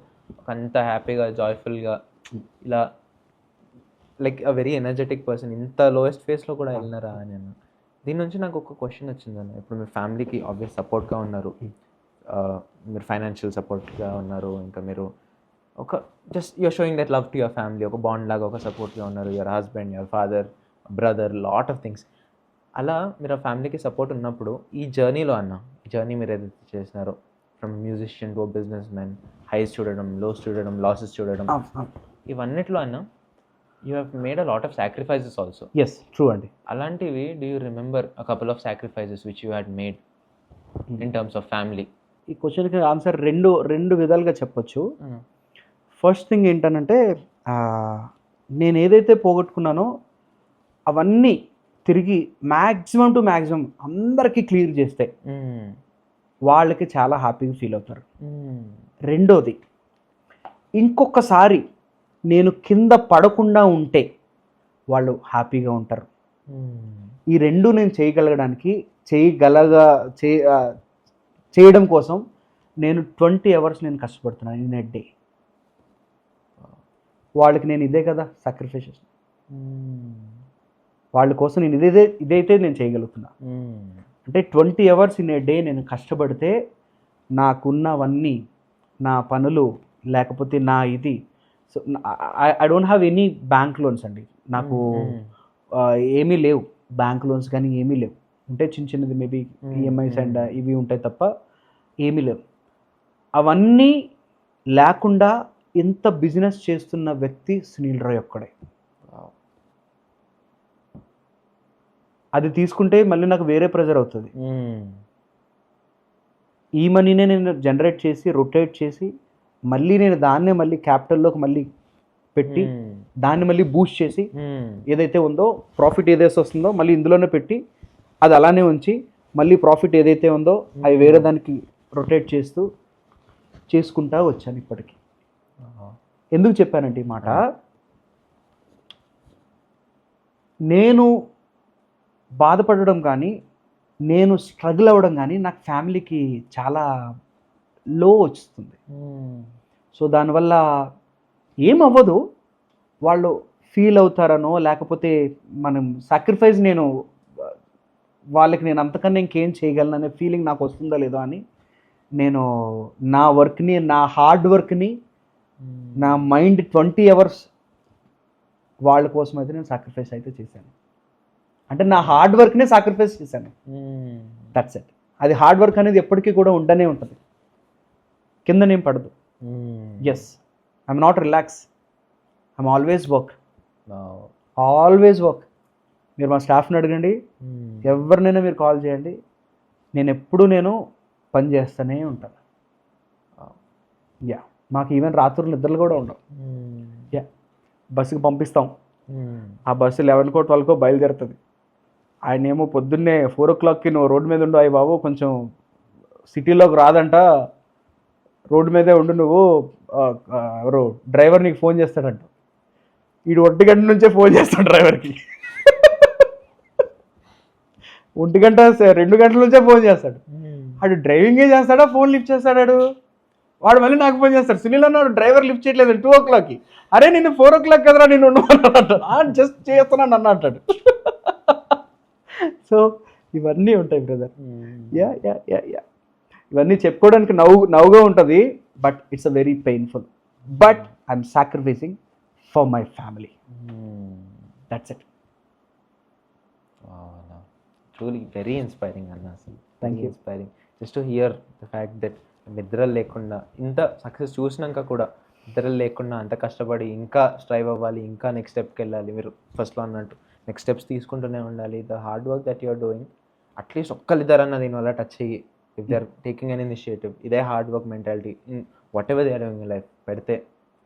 అంత హ్యాపీగా జాయ్ఫుల్గా ఇలా like a very energetic person ఇంత లోయెస్ట్ ఫేస్లో కూడా వెళ్ళినారా అని అన్న. దీని నుంచి నాకు ఒక క్వశ్చన్ వచ్చింది అన్న. ఇప్పుడు మీ ఫ్యామిలీకి ఆబ్వియస్ సపోర్ట్గా ఉన్నారు, మీరు ఫైనాన్షియల్ సపోర్ట్గా ఉన్నారు, ఇంకా మీరు ఒక just you're showing that love to your family, ఒక బాండ్ లాగా ఒక సపోర్ట్గా ఉన్నారు. Your husband, your father, brother, lot of things. అలా మీరు ఆ ఫ్యామిలీకి సపోర్ట్ ఉన్నప్పుడు ఈ జర్నీలో ఈ జర్నీ మీరు ఏదైతే చేసినారో from musician to business man, highs చూడడం, లోస్ చూడడం, లాసెస్ చూడడం, ఇవన్నిట్లో you have made a lot of sacrifices also. Yes, true అండి. అలాంటివి do you remember a couple of sacrifices which you had made in terms of family? ఈ క్వశ్చన్కి answer రెండు విధాలుగా చెప్పొచ్చు. ఫస్ట్ థింగ్ ఏంటనంటే నేను ఏదైతే పోగొట్టుకున్నానో అవన్నీ తిరిగి మ్యాక్సిమం టు మ్యాక్సిమం అందరికీ క్లియర్ చేస్తే వాళ్ళకి చాలా హ్యాపీగా ఫీల్ అవుతారు. రెండోది, ఇంకొకసారి నేను కింద పడకుండా ఉంటే వాళ్ళు హ్యాపీగా ఉంటారు. ఈ రెండు నేను చేయడం కోసం నేను 20 hours నేను కష్టపడుతున్నాను ఇన్ ఎ డే. వాళ్ళకి నేను ఇదే కదా సాక్రిఫైసెస్. వాళ్ళ కోసం నేను ఇదైతే నేను చేయగలుగుతున్నా. అంటే 20 hours ఇన్ ఏ డే నేను కష్టపడితే నాకున్నవన్నీ, నా పనులు, లేకపోతే నా ఇది. So I don't have any bank loans అండి. నాకు ఏమీ లేవు, బ్యాంక్ లోన్స్ కానీ ఏమీ లేవు. ఉంటే చిన్నది మేబీ ఈఎంఐస్ అండ్ ఇవి ఉంటాయి తప్ప ఏమీ లేవు. అవన్నీ లేకుండా ఇంత బిజినెస్ చేస్తున్న వ్యక్తి సునీల్ రాయ్ ఒక్కడే. అది తీసుకుంటే మళ్ళీ నాకు వేరే ప్రెజర్ అవుతుంది. ఈ మనీనే నేను జనరేట్ చేసి రొటేట్ చేసి మళ్ళీ నేను దాన్నే మళ్ళీ క్యాపిటల్లోకి మళ్ళీ పెట్టి దాన్ని మళ్ళీ బూస్ట్ చేసి ఏదైతే ఉందో ప్రాఫిట్ ఏదైతే వస్తుందో మళ్ళీ ఇందులోనే పెట్టి అది అలానే ఉంచి మళ్ళీ ప్రాఫిట్ ఏదైతే ఉందో అవి వేరే దానికి రొటేట్ చేసుకుంటా వచ్చాను ఇప్పటికి. ఎందుకు చెప్పానంటే ఈ మాట, నేను బాధపడడం కానీ నేను స్ట్రగుల్ అవ్వడం కానీ నాకు ఫ్యామిలీకి చాలా లో వస్తుంది. సో దానివల్ల ఏమవ్వదు, వాళ్ళు ఫీల్ అవుతారనో లేకపోతే మనం సాక్రిఫైస్ వాళ్ళకి నేను అంతకన్నా ఇంకేం చేయగలను అనే ఫీలింగ్ నాకు వస్తుందో లేదో అని నేను నా వర్క్ని, నా హార్డ్ వర్క్ని, నా మైండ్ 20 hours వాళ్ళ కోసం అయితే నేను సాక్రిఫైస్ అయితే చేశాను. అంటే నా హార్డ్ వర్క్నే సాక్రిఫైస్ చేశాను. That's it. అది హార్డ్ వర్క్ అనేది ఎప్పటికీ కూడా ఉండనే ఉంటుంది, కిందనేం పడదు. Yes, I'm not relax, I'm always work. మీరు మా స్టాఫ్ని అడగండి, ఎవరినైనా మీరు కాల్ చేయండి, నేను పని చేస్తూనే ఉంటాను. యా, మాకు ఈవెన్ రాత్రులు నిద్రలు కూడా ఉండవు. యా, బస్సుకి పంపిస్తాం, ఆ బస్సు 11కో 12కో బయలుదేరుతుంది. ఆయన ఏమో పొద్దున్నే 4 o'clockకి నువ్వు రోడ్డు మీద ఉండు, అయ్యి బాబు కొంచెం సిటీలోకి రాదంట, రోడ్డు మీదే ఉండు నువ్వు, ఎవరు డ్రైవర్ నీకు ఫోన్ చేస్తాడంట. వీడు 1 గంట నుంచే ఫోన్ చేస్తాడు డ్రైవర్కి. 1 గంట 2 గంటల నుంచే ఫోన్ చేస్తాడు. వాడు డ్రైవింగే చేస్తాడా, ఫోన్ లిఫ్ట్ చేస్తాడు. వాడు మళ్ళీ నాకు ఫోన్ చేస్తాడు, సునీల్ అన్నాడు డ్రైవర్ లిఫ్ట్ చేయట్లేదు 2 o'clockకి. అరే నేను 4 o'clock కదరా నేను అంటాడు. జస్ట్ చేస్తున్నాను అన్న అంటాడు. సో ఇవన్నీ ఉంటాయి brother. Yeah yeah yeah yeah ఇవన్నీ చెప్పుకోవడానికి నవ్వుగా ఉంటుంది, but it's a very painful. But I'm sacrificing for my family. That's it. Truly very inspiring అన్న. అసలు thank you. Inspiring just to hear the fact that నిద్రలు లేకుండా ఇంత సక్సెస్ చూసినాక కూడా నిద్రలు లేకుండా అంత కష్టపడి ఇంకా స్ట్రైవ్ అవ్వాలి, ఇంకా నెక్స్ట్ స్టెప్కి వెళ్ళాలి. మీరు ఫస్ట్లో అన్నట్టు నెక్స్ట్ స్టెప్స్ తీసుకుంటూనే ఉండాలి. The hard work that you're doing, at least ఒక్కరిద్దరన్నా దీనివల్ల టచ్ అయ్యి if they are taking an initiative, ఇదే hard work mentality in whatever they are doing in life పెడితే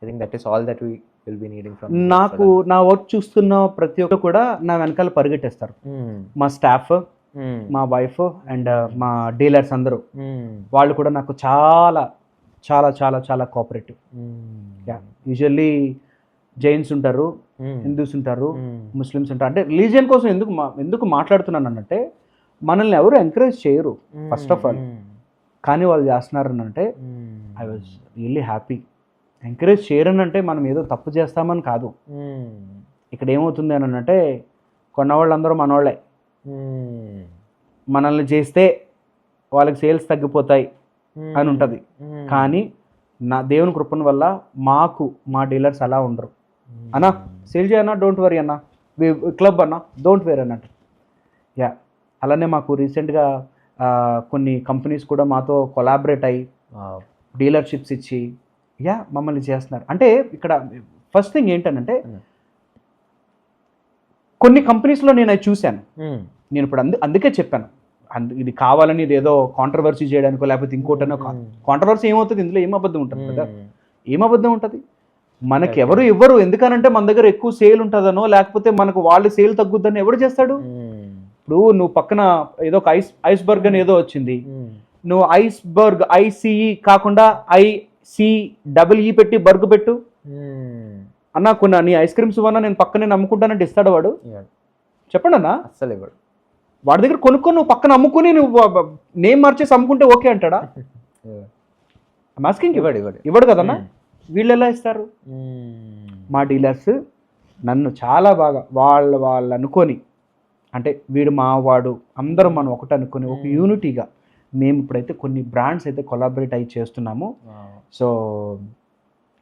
I think that is all that we will be needing from. నాకు నా work చూస్తున్న ప్రతి ఒక్కరు కూడా నా వెనకాల పరిగెట్టేస్తారు. మా స్టాఫ్, మా వైఫ్ అండ్ మా డీలర్స్ అందరూ, వాళ్ళు కూడా నాకు చాలా చాలా చాలా చాలా కోఆపరేటివ్. యూజువల్లీ జైన్స్ ఉంటారు, హిందూస్ ఉంటారు, ముస్లిమ్స్ ఉంటారు. అంటే రిలీజియన్ కోసం ఎందుకు మాట్లాడుతున్నాను అనంటే, మనల్ని ఎవరు ఎంకరేజ్ చేయరు ఫస్ట్ ఆఫ్ ఆల్, కానీ వాళ్ళు చేస్తున్నారు అంటే I was really happy. Encourage చేయరనంటే మనం ఏదో తప్పు చేస్తామని కాదు. ఇక్కడ ఏమవుతుంది అని అంటే, కొన్నవాళ్ళందరూ మనవాళ్ళే, మనల్ని చేస్తే వాళ్ళకి సేల్స్ తగ్గిపోతాయి అని ఉంటుంది. కానీ నా దేవుని కృపణ వల్ల మా డీలర్స్ అలా ఉండరు. అన్నా సేల్ చేయన్నా, డోంట్ వరీ అన్నా, క్లబ్ అన్నా, డోంట్ వేర్ అన్నట్టు. యా, అలానే మాకు రీసెంట్గా కొన్ని కంపెనీస్ కూడా మాతో కొలాబరేట్ అయ్యి డీలర్షిప్స్ ఇచ్చి యా మమ్మల్ని చేస్తున్నారు. అంటే ఇక్కడ ఫస్ట్ థింగ్ ఏంటంటే, కొన్ని కంపెనీస్లో నేను అది చూశాను. నేను ఇప్పుడు అందుకే చెప్పాను, ఇది కావాలని ఇది ఏదో కాంట్రవర్సీ చేయడానికో లేకపోతే ఇంకోటనో కాదు. కాంట్రవర్సీ ఏమవుతుంది, ఇందులో ఏం అబద్ధం ఉంటుంది కదా, ఏం అబద్ధం ఉంటుంది? మనకి ఎవరు ఇవ్వరు, ఎందుకనంటే మన దగ్గర ఎక్కువ సేల్ ఉంటుందనో లేకపోతే మనకు వాళ్ళు సేల్ తగ్గుద్దని ఎవరు చేస్తాడు? ఇప్పుడు నువ్వు పక్కన ఏదో ఒక ఐస్బర్గ్ అని ఏదో వచ్చింది, నువ్వు ఐస్బర్గ్ ఐసిఈ కాకుండా ICEE పెట్టి బర్గ్ పెట్టు అన్నా, కొన్ని నీ ఐస్ క్రీమ్స్ ఇవ్వన్నా నేను పక్కనే నమ్ముకుంటానంటే ఇస్తాడు వాడు? చెప్పండి అన్న. అస్సలు ఇవ్వడు. వాడి దగ్గర కొనుక్కొని నువ్వు పక్కన అమ్ముకుని నువ్వు నేమ్ మార్చేసి అమ్ముకుంటే ఓకే అంటాడా? మాస్కింగ్ ఇవ్వడు కదన్నా. వీళ్ళు ఎలా ఇస్తారు? మా డీలర్స్ నన్ను చాలా బాగా వాళ్ళు అనుకొని, అంటే వీడు మా వాడు అందరం మనం ఒకటి అనుకొని ఒక యూనిటీగా మేము ఇప్పుడైతే కొన్ని బ్రాండ్స్ అయితే కొలాబరేట్ అయ్యి చేస్తున్నాము. సో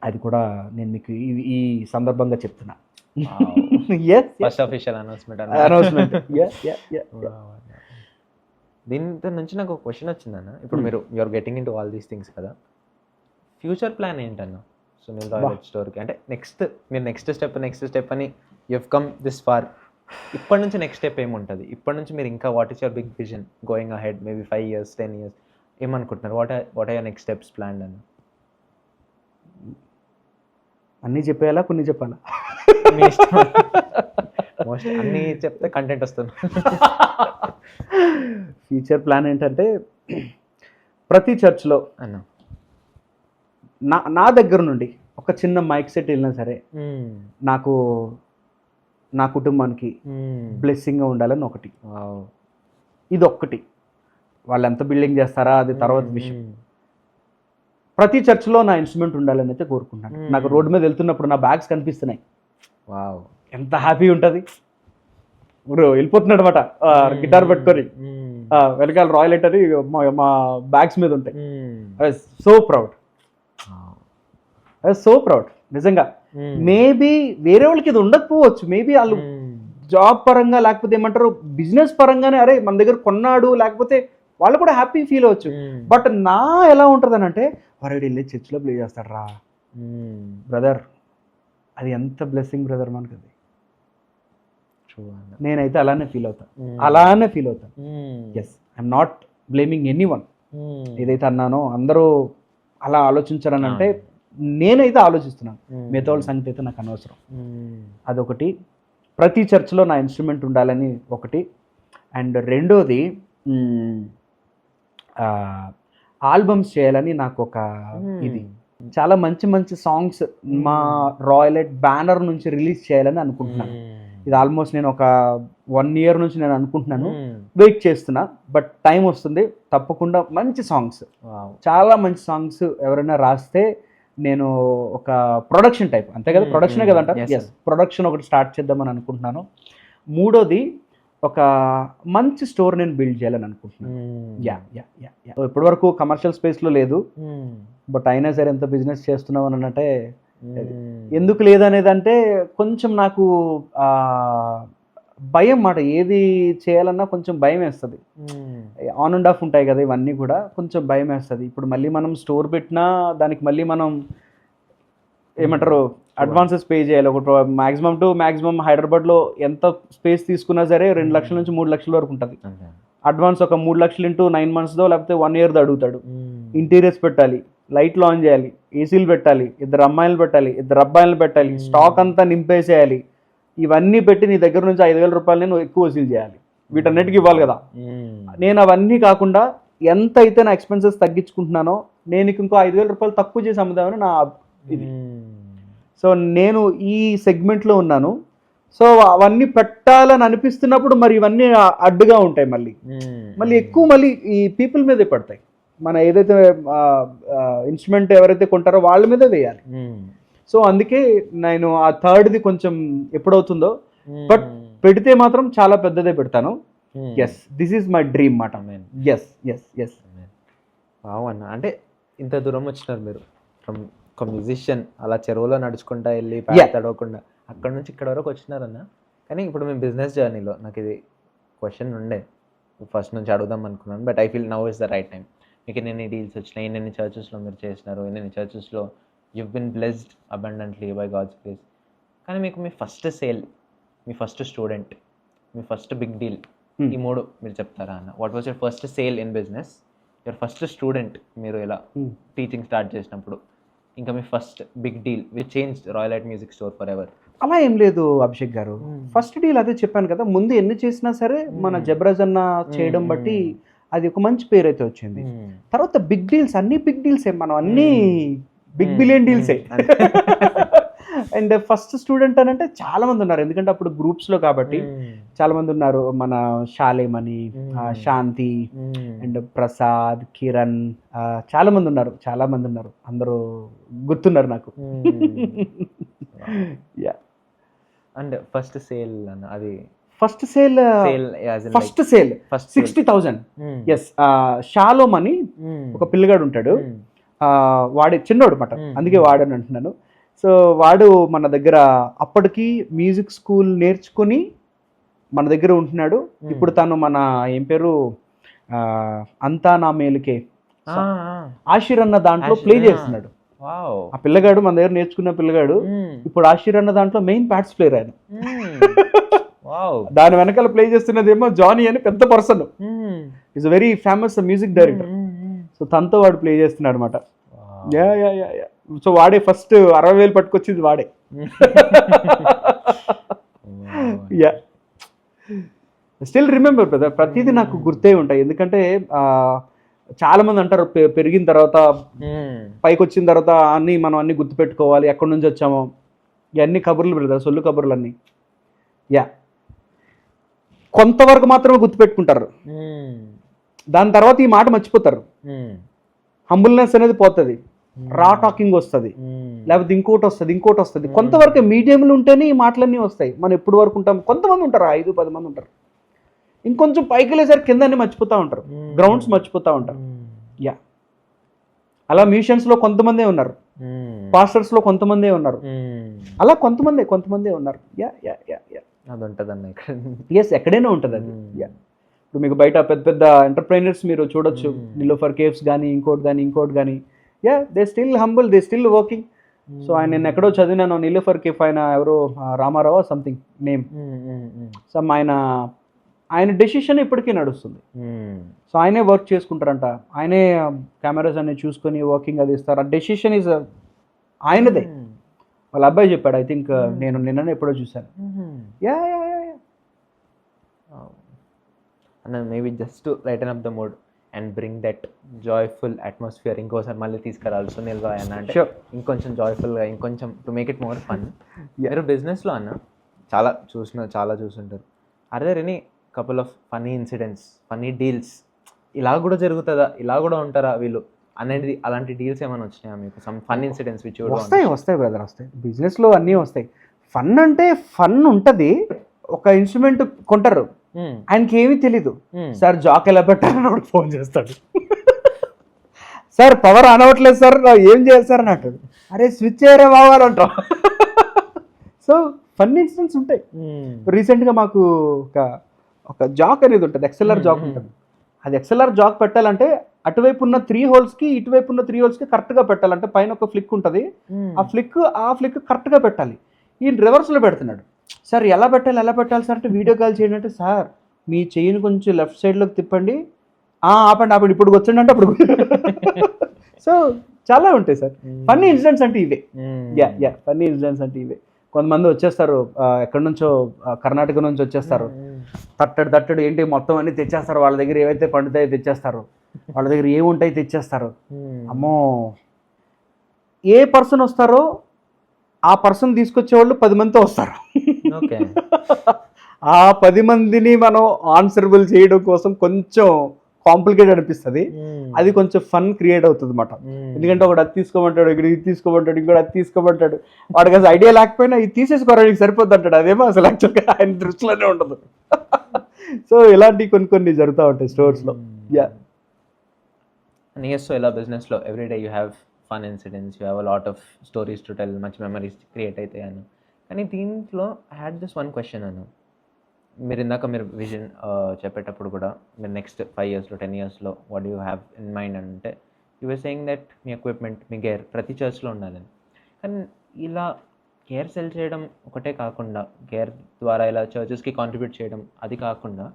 అది కూడా నేను మీకు ఈ సందర్భంగా చెప్తున్నా. అనౌన్స్మెంట్. దీని నుంచి నాకు ఒక క్వశ్చన్ వచ్చిందన్న. ఇప్పుడు మీరు you're getting in to all these things కదా, ఫ్యూచర్ ప్లాన్ ఏంటన్న సునీల్ రాయల్ స్టోర్కి? అంటే మీరు నెక్స్ట్ స్టెప్ అని you have come this far. ఇప్పటి నుంచి నెక్స్ట్ స్టెప్ ఏముంటుంది? ఇప్పటి నుంచి మీరు ఇంకా what is your big vision going ahead, maybe 5 years 10 years ఏమనుకుంటున్నారు? What are your next steps plan అన్న? అన్నీ చెప్పేయాలా, కొన్ని చెప్పాలా? మోస్ట్ అన్నీ చెప్తే కంటెంట్ వస్తుంది. ఫ్యూచర్ ప్లాన్ ఏంటంటే, ప్రతి చర్చ్లో అన్న నా దగ్గర నుండి ఒక చిన్న మైక్ సెట్ వెళ్ళినా సరే నాకు నా కుటుంబానికి బ్లెస్సింగ్గా ఉండాలని ఒకటి. ఇది ఒక్కటి. వాళ్ళు ఎంత బిల్డింగ్ చేస్తారా అది తర్వాత విషయం. ప్రతి చర్చ్లో నా ఇన్స్ట్రుమెంట్ ఉండాలని అయితే కోరుకుంటున్నాను. నాకు రోడ్డు మీద వెళ్తున్నప్పుడు నా బ్యాగ్స్ కనిపిస్తున్నాయి, ఎంత హ్యాపీ ఉంటుంది. ఇప్పుడు వెళ్ళిపోతున్నాడు అనమాట గిటార్ పట్టుకొని, వెనకాల రాయల్ ఎట్ అని మా బ్యాగ్స్ మీద ఉంటాయి. సో ప్రౌడ్ నిజంగా. మేబీ వేరే వాళ్ళకి ఇది ఉండకపోవచ్చు, మేబీ వాళ్ళు జాబ్ పరంగా లేకపోతే ఏమంటారు బిజినెస్ పరంగానే అరే మన దగ్గర కొన్నాడు లేకపోతే వాళ్ళు కూడా హ్యాపీ ఫీల్ అవ్వచ్చు. బట్ నా ఎలా ఉంటుంది అని అంటే, వాడు వెళ్ళి చర్చ్లో ప్లే చేస్తాడు రా బ్రదర్, అది ఎంత బ్లెస్సింగ్ బ్రదర్ మనకి. అది నేనైతే అలానే ఫీల్ అవుతాను. Yes, I'm not blaming anyone. ఏదైతే అన్నానో అందరూ అలా ఆలోచించారని అంటే నేనైతే ఆలోచిస్తున్నాను. మిగతా వాళ్ళ సంగతి అయితే నాకు అనవసరం. అదొకటి. ప్రతి చర్చ్లో నా ఇన్స్ట్రుమెంట్ ఉండాలని ఒకటి. అండ్ రెండోది ఆల్బమ్స్ చేయాలని నాకు ఒక ఇది. చాలా మంచి మంచి సాంగ్స్ మా రాయలెట్ బ్యానర్ నుంచి రిలీజ్ చేయాలని అనుకుంటున్నాను. ఇది ఆల్మోస్ట్ నేను ఒక 1 year నుంచి నేను అనుకుంటున్నాను, వెయిట్ చేస్తున్నా. బట్ టైం వస్తుంది తప్పకుండా. మంచి సాంగ్స్, చాలా మంచి సాంగ్స్ ఎవరైనా రాస్తే నేను ఒక ప్రొడక్షన్ టైప్, అంతే కదా, ప్రొడక్షనే కదంట. ఎస్, ప్రొడక్షన్ ఒకటి స్టార్ట్ చేద్దామని అనుకుంటున్నాను. మూడోది ఒక మంచి స్టోర్ నేను బిల్డ్ చేయాలని అనుకుంటున్నాను. ఇప్పటి వరకు కమర్షియల్ స్పేస్లో లేదు, బట్ అయినా సరే ఎంత బిజినెస్ చేస్తున్నాం అని అంటే ఎందుకు లేదనేదంటే కొంచెం నాకు భయం మాట. ఏది చేయాలన్నా కొంచెం భయం వేస్తుంది. ఆన్ అండ్ ఆఫ్ ఉంటాయి కదా ఇవన్నీ కూడా, కొంచెం భయం వేస్తుంది. ఇప్పుడు మళ్ళీ మనం స్టోర్ పెట్టినా దానికి మళ్ళీ మనం ఏమంటారు అడ్వాన్సెస్ పే చేయాలి. ఒక మ్యాక్సిమం హైదరాబాద్లో ఎంత స్పేస్ తీసుకున్నా సరే 2 లక్షల నుంచి 3 లక్షల వరకు ఉంటుంది. అడ్వాన్స్ ఒక 3 లక్షలు ఇంటూ 9 months లేకపోతే 1 year అడుగుతాడు. ఇంటీరియర్స్ పెట్టాలి, లైట్లు ఆన్ చేయాలి, ఏసీలు పెట్టాలి, 2 అమ్మాయిలు పెట్టాలి, 2 అబ్బాయిలు పెట్టాలి, స్టాక్ అంతా నింపేసేయాలి. ఇవన్నీ పెట్టి నీ దగ్గర నుంచి 5,000 రూపాయలు నేను ఎక్కువ వసూలు చేయాలి. వీటన్నిటికీ ఇవ్వాలి కదా. నేను అవన్నీ కాకుండా ఎంత అయితే నా ఎక్స్పెన్సెస్ తగ్గించుకుంటున్నానో నేను ఇంకో 5,000 రూపాయలు తక్కువ చేసి అమ్ముదామని నా ఇది. సో నేను ఈ సెగ్మెంట్లో ఉన్నాను. సో అవన్నీ పెట్టాలని అనిపిస్తున్నప్పుడు మరి ఇవన్నీ అడ్డుగా ఉంటాయి. మళ్ళీ ఎక్కువ మళ్ళీ ఈ పీపుల్ మీదే పడతాయి. మన ఏదైతే ఇన్స్ట్రుమెంట్ ఎవరైతే కొంటారో వాళ్ళ మీదే వేయాలి. సో అందుకే నేను ఆ థర్డ్ది కొంచెం ఎప్పుడవుతుందో, బట్ పెడితే మాత్రం చాలా పెద్దదే పెడతాను. Yes, this is my dream మాట. ఎస్ అన్న, అంటే ఇంత దూరం వచ్చినారు మీరు ఫ్రమ్ ఒక మ్యూజిషియన్, అలా చెరువులో నడుచుకుంటా వెళ్ళి తడవకుండా అక్కడ నుంచి ఇక్కడ వరకు వచ్చినారన్న. కానీ ఇప్పుడు మేము బిజినెస్ జర్నీలో నాకు ఇది క్వశ్చన్ ఉండే ఫస్ట్ నుంచి అడుగుదాం అనుకున్నాను, but I feel now is the right time. మీకు ఎన్ని డీల్స్ వచ్చినాయి, ఎన్ని చర్చెస్లో మీరు చేసినారు, ఎన్ని చర్చెస్లో you've been blessed abundantly by God's grace. కానీ మీకు మీ ఫస్ట్ సేల్ మీ ఫస్ట్ స్టూడెంట్, మీ ఫస్ట్ బిగ్ డీల్, Hmm. ఈ మూడు మీరు చెప్తారా అన్న? What was your first sale in business, your first student మీరు ఇలా Hmm. టీచింగ్ స్టార్ట్ చేసినప్పుడు, ఇంకా మీ first big deal which change Royal Light Music Store forever? అలా ఏం లేదు అభిషేక్ గారు. ఫస్ట్ డీల్ అదే చెప్పాను కదా, ముందు ఎన్ని చేసినా సరే మన జబరాజ్ అన్న చేయడం బట్టి అది ఒక మంచి పేరు అయితే వచ్చింది. తర్వాత బిగ్ డీల్స్, అన్ని బిగ్ డీల్సే, మనం అన్ని బిగ్ బిలియన్ డీల్సే. అండ్ ఫస్ట్ స్టూడెంట్ అని అంటే చాలా మంది ఉన్నారు, ఎందుకంటే అప్పుడు గ్రూప్స్లో కాబట్టి చాలా మంది ఉన్నారు. మన శాలేమణి, శాంతి అండ్ ప్రసాద్, కిరణ్, చాలా మంది ఉన్నారు, చాలా మంది ఉన్నారు. అందరూ గుర్తున్నారు నాకు. యా. అండ్ ఫస్ట్ సేల్ అన్న, అది first sale, first sale 60,000. Yes, Shalom అని ఒక పిల్లగాడు ఉంటాడు, వాడే చిన్నోడు అనమాట, అందుకే వాడని అంటున్నాను. సో వాడు మన దగ్గర అప్పటికి మ్యూజిక్ స్కూల్ నేర్చుకుని మన దగ్గర ఉంటున్నాడు. ఇప్పుడు తను మన ఏం పేరు, అంతా నా మేలుకే ఆశీర్ అన్న దాంట్లో ప్లే చేస్తున్నాడు. ఆ పిల్లగాడు మన దగ్గర నేర్చుకున్న పిల్లగాడు ఇప్పుడు ఆశీర్ అన్న దాంట్లో మెయిన్ ప్యాడ్స్ ప్లేయర్ ఆయన. దాని వెనకాల ప్లే చేస్తున్నదేమో జానీ అని పెద్ద person, is very famous music director. So తనతో వాడు ప్లే చేస్తున్నాడు అనమాట. Yeah yeah yeah yeah. So వాడే ఫస్ట్ 60,000 పట్టుకొచ్చింది వాడే. యా, స్టిల్ రిమెంబర్ బ్రదర్, ప్రతిదీ నాకు గుర్తే ఉంటాయి. ఎందుకంటే చాలా మంది అంటారు పెరిగిన తర్వాత, పైకి వచ్చిన తర్వాత అన్నీ మనం అన్ని గుర్తుపెట్టుకోవాలి, ఎక్కడి నుంచి వచ్చామో, ఇవన్నీ కబుర్లు బ్రదర్, సొల్లు కబుర్లు అన్నీ. యా, కొంతవరకు మాత్రమే గుర్తుపెట్టుకుంటారు, దాని తర్వాత ఈ మాట మర్చిపోతారు. హంబుల్నెస్ అనేది పోతుంది, రా టాకింగ్ వస్తుంది, లేకపోతే ఇంకోటి వస్తుంది. కొంతవరకు మీడియంలో ఉంటేనే ఈ మాటలన్నీ వస్తాయి. మనం ఎప్పుడు వరకు ఉంటాం, కొంతమంది ఉంటారు, 5-10 మంది ఉంటారు. ఇంకొంచెం పైకి వెళ్ళేసరికి కిందన్నీ మర్చిపోతూ ఉంటారు, గ్రౌండ్స్ మర్చిపోతూ ఉంటారు. యా, అలా మ్యూజిషియన్స్లో కొంతమందే ఉన్నారు, పాస్టర్స్లో కొంతమందే ఉన్నారు, అలా కొంతమందే ఉన్నారు. యా యా యా యా, అది ఉంటుందన్న ఇక్కడ. ఎస్, ఎక్కడైనా ఉంటుంది అది. యా, ఇప్పుడు మీకు బయట పెద్ద పెద్ద ఎంటర్ప్రైనర్స్ మీరు చూడొచ్చు, నిలోఫర్ కేవ్స్ కానీ ఇంకోటి కానీ. Yeah, they still humble, they still working. So ఆయన నేను ఎక్కడో చదివినాను, నిలోఫర్ కేఫ్ ఆయన ఎవరో రామారావు సంథింగ్ నేమ్. సో ఆయన డెసిషన్ ఇప్పటికీ నడుస్తుంది. సో ఆయనే వర్క్ చేసుకుంటారంట, ఆయనే కెమెరాస్ అన్ని చూసుకొని వర్కింగ్ అది ఇస్తారు. ఆ డెసిషన్ ఈజ్ ఆయనదే. వాళ్ళ అబ్బాయి చెప్పాడు, ఐ థింక్ నేను నిన్ననే ఎప్పుడో చూశాను. Yeah yeah yeah yeah. అన్న maybe just to lighten up the mood and bring that joyful atmosphere ఇంకోసారి మళ్ళీ తీసుకురావాలి సునీల్ రాయ్ అన్న, అంటే ఇంకొంచెం జాయ్ఫుల్గా, ఇంకొంచెం to make it more fun. మీరు బిజినెస్లో అన్న చాలా చూసుంటారు. Are there any couple of funny incidents, funny deals, ఇలా కూడా జరుగుతుందా, ఇలా కూడా ఉంటారా వీళ్ళు అనేది, అలాంటి డీల్స్ ఏమైనా వచ్చినాయా మీకు? సమ్ ఫన్ ఇన్సిడెంట్స్ విచ్ వస్తాయి బ్రదర్, వస్తాయి. బిజినెస్లో అన్నీ వస్తాయి. ఫన్ అంటే ఫన్ ఉంటుంది. ఒక ఇన్స్ట్రుమెంట్ కొంటారు, ఆయనకి ఏమీ తెలీదు, సార్ జాక్ ఎలా పెట్టాలని ఒకటి ఫోన్ చేస్తాడు, సార్ పవర్ అనవట్లేదు సార్, ఏం చేయాలి సార్ అని అంటాడు. అరే స్విచ్ చేయరే బావాలంటాం. సో ఫన్ ఇన్సిడెంట్స్ ఉంటాయి. రీసెంట్గా మాకు ఒక జాక్ అనేది ఉంటుంది, ఎక్స్ఎల్ఆర్ జాక్ ఉంటుంది. అది ఎక్స్ఎల్ఆర్ జాక్ పెట్టాలంటే అటువైపు ఉన్న 3 హోల్స్కి ఇటువైపు ఉన్న 3 హోల్స్కి కరెక్ట్గా పెట్టాలంటే పైన ఒక ఫ్లిక్ ఉంటుంది, ఆ ఫ్లిక్ కరెక్ట్గా పెట్టాలి. ఈయన రివర్స్లో పెడుతున్నాడు. సార్ ఎలా పెట్టాలి సార్ అంటే, వీడియో కాల్ చేయండి అంటే, సార్ మీ చెయ్యిని కొంచెం లెఫ్ట్ సైడ్లోకి తిప్పండి, ఆపండి ఇప్పుడు వచ్చిందంటే అప్పుడు. సో చాలా ఉంటాయి సార్ ఫన్నీ ఇన్సిడెంట్స్ అంటే ఇవే. యా ఫన్నీ ఇన్సిడెంట్స్ అంటే ఇవే. కొంతమంది వచ్చేస్తారు ఎక్కడి నుంచో, కర్ణాటక నుంచి వచ్చేస్తారు, తట్టడు ఏంటి మొత్తం అన్ని తెచ్చేస్తారు. వాళ్ళ దగ్గర ఏవైతే పండుతాయో తెచ్చేస్తారు, వాళ్ళ దగ్గర ఏముంటాయి తెచ్చేస్తారు. అమ్మో, ఏ పర్సన్ వస్తారో ఆ పర్సన్ తీసుకొచ్చేవాళ్ళు 10 మందితో వస్తారు. ఆ 10 మందిని మనం ఆన్సరబుల్ చేయడం కోసం కొంచెం కాంప్లికేట్ అనిపిస్తుంది. అది కొంచెం ఫన్ క్రియేట్ అవుతుంది అన్నమాట. ఎందుకంటే ఒకటి అది తీసుకోమంటాడు, ఇక్కడ ఇది తీసుకోమంటాడు, ఇంకోటి అది తీసుకోమంటాడు. వాడికి అసలు ఐడియా లేకపోయినా ఇది తీసేసుకోవడానికి సరిపోద్ది అంటాడు. అదేమో అసలు యాక్చువల్గా ఆయన దృష్టిలోనే ఉండదు. సో ఇలాంటివి కొన్ని జరుగుతూ ఉంటాయి స్టోర్స్లో. యా, సో ఇలా బిజినెస్లో everyday you have fun incidents, you have a lot of stories to tell, మంచి మెమరీస్ క్రియేట్ అవుతాయి అన్న. కానీ దీంట్లో I had this one question అన్న. మీరు విజన్ చెప్పేటప్పుడు కూడా మీరు నెక్స్ట్ 5 yearsలో 10 yearsలో what you have in mind అంటే, యూ వర్ సేయింగ్ దట్ మీ ఎక్విప్మెంట్, మీ గేర్ ప్రతి చర్చ్లో ఉండాలని. కానీ ఇలా కేర్ సెల్ చేయడం ఒకటే కాకుండా, కేర్ ద్వారా ఇలా చర్చెస్కి కాంట్రిబ్యూట్ చేయడం అది కాకుండా,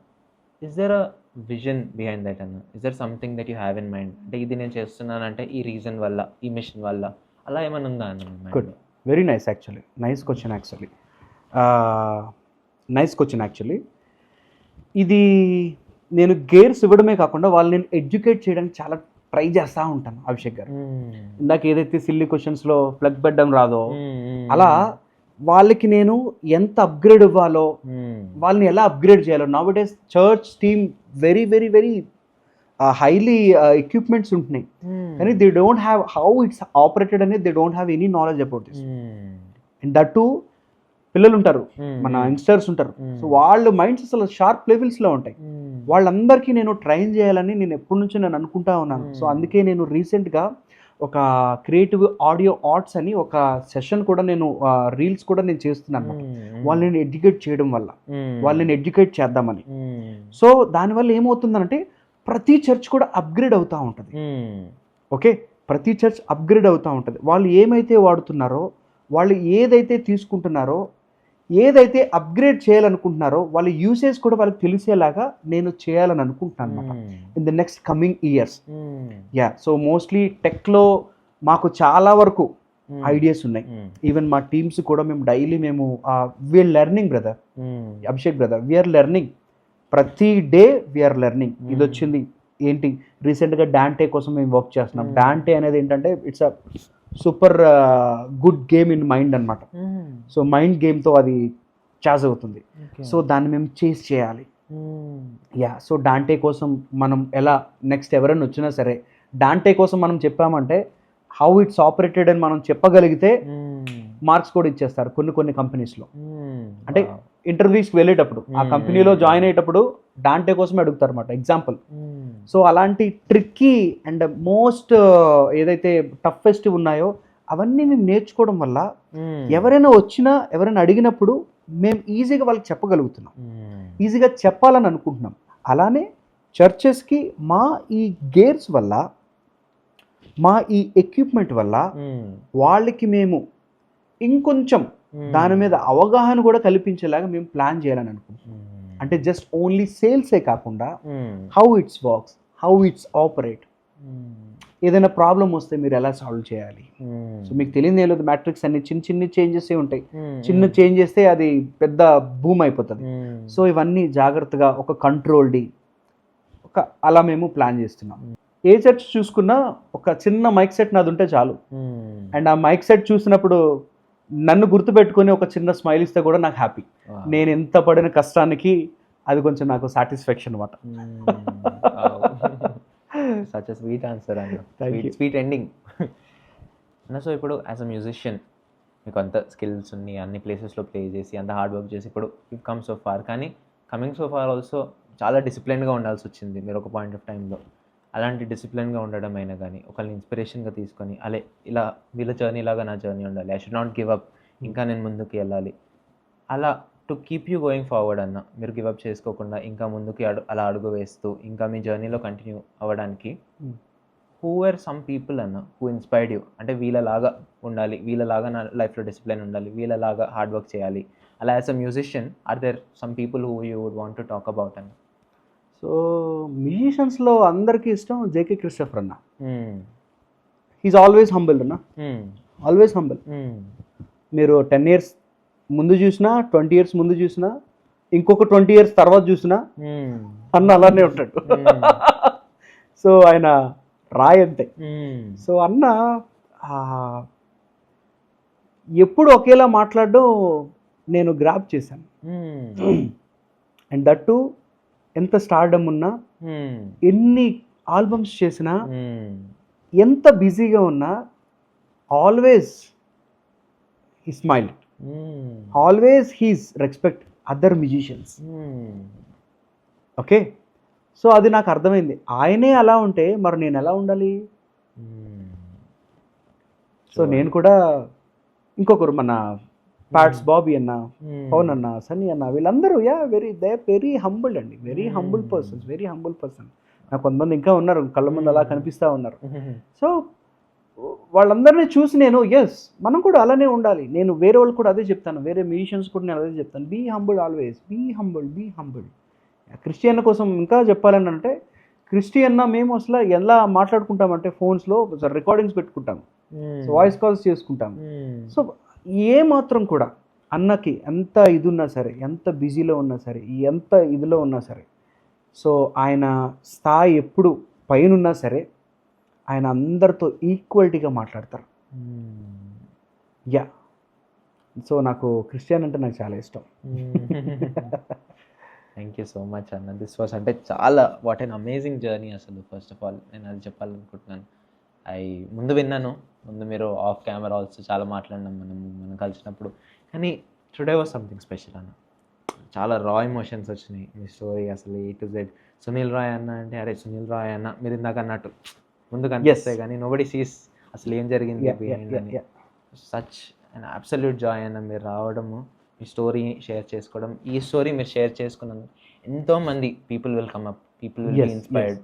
is there a vision behind that అన్న? Is there something that you have in mind? అంటే ఇది నేను చేస్తున్నానంటే ఈ రీజన్ వల్ల, ఈ మిషన్ వల్ల, అలా ఏమైనా ఉందా అన్న? Good, very nice actually, nice question actually, nice question actually. ఇది నేను గేర్స్ ఇవ్వడమే కాకుండా వాళ్ళని నేను ఎడ్యుకేట్ చేయడానికి చాలా ట్రై చేస్తూ ఉంటాను అభిషేక్ గారు. ఇందాక ఏదైతే సిల్లీ క్వశ్చన్స్లో ప్లగ్ పెట్టడం రాదో, అలా వాళ్ళకి నేను ఎంత అప్గ్రేడ్ ఇవ్వాలో, వాళ్ళని ఎలా అప్గ్రేడ్ చేయాలో. Nowadays church team very very very highly equipments ఉంటున్నాయి, కానీ they don't have how it's operated అనేది they don't have any knowledge about this. And that too పిల్లలు ఉంటారు, మన యంగ్స్టర్స్ ఉంటారు, సో వాళ్ళ మైండ్స్ అసలు షార్ప్ లెవెల్స్లో ఉంటాయి. వాళ్ళందరికీ నేను ట్రైన్ చేయాలని నేను ఎప్పటి నుంచో నేను అనుకుంటా ఉన్నాను. సో అందుకే నేను రీసెంట్గా ఒక క్రియేటివ్ ఆడియో ఆర్ట్స్ అని ఒక సెషన్ కూడా నేను రీల్స్ కూడా నేను చేస్తున్నాను అనమాట. వాళ్ళని ఎడ్యుకేట్ చేయడం వల్ల, వాళ్ళని ఎడ్యుకేట్ చేద్దామని. సో దానివల్ల ఏమవుతుందంటే ప్రతి చర్చ్ కూడా అప్గ్రేడ్ అవుతూ ఉంటుంది. ఓకే, ప్రతి చర్చ్ అప్గ్రేడ్ అవుతూ ఉంటుంది. వాళ్ళు ఏమైతే వాడుతున్నారో, వాళ్ళు ఏదైతే తీసుకుంటున్నారో, ఏదైతే అప్గ్రేడ్ చేయాలనుకుంటున్నారో వాళ్ళ యూసేజ్ కూడా వాళ్ళకి తెలిసేలాగా నేను చేయాలని అనుకుంటున్నాను అనమాట in the next coming years. Yeah, so mostly టెక్లో మాకు చాలా వరకు ఐడియాస్ ఉన్నాయి. ఈవెన్ మా టీమ్స్ కూడా మేము daily we're learning brother, Abhishek brother, we're learning ప్రతి డే, వీఆర్ లెర్నింగ్. ఇది వచ్చింది ఏంటి, రీసెంట్గా డాంటే కోసం మేము వర్క్ చేస్తున్నాం. డాంటే అనేది ఏంటంటే it's a super good game in mind అనమాట. సో మైండ్ గేమ్తో అది చాజ్ అవుతుంది. సో దాన్ని మేము చేస్ చేయాలి. యా, సో డాంటే కోసం మనం ఎలా నెక్స్ట్ ఎవరైనా వచ్చినా సరే డాంటే కోసం మనం చెప్పామంటే హౌ ఇట్స్ ఆపరేటెడ్ అని మనం చెప్పగలిగితే మార్క్స్ కూడా ఇచ్చేస్తారు కొన్ని కంపెనీస్లో. అంటే ఇంటర్వ్యూస్కి వెళ్ళేటప్పుడు ఆ కంపెనీలో జాయిన్ అయ్యేటప్పుడు డాంటే కోసమే అడుగుతారు అన్నమాట, ఎగ్జాంపుల్. సో అలాంటి ట్రిక్కీ అండ్ మోస్ట్ ఏదైతే టఫెస్ట్ ఉన్నాయో అవన్నీ మేము నేర్చుకోవడం వల్ల ఎవరైనా వచ్చినా, ఎవరైనా అడిగినప్పుడు మేము ఈజీగా వాళ్ళకి చెప్పగలుగుతున్నాం, ఈజీగా చెప్పాలని అనుకుంటున్నాం. అలానే చర్చెస్కి మా ఈ గేర్స్ వల్ల, మా ఈ ఎక్విప్మెంట్ వల్ల వాళ్ళకి మేము ఇంకొంచెం దాని మీద అవగాహన కూడా కల్పించేలాగా మేము ప్లాన్ చేయాలని అనుకుంటున్నాం. అంటే జస్ట్ ఓన్లీ సేల్సే కాకుండా how it's works, how it's operate, ఏదైనా ప్రాబ్లం వస్తే మీరు ఎలా సాల్వ్ చేయాలి. సో మీకు తెలియదు ఏం లేదు, మ్యాట్రిక్స్ అన్ని చిన్న చేంజెస్ ఉంటాయి, చిన్న చేంజ్ చేస్తే అది పెద్ద బూమ్ అయిపోతుంది. సో ఇవన్నీ జాగ్రత్తగా ఒక కంట్రోల్డ్ అలా మేము ప్లాన్ చేస్తున్నాం. ఏ చర్చ్ చూసుకున్నా ఒక చిన్న మైక్ సెట్ నాది ఉంటే చాలు. అండ్ ఆ మైక్ సెట్ చూసినప్పుడు నన్ను గుర్తుపెట్టుకొని ఒక చిన్న స్మైల్ ఇస్తే కూడా నాకు హ్యాపీ. నేను ఎంత పడిన కష్టానికి అది కొంచెం నాకు సాటిస్ఫాక్షన్ అనమాట. Such a sweet answer and sweet ending. So ఇప్పుడు యాజ్ అ మ్యూజిషియన్ మీకు అంత స్కిల్స్ ఉన్నాయి, అన్ని ప్లేసెస్లో ప్లే చేసి అంత హార్డ్ వర్క్ చేసి ఇప్పుడు యూ కమ్ సో ఫార్. కానీ కమింగ్ సో ఫార్ ఆల్సో చాలా డిసిప్లైన్గా ఉండాల్సి వచ్చింది మీరు ఒక పాయింట్ ఆఫ్ టైంలో. అలాంటి డిసిప్లిన్గా ఉండడం అయినా కానీ, ఒకళ్ళని ఇన్స్పిరేషన్గా తీసుకొని అలే ఇలా వీళ్ళ జర్నీ లాగా నా జర్నీ ఉండాలి, I should not give up, ఇంకా నేను ముందుకు వెళ్ళాలి, అలా to keep you going forward అన్న, మీరు గివ్ అప్ చేసుకోకుండా ఇంకా ముందుకి అలా అడుగు వేస్తూ ఇంకా మీ జర్నీలో కంటిన్యూ అవ్వడానికి హూ ఆర్ సమ్ పీపుల్ అన్న హూ ఇన్స్పైర్డ్ యూ? అంటే వీళ్ళలాగా ఉండాలి, వీళ్ళలాగా నా లైఫ్లో డిసిప్లిన్ ఉండాలి, వీళ్ళలాగా హార్డ్ వర్క్ చేయాలి, అలా as a musician are there some people who you would want to talk about అన్న? సో మ్యూజిషియన్స్లో అందరికీ ఇష్టం జేకే క్రిస్టఫర్ అన్న. హీఈస్ ఆల్వేస్ హంబుల్ అన్న, ఆల్వేస్ హంబుల్. మీరు 10 years ముందు చూసినా, 20 years ముందు చూసినా, ఇంకొక 20 years తర్వాత చూసినా అన్న అలానే ఉంటాడు. సో ఆయన రాయంతే. సో అన్న ఎప్పుడు ఒకేలా మాట్లాడడం నేను గ్రాప్ చేశాను. అండ్ దట్టు ఎంత స్టార్డమ్ ఉన్నా, ఎన్ని ఆల్బమ్స్ చేసినా, ఎంత బిజీగా ఉన్నా, always he smile, always he's respect other musicians. Okay, so అది నాకు అర్థమైంది. ఆయనే అలా ఉంటే మరి నేను ఎలా ఉండాలి? సో నేను కూడా ఇంకొకరు మన పాట్స్ బాబీ అన్న, పవన్ అన్న, సన్నీ అన్న, వీళ్ళందరూ వెరీ హంబుల్ అండి, వెరీ హంబుల్ పర్సన్స్. నాకు కొంతమంది ఇంకా ఉన్నారు కళ్ళ ముందు అలా కనిపిస్తూ ఉన్నారు. సో వాళ్ళందరినీ చూసి నేను మనం కూడా అలానే ఉండాలి. నేను వేరే వాళ్ళు కూడా అదే చెప్తాను, వేరే మ్యూజిషియన్స్ కూడా నేను అదే చెప్తాను, be humble always, be humble. Christian కోసం ఇంకా చెప్పాలని అంటే, క్రిస్టియన్న మేము అసలు ఎలా మాట్లాడుకుంటామంటే ఫోన్స్లో రికార్డింగ్స్ పెట్టుకుంటాం, సో వాయిస్ కాల్స్ చేసుకుంటాం. సో ఏ మాత్రం కూడా అన్నకి ఎంత ఇది ఉన్నా సరే, ఎంత బిజీలో ఉన్నా సరే, ఎంత ఇదిలో ఉన్నా సరే, సో ఆయన స్థాయి ఎప్పుడు పైనున్నా సరే ఆయన అందరితో ఈక్వాలిటీగా మాట్లాడతారు. యా, సో నాకు క్రిస్టియన్ అంటే నాకు చాలా ఇష్టం. థ్యాంక్ యూ సో మచ్ అన్న. దిస్ వాస్ అంటే చాలా వాట్ అన్ అమేజింగ్ జర్నీ అసలు. ఫస్ట్ ఆఫ్ ఆల్ నేను అది చెప్పాలనుకుంటున్నాను. ముందు విన్నాను, ముందు మీరు ఆఫ్ కెమెరా ఆల్సో చాలా మాట్లాడినాం మనం కలిసినప్పుడు. కానీ టుడే వాజ్ సంథింగ్ స్పెషల్ అన్న. చాలా రా ఎమోషన్స్ వచ్చినాయి మీ స్టోరీ అసలు A to Z. Sunil Roy అన్న అంటే అరే సునీల్ రాయ్ అన్న మీరు ఇందాక అన్నట్టు ముందు కనిపిస్తాయి కానీ నోబడీ సీస్ అసలు ఏం జరిగింది బిహైండ్ అని. సచ్ అండ్ అబ్సల్యూట్ జాయ్ అన్న మీరు రావడము, మీ స్టోరీ షేర్ చేసుకోవడం. ఈ స్టోరీ మీరు షేర్ చేసుకున్నందుకు ఎంతోమంది people will come up, people will be inspired.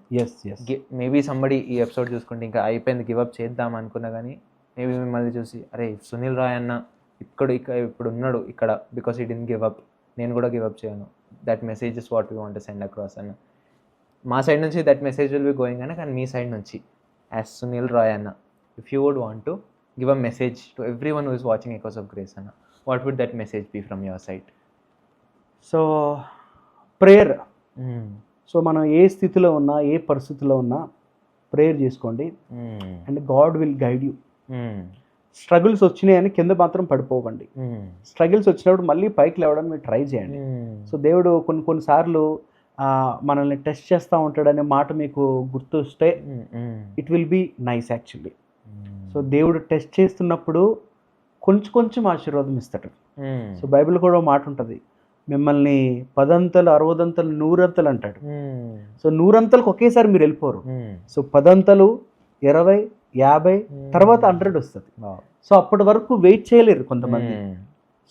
Maybe somebody ఈ ఎపిసోడ్ చూసుకుంటే ఇంకా అయిపోయింది గివప్ చేద్దాం అనుకున్నా కానీ మేబీ మిమ్మల్ని చూసి అరే సునీల్ రాయ్ అన్న ఇప్పుడు ఉన్నాడు ఇక్కడ బికాస్ ఈ డిడ్ంట్ గివ్ అప్, నేను కూడా గివ్ అప్ చేయను. That message is what we want to send across అన్న. మా సైడ్ నుంచి that message will be going అన్న. కానీ మీ సైడ్ నుంచి యాజ్ సునీల్ రాయ్ అన్న, if you would want to give a message to everyone who is watching Echoes of Grace అన్న, what would that message be from your side? So prayer. So మనం ఏ స్థితిలో ఉన్నా, ఏ పరిస్థితిలో ఉన్నా ప్రేయర్ చేసుకోండి and God will guide you. Struggles వచ్చినాయని కింద మాత్రం పడిపోకండి. స్ట్రగుల్స్ వచ్చినప్పుడు మళ్ళీ పైకి లేవడానికి మీరు ట్రై చేయండి. సో దేవుడు కొన్నిసార్లు మనల్ని టెస్ట్ చేస్తూ ఉంటాడనే మాట మీకు గుర్తొస్తే it will be nice actually. So దేవుడు టెస్ట్ చేస్తున్నప్పుడు కొంచెం ఆశీర్వాదం ఇస్తాడు. సో బైబిల్ కూడా మాట ఉంటుంది, మిమ్మల్ని 10 అంతలు 60 అంతలు 100 అంతలు అంటాడు. సో 100 అంతలకు ఒకేసారి మీరు వెళ్ళిపోరు. సో 10 అంతలు 20 50 తర్వాత 100 వస్తుంది. సో అప్పటి వరకు వెయిట్ చేయలేరు కొంతమంది.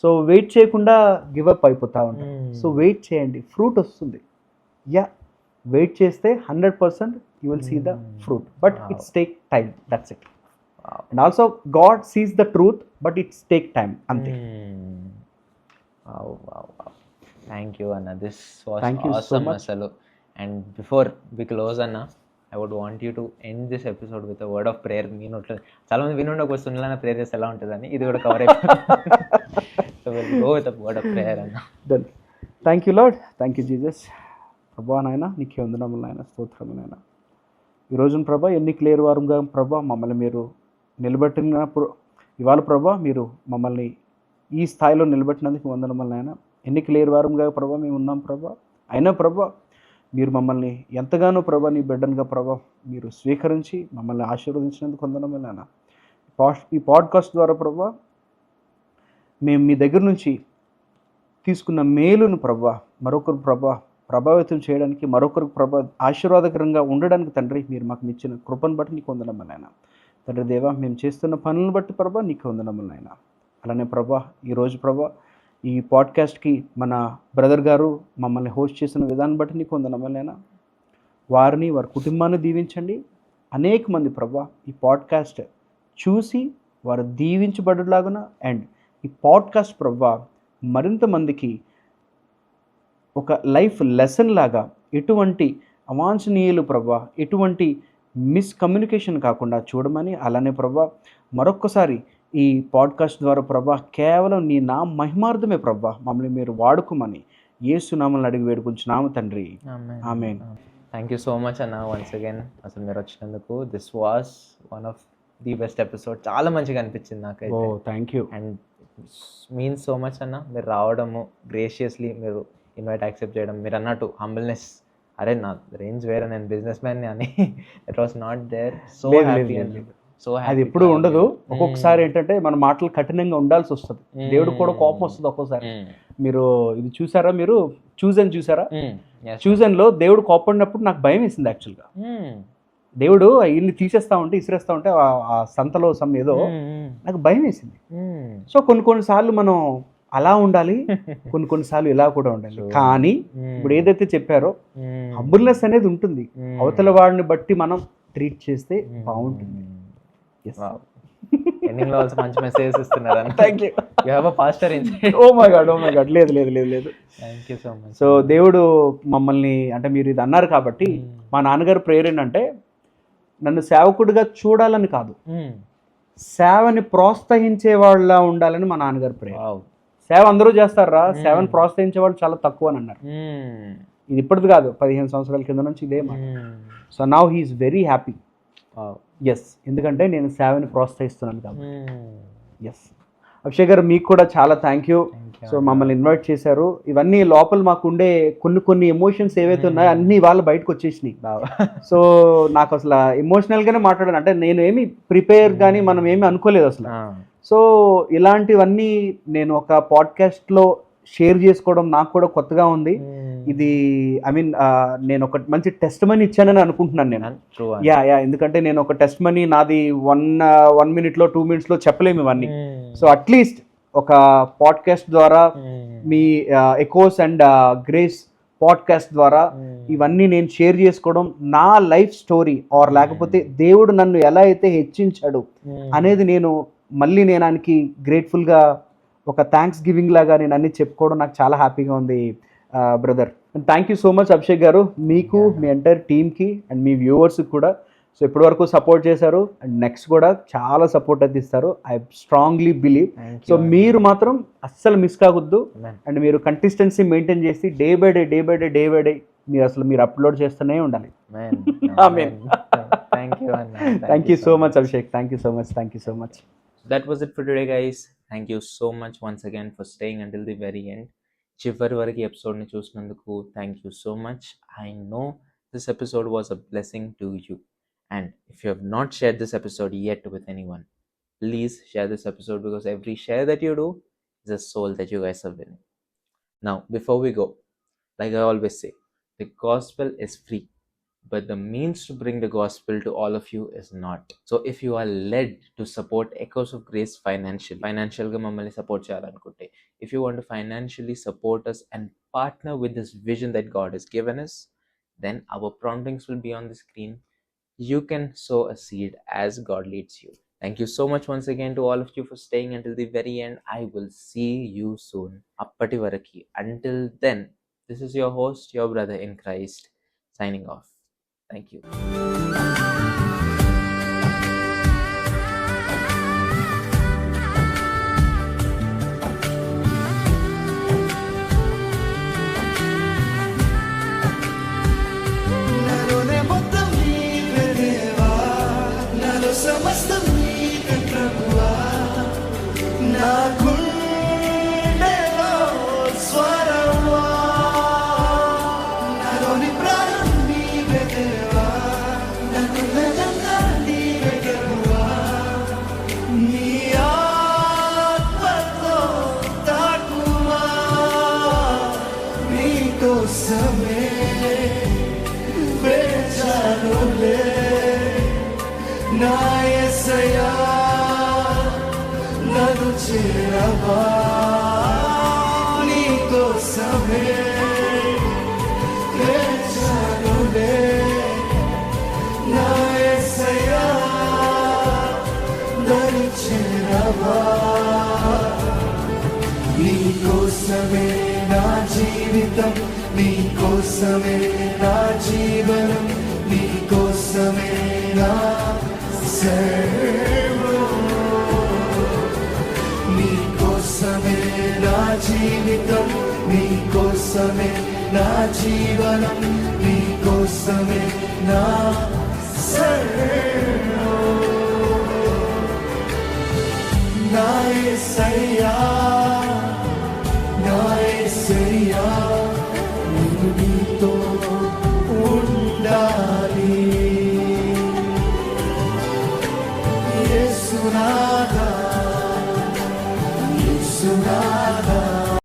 సో వెయిట్ చేయకుండా గివప్ అయిపోతూ ఉంటారు. సో వెయిట్ చేయండి, ఫ్రూట్ వస్తుంది. యా, వెయిట్ చేస్తే 100% you will see the fruit, but it's take time, that's it. And also God sees the truth, but it's take time, అంతే. థ్యాంక్ యూ అన్న, this was awesome అసలు. And before we close అన్న, I would want you to end this episode with a word of prayer. మీ నోట్లో చాలా మంది వినుండకపోతే Sunil prayer చేస్తే ఎలా ఉంటుందని, ఇది కూడా కవర్ అయిపోతుంది. So will go with a word of prayer అన్న. Then thank you Lord, thank you Jesus. ప్రభా నాయన నీకే వందనములు నాయన, స్తోత్రము నాయన. ఈ రోజున ప్రభా ఎన్నిక లేరు వారంగా ప్రభా మమ్మల్ని మీరు నిలబెట్టినప్పుడు, ఇవాళ ప్రభా మీరు మమ్మల్ని ఈ స్థాయిలో నిలబెట్టినందుకు వందనములు నాయన. ఎన్నిక లేరు వారంగా ప్రభా మేము ఉన్నాం ప్రభా. అయినా ప్రభా మీరు మమ్మల్ని ఎంతగానో ప్రభా నీ బిడ్డనుగా ప్రభా మీరు స్వీకరించి మమ్మల్ని ఆశీర్వదించినందుకు వందనములు నాయన. ఈ పాడ్కాస్ట్ ద్వారా ప్రభా మేము మీ దగ్గర నుంచి తీసుకున్న మేలును ప్రభా మరొకరు ప్రభా ప్రభావితం చేయడానికి, మరొకరు ప్రభా ఆశీర్వాదకరంగా ఉండడానికి తండ్రి మీరు మాకు ఇచ్చిన కృపను బట్టి నీకు వందనములు నాయన. తండ్రి దేవా మేము చేస్తున్న పనులను బట్టి ప్రభా నీకు వందనములు నాయన. అలానే ప్రభా ఈరోజు ప్రభా ఈ పాడ్కాస్ట్కి మన బ్రదర్ గారు మమ్మల్ని హోస్ట్ చేసిన విధానం బట్టి నీకు వందనములు నాయన. వారిని వారి కుటుంబాన్ని దీవించండి. అనేక మంది ప్రభా ఈ పాడ్కాస్ట్ చూసి వారు దీవించబడులాగున, అండ్ ఈ పాడ్కాస్ట్ ప్రభా మరింత మందికి ఒక లైఫ్ లెసన్ లాగా, ఎటువంటి అవాంఛనీయులు ప్రభా, ఎటువంటి మిస్కమ్యూనికేషన్ కాకుండా చూడమని, అలానే ప్రభా మరొక్కసారి ఈ పాడ్కాస్ట్ ద్వారా ప్రభా కేవలం నీ నా మహిమార్థమే ప్రభా మమ్మల్ని మీరు వాడుకోమని యేసు నామములో అడిగి వేడుకుంటున్నాము తండ్రి, ఆమేన్. థ్యాంక్ యూ సో మచ్ అన్న వన్స్ అగైన్ అసలు మీరు వచ్చినందుకు. This was one of the best episode. చాలా మంచిగా అనిపించింది నాకైతే. Thank you. And means so much అన్న, మీరు రావడము, గ్రేషియస్లీ మీరు ఇన్వైట్ యాక్సెప్ట్ చేయడం, మీరు అన్నట్టు హంబుల్నెస్, అరే నా రేంజ్ వేరే, నేను బిజినెస్ మ్యాన్ని అని it was not there. So happy అండి. సో అది ఎప్పుడు ఉండదు. ఒక్కొక్కసారి ఏంటంటే మన మాటలు కఠినంగా ఉండాల్సి వస్తుంది. దేవుడు కూడా కోపం వస్తుంది ఒక్కోసారి. మీరు ఇది చూసారా, మీరు చూజన్ చూసారా? చూజన్లో దేవుడు కోపడినప్పుడు నాకు భయం వేసింది యాక్చువల్గా. దేవుడు ఇల్లు తీసేస్తా ఉంటే, ఇసిరేస్తా ఉంటే ఆ సంతలో ఏదో నాకు భయం వేసింది. సో కొన్నిసార్లు మనం అలా ఉండాలి, కొన్నిసార్లు ఇలా కూడా ఉండాలి. కానీ ఇప్పుడు ఏదైతే చెప్పారో హంబుల్నెస్ అనేది ఉంటుంది. అవతల వాడిని బట్టి మనం ట్రీట్ చేస్తే బాగుంటుంది. ఎండింగ్ లో ఆల్సో మంచి మెసేజెస్ ఇస్తున్నారు. Thank you. You have a pastor inside. Oh my God లేదు లేదు లేదు లేదు. Thank you so much. So దేవుడు మమ్మల్ని, అంటే మీరు ఇది అన్నారు కాబట్టి మా నాన్నగారు ప్రేయర్ ఏంటంటే నన్ను సేవకుడిగా చూడాలని కాదు, సేవని ప్రోత్సహించే వాళ్ళ ఉండాలని మా నాన్నగారు ప్రేయర్. సేవ అందరూ చేస్తారా, సేవని ప్రోత్సహించే వాళ్ళు చాలా తక్కువ అని అన్నారు. ఇది ఇప్పటిది కాదు, 15 సంవత్సరాల కింద నుంచి ఇదే మాట. So now he's very happy. Yes, ఎందుకంటే నేను సేవని ప్రోత్సహిస్తున్నాను కాబట్టి. ఎస్ అభిషేక్ గారు, మీకు కూడా చాలా థ్యాంక్ యూ. సో మమ్మల్ని ఇన్వైట్ చేశారు. ఇవన్నీ లోపల మాకు ఉండే కొన్ని ఎమోషన్స్ ఏవైతే ఉన్నాయో అన్నీ వాళ్ళు బయటకు వచ్చేసినాయి. సో నాకు అసలు ఎమోషనల్గానే మాట్లాడాను, అంటే నేను ఏమి ప్రిపేర్ కానీ మనం ఏమి అనుకోలేదు అసలు. సో ఇలాంటివన్నీ నేను ఒక పాడ్కాస్ట్లో షేర్ చేసుకోవడం నాకు కూడా కొత్తగా ఉంది. ఇది ఐ మీన్ నేను ఒక మంచి టెస్ట్ మనీ ఇచ్చానని అనుకుంటున్నాను నేను. యా, ఎందుకంటే నేను ఒక టెస్ట్ మనీ నాది 1 minute 2 minutes చెప్పలేము ఇవన్నీ. సో అట్లీస్ట్ ఒక పాడ్కాస్ట్ ద్వారా మీ ఎకోస్ అండ్ గ్రేస్ పాడ్కాస్ట్ ద్వారా ఇవన్నీ నేను షేర్ చేసుకోవడం, నా లైఫ్ స్టోరీ ఆర్ లేకపోతే దేవుడు నన్ను ఎలా అయితే హెచ్చించాడు అనేది నేను ఆయనకి గ్రేట్ఫుల్గా ఒక థ్యాంక్స్ గివింగ్ లాగా నేను అన్ని చెప్పుకోవడం నాకు చాలా హ్యాపీగా ఉంది brother. And thank you so much Abhishek గారు, మీకు మీ ఎంటైర్ టీమ్కి అండ్ మీ వ్యూవర్స్కి కూడా. సో ఇప్పటి వరకు సపోర్ట్ చేశారు అండ్ నెక్స్ట్ కూడా చాలా సపోర్ట్ అయితే ఇస్తారు, ఐ స్ట్రాంగ్లీ బిలీవ్. సో మీరు మాత్రం అస్సలు మిస్ కావద్దు అండ్ మీరు కన్సిస్టెన్సీ మెయింటైన్ చేసి డే బై డే మీరు అప్లోడ్ చేస్తూనే ఉండాలి. Thank you so much Abhishek, thank you so much. That was it for today, guys. Thank you so much once again for staying until the very end. చివరి వరకు ఈ ఎపిసోడ్ని చూసినందుకు thank you so much. I know this episode was a blessing to you. And if you have not shared this episode yet with anyone, please share this episode, because every share that you do is a soul that you guys are winning. Now, before we go, like I always say, the gospel is free, but the means to bring the gospel to all of you is not. So if you are led to support Echoes of Grace financially mammalni support cheyalanunte, if you want to financially support us and partner with this vision that God has given us, then our promptings will be on the screen. You can sow a seed as God leads you. Thank you so much once again to all of you for staying until the very end. I will see you soon. Appati varaki. Until then, this is your host, your brother in Christ, signing off. Thank you. నీకోసమే నా జీవితం, నీకోసమే నా జీవనం, నీకోసమే నా సర్వం. నీకోసమే నా జీవితం, నీకోసమే నా జీవనం.